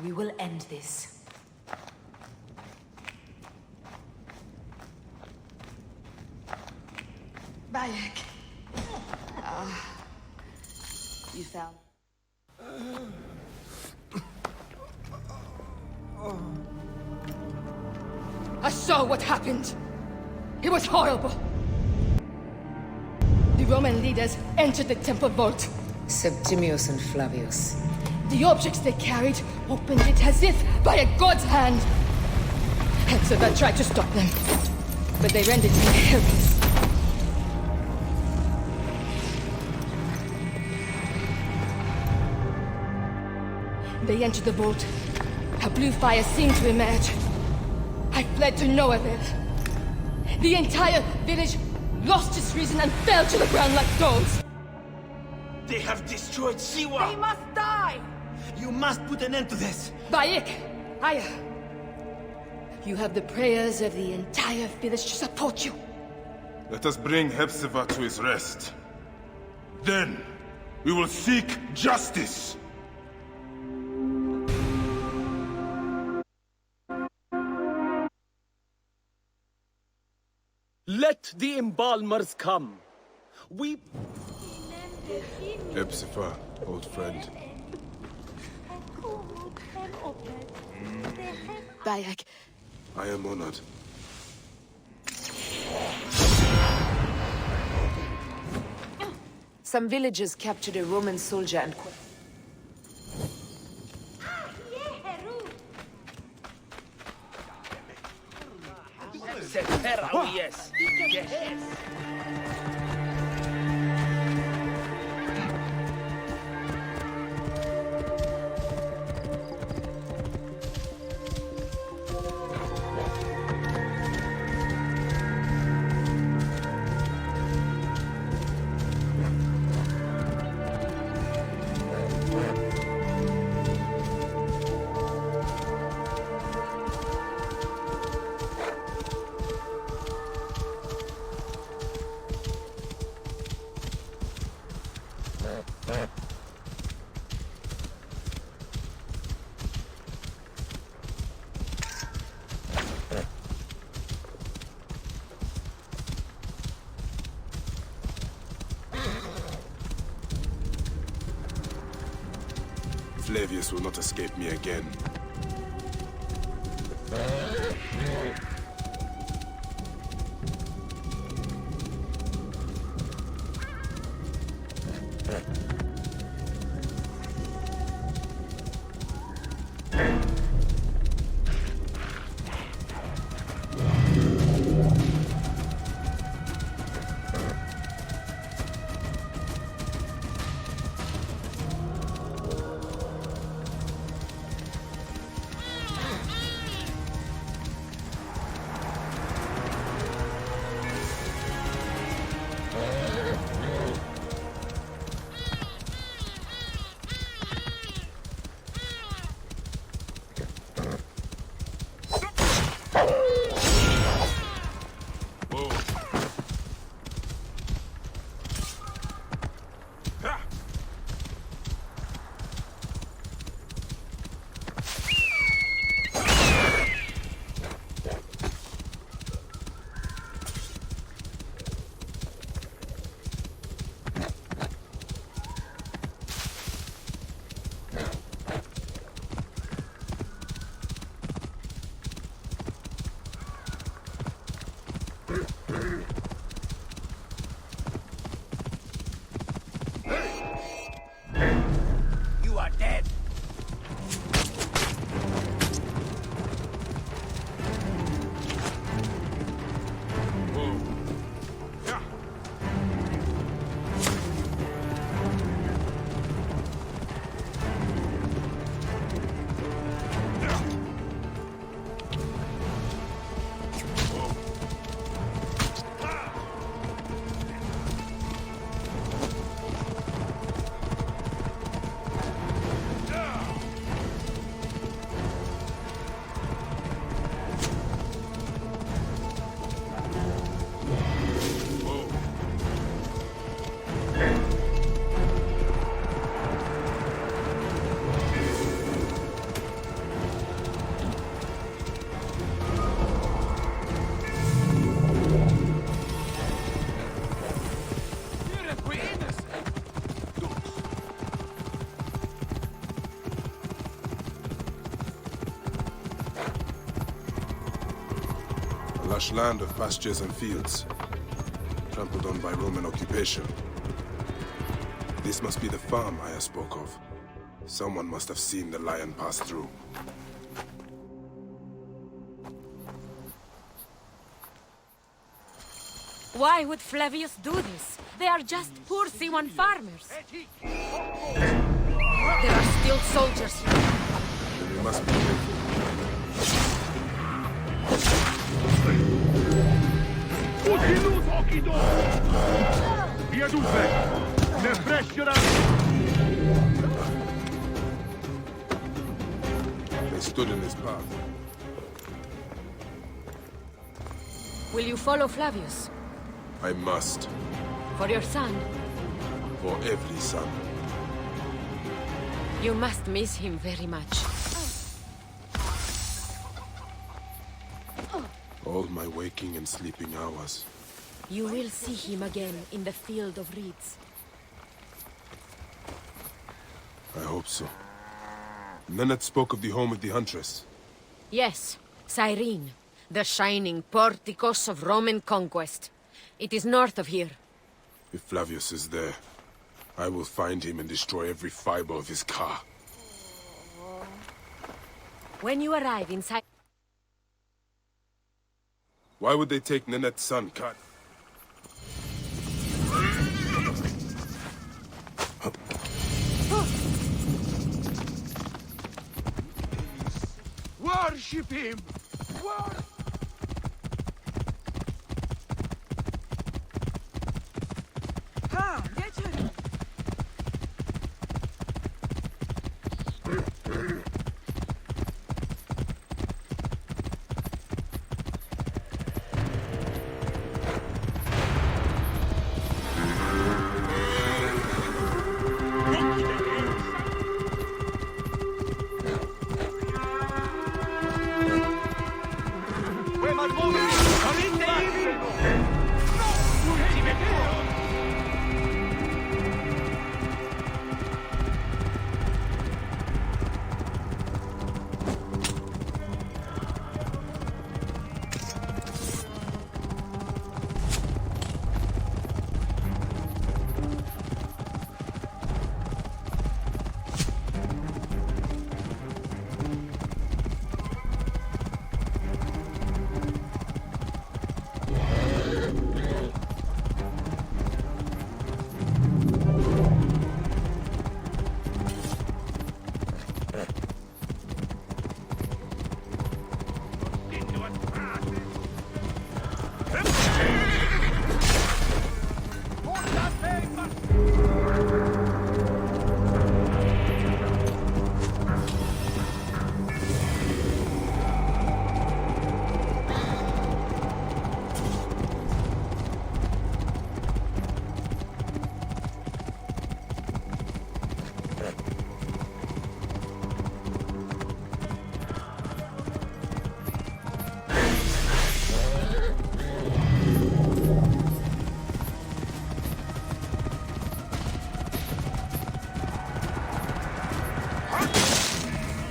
We will end this. Bayek. You found... I saw what happened. It was horrible. The Roman leaders entered the temple vault. Septimius and Flavius. The objects they carried opened it as if by a god's hand. Hepzibah tried to stop them, but they rendered him helpless. They entered the vault. A blue fire seemed to emerge. I fled to no avail. The entire village lost its reason and fell to the ground like dogs. They have destroyed Siwa! They must die! You must put an end to this! Bayek! Aya! You have the prayers of the entire village to support you. Let us bring Hepzibah to his rest. Then, we will seek justice! Let the embalmers come. We... Hepzibah, old friend. Bayek. I am honored. Some villagers captured a Roman soldier and... Yes. Flavius will not escape me again. lush land of pastures and fields, trampled on by Roman occupation. This must be the farm Aya spoke of. Someone must have seen the lion pass through. Why would Flavius do this? They are just poor C1 farmers. There are still soldiers here. Then we must be careful. They stood in his path. Will you follow Flavius? I must. For your son? For every son. You must miss him very much. All my waking and sleeping hours. You will see him again in the field of reeds. I hope so. Nennet spoke of the home of the Huntress. Yes, Cyrene, the shining porticos of Roman conquest. It is north of here. If Flavius is there, I will find him and destroy every fiber of his car. When you arrive inside... Why would they take Nenet's son, Kat? Worship him! Ha! Get her!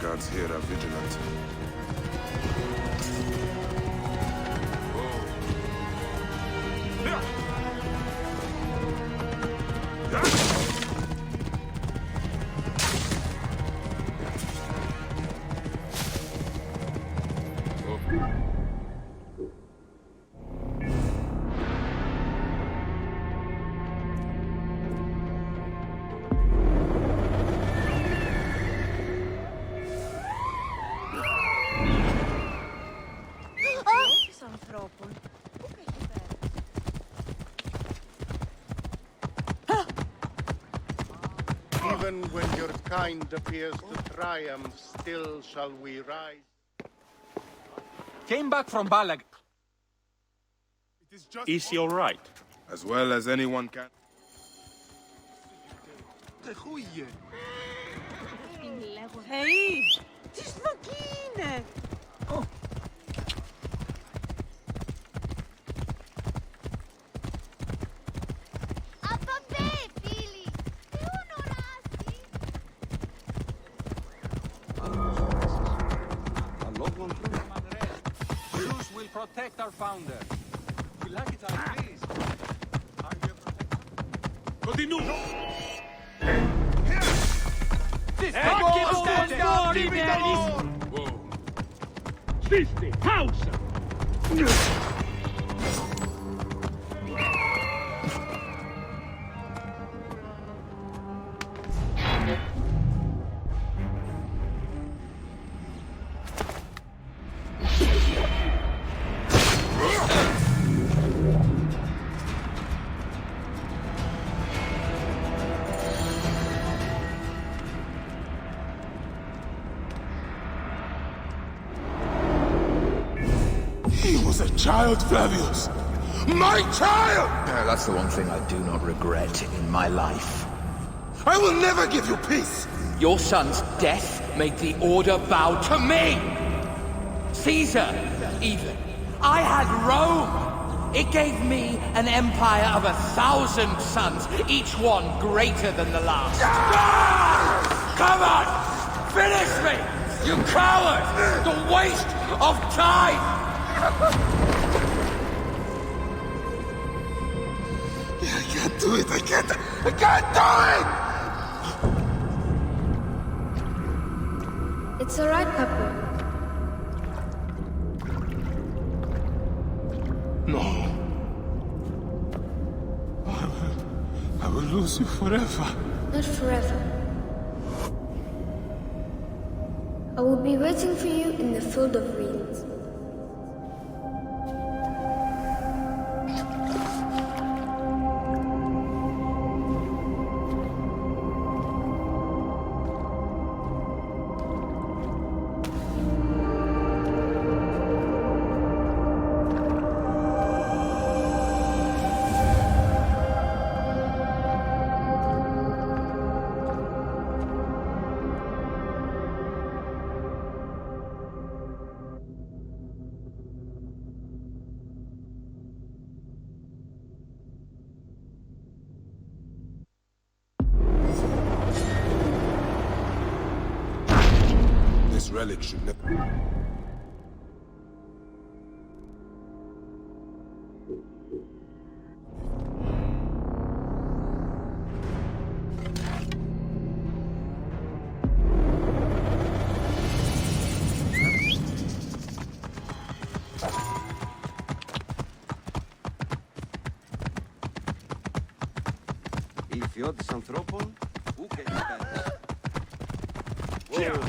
Guards here are vigilant. Even when your kind appears to triumph, still shall we rise. Came back from Balag. Is he all right? As well as anyone can. Hey! Het is Magine! Oh. protect our founder. We like it, please. Are you a protector? Continue! Sisti, pausa! He was a child, Flavius! My child! That's the one thing I do not regret in my life. I will never give you peace! Your son's death made the Order bow to me! Caesar, even. I had Rome! It gave me an empire of 1,000 sons, each one greater than the last. Come on! Finish me! You coward! The waste of time! I can't do it! I can't do it! It's alright, Papa. No. I will lose you forever. Not forever. I will be waiting for you in the field of reeds. This relic should never... Ilfiot Anthropon, Uke Whoa!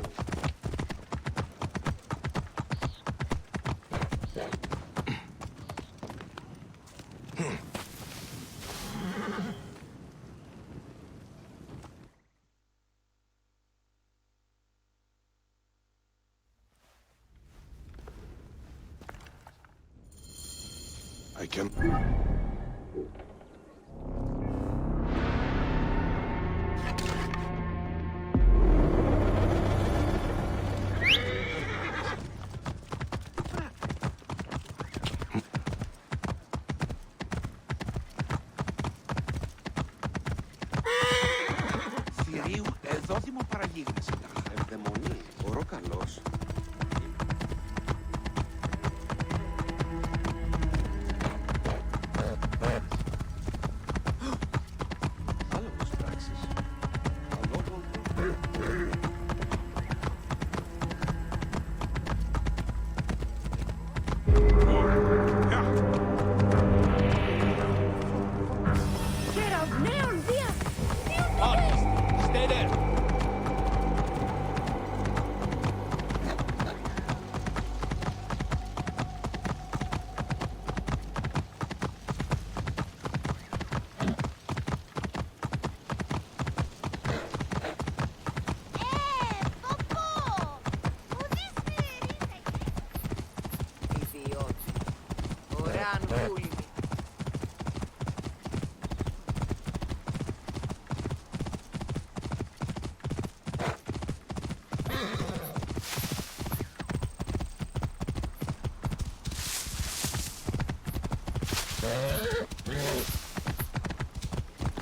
I can... Θηρίου εδόθυμο παραγίγνεσαι. Ευδαιμονή, ορό καλός. Άλογος πράξεις. Αλόγων. Get out now, Via! Stay there.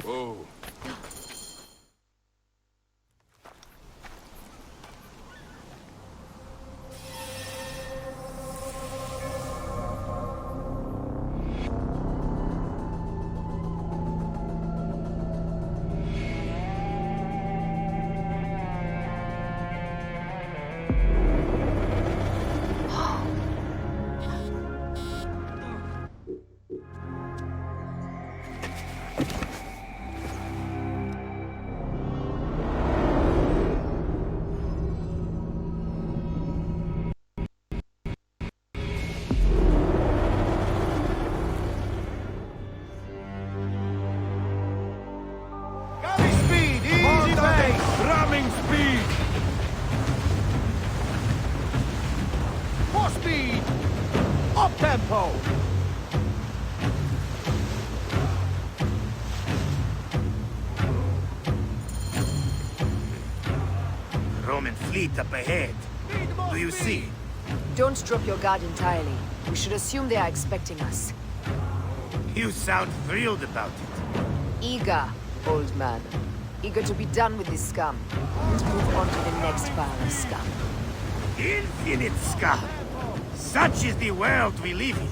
Whoa. speed! Up tempo! Roman fleet up ahead. Do you see? Don't drop your guard entirely. We should assume they are expecting us. You sound thrilled about it. Eager, old man. Eager to be done with this scum. And move on to the next pile of scum. Infinite scum! Such is the world we live in.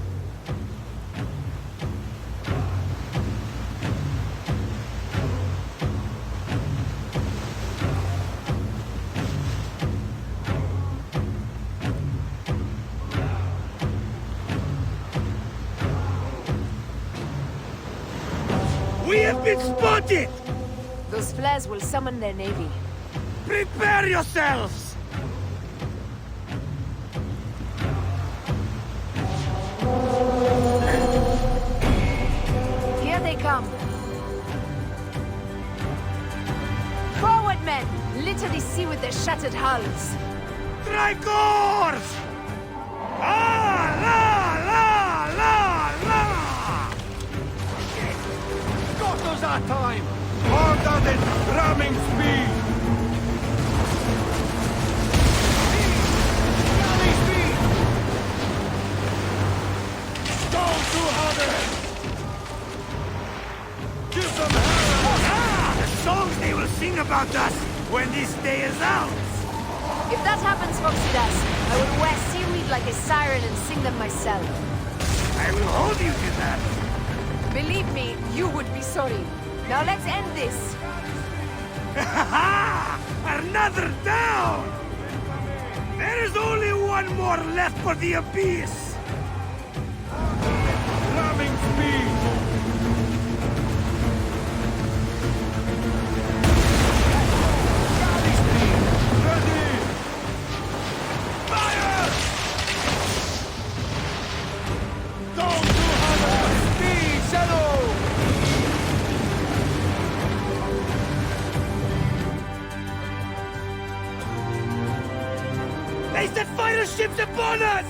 We have been spotted! Those flares will summon their navy. Prepare yourselves! Here they come. Forward, men! Litter the sea with their shattered hulls. Tricors! Ah, la, la, la, la! Got us that time! Armed and in ramming speed! Galley speed! Don't too hard! Give them hell! Ah, the songs they will sing about us when this day is out! If that happens, Foxidas, I will wear seaweed like a siren and sing them myself. I will hold you to that. Believe me, you would be sorry. Now let's end this. Another down! There is only one more left for the abyss! Ramming speed! Galley speed! Ready! Fire! Don't do hard! Speed! Settle! They set fire ships upon us!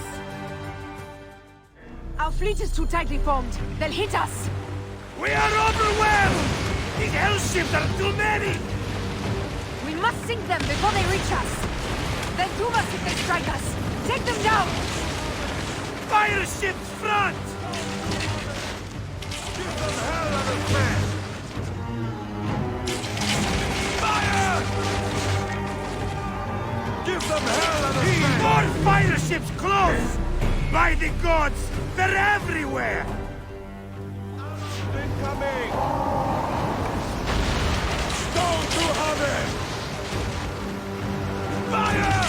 Our fleet is too tightly formed. They'll hit us. We are overwhelmed! These hell ships are too many! We must sink them before they reach us. Then doom us if they strike us. Take them down! Fire ships front! Give them hell on the fast! Fire! Give them hell on the fast! More fire ships close! By the gods, they're everywhere! Incoming! Don't too heavy! Fire!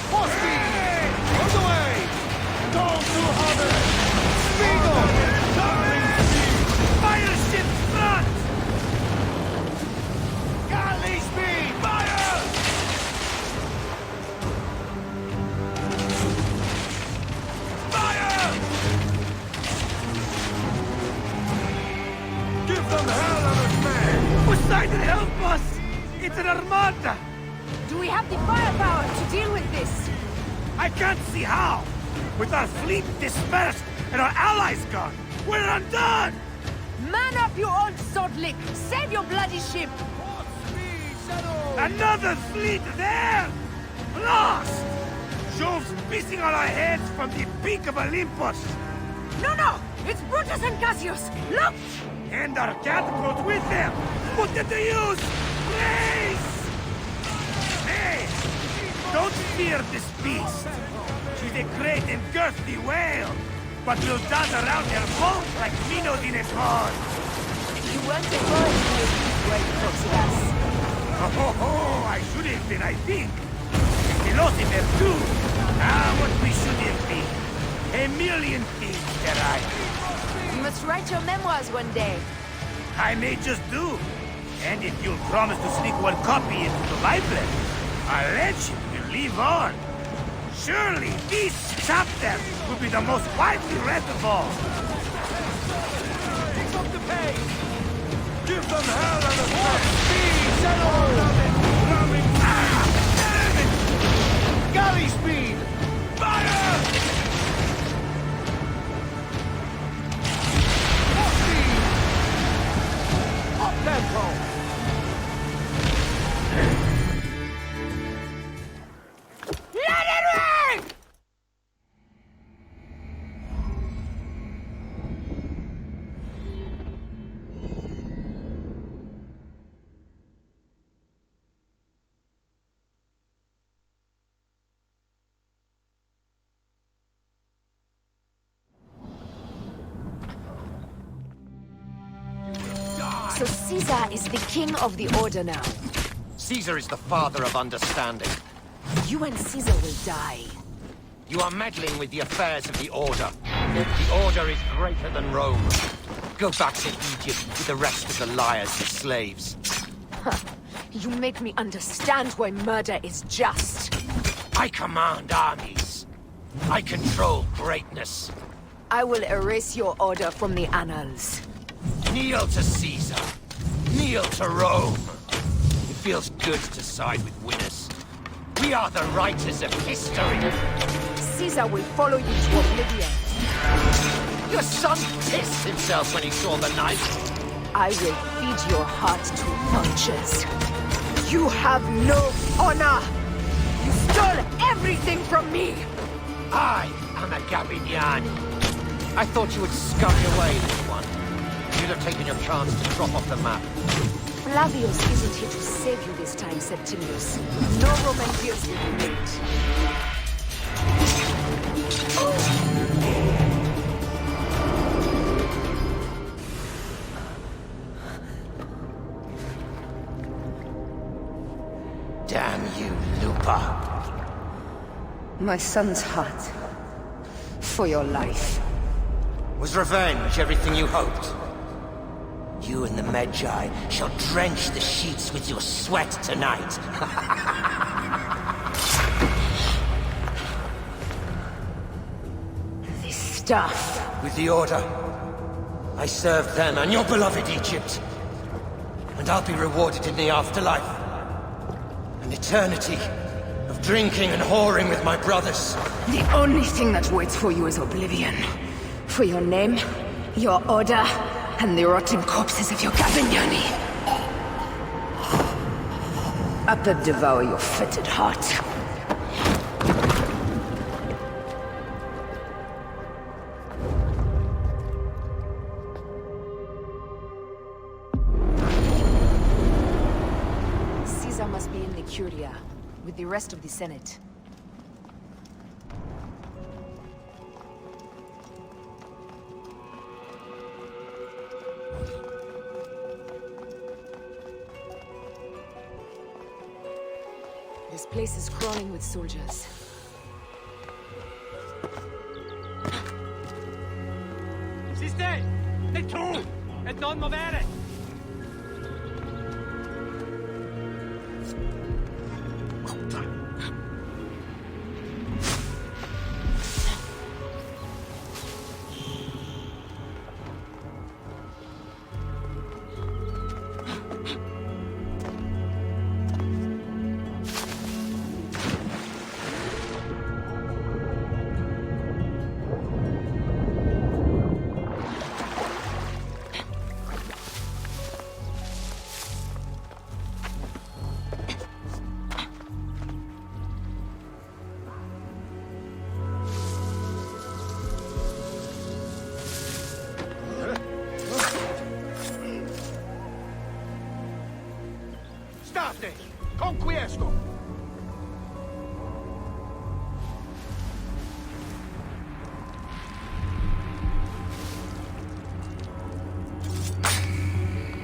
Full speed! On the way! Don't too heavy! Speed on! Coming speed! Fire ships front! Galley speed! Fire! Fire! Give them hell on us, man! Poseidon, help us! It's an armada! Do we have the firepower to deal with this? I can't see how! With our fleet dispersed and our allies gone, we're undone! Man up, you old sod lick! Save your bloody ship! Another fleet there! Lost! Jove's pissing on our heads from the peak of Olympus! No! It's Brutus and Cassius! Look! And our catapult with them! Put it to use! Please! Hey! Don't fear this beast! She's a great and girthy whale, but will dance around her boat like minnows in a pond! You weren't a bird when you used weight, Foxidas. Oh, I should have been, I think. Philosopher too. What we should have been. A million things that You must write your memoirs one day. I may just do. And if you'll promise to sneak one copy into the library, our legend will live on. Surely this chapter will be the most widely read of all. Pick up the pace! Give them hell on the speed! Settle! Ramming speed! Galley speed! Fire! So Caesar is the king of the Order now. Caesar is the father of understanding. You and Caesar will die. You are meddling with the affairs of the Order. The Order is greater than Rome. Go back to Egypt with the rest of the liars and slaves. Huh. You make me understand why murder is just. I command armies. I control greatness. I will erase your order from the annals. Kneel to Caesar. Kneel to Rome. It feels good to side with winners. We are the writers of history. Caesar will follow you to oblivion. Your son pissed himself when he saw the knife. I will feed your heart to vultures. You have no honor! You stole everything from me! I am a Gabiniani. I thought you would scurry away, little one. You'd have taken your chance to drop off the map. Flavius isn't here to save you this time, Septimius. No Roman deals will be made. Damn you, Lupa. My son's heart. For your life. Was revenge everything you hoped? You and the Medjay shall drench the sheets with your sweat tonight. This stuff. With the Order, I served them and your beloved Egypt. And I'll be rewarded in the afterlife. An eternity of drinking and whoring with my brothers. The only thing that waits for you is oblivion. For your name, your order, and the rotten corpses of your Gabiniani. Up and devour your fetid heart. Caesar must be in the Curia, with the rest of the Senate. This place is crawling with soldiers. Siste! Det er to! Et navn må være! State! Conquiesco!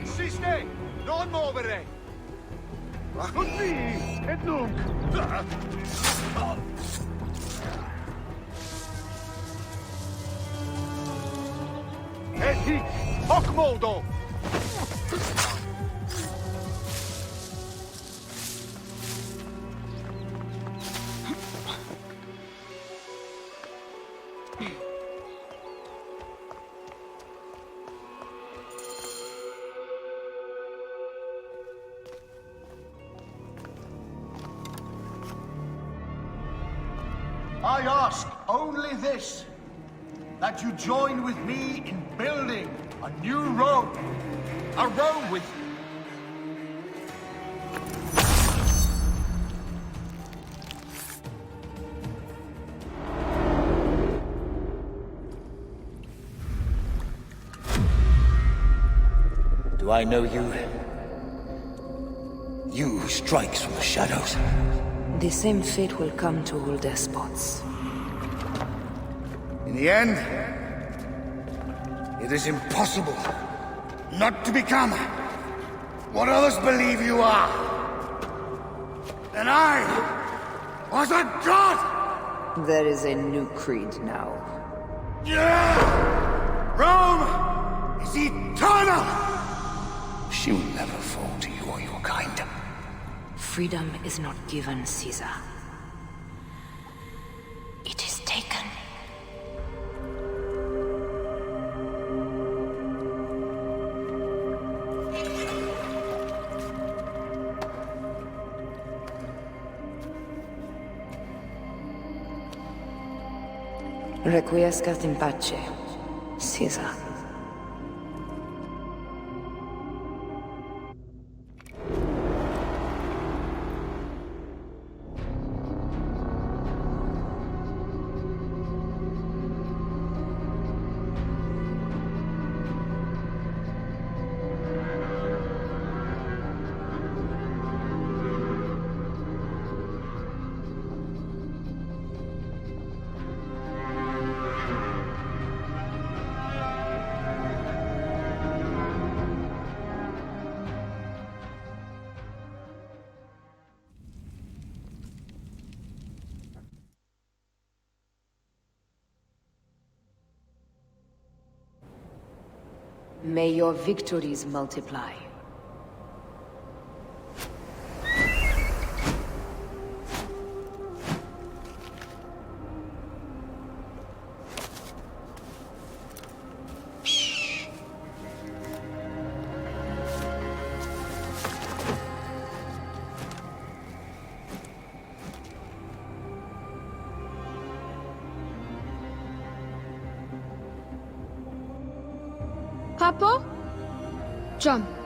Siste! Non muovere! Così! E dunque! E hic! Hoc modo! I ask only this, that you join with me in building a new Rome. A Rome with... Do I know you? You who strikes from the shadows. The same fate will come to all despots. In the end, it is impossible not to become what others believe you are, then I was a god! There is a new creed now. Yeah! Rome is eternal! She will never fall to you or your kind. Freedom is not given, Caesar. It is taken. Requiescat in pace, Caesar. May your victories multiply. Papa? Jump.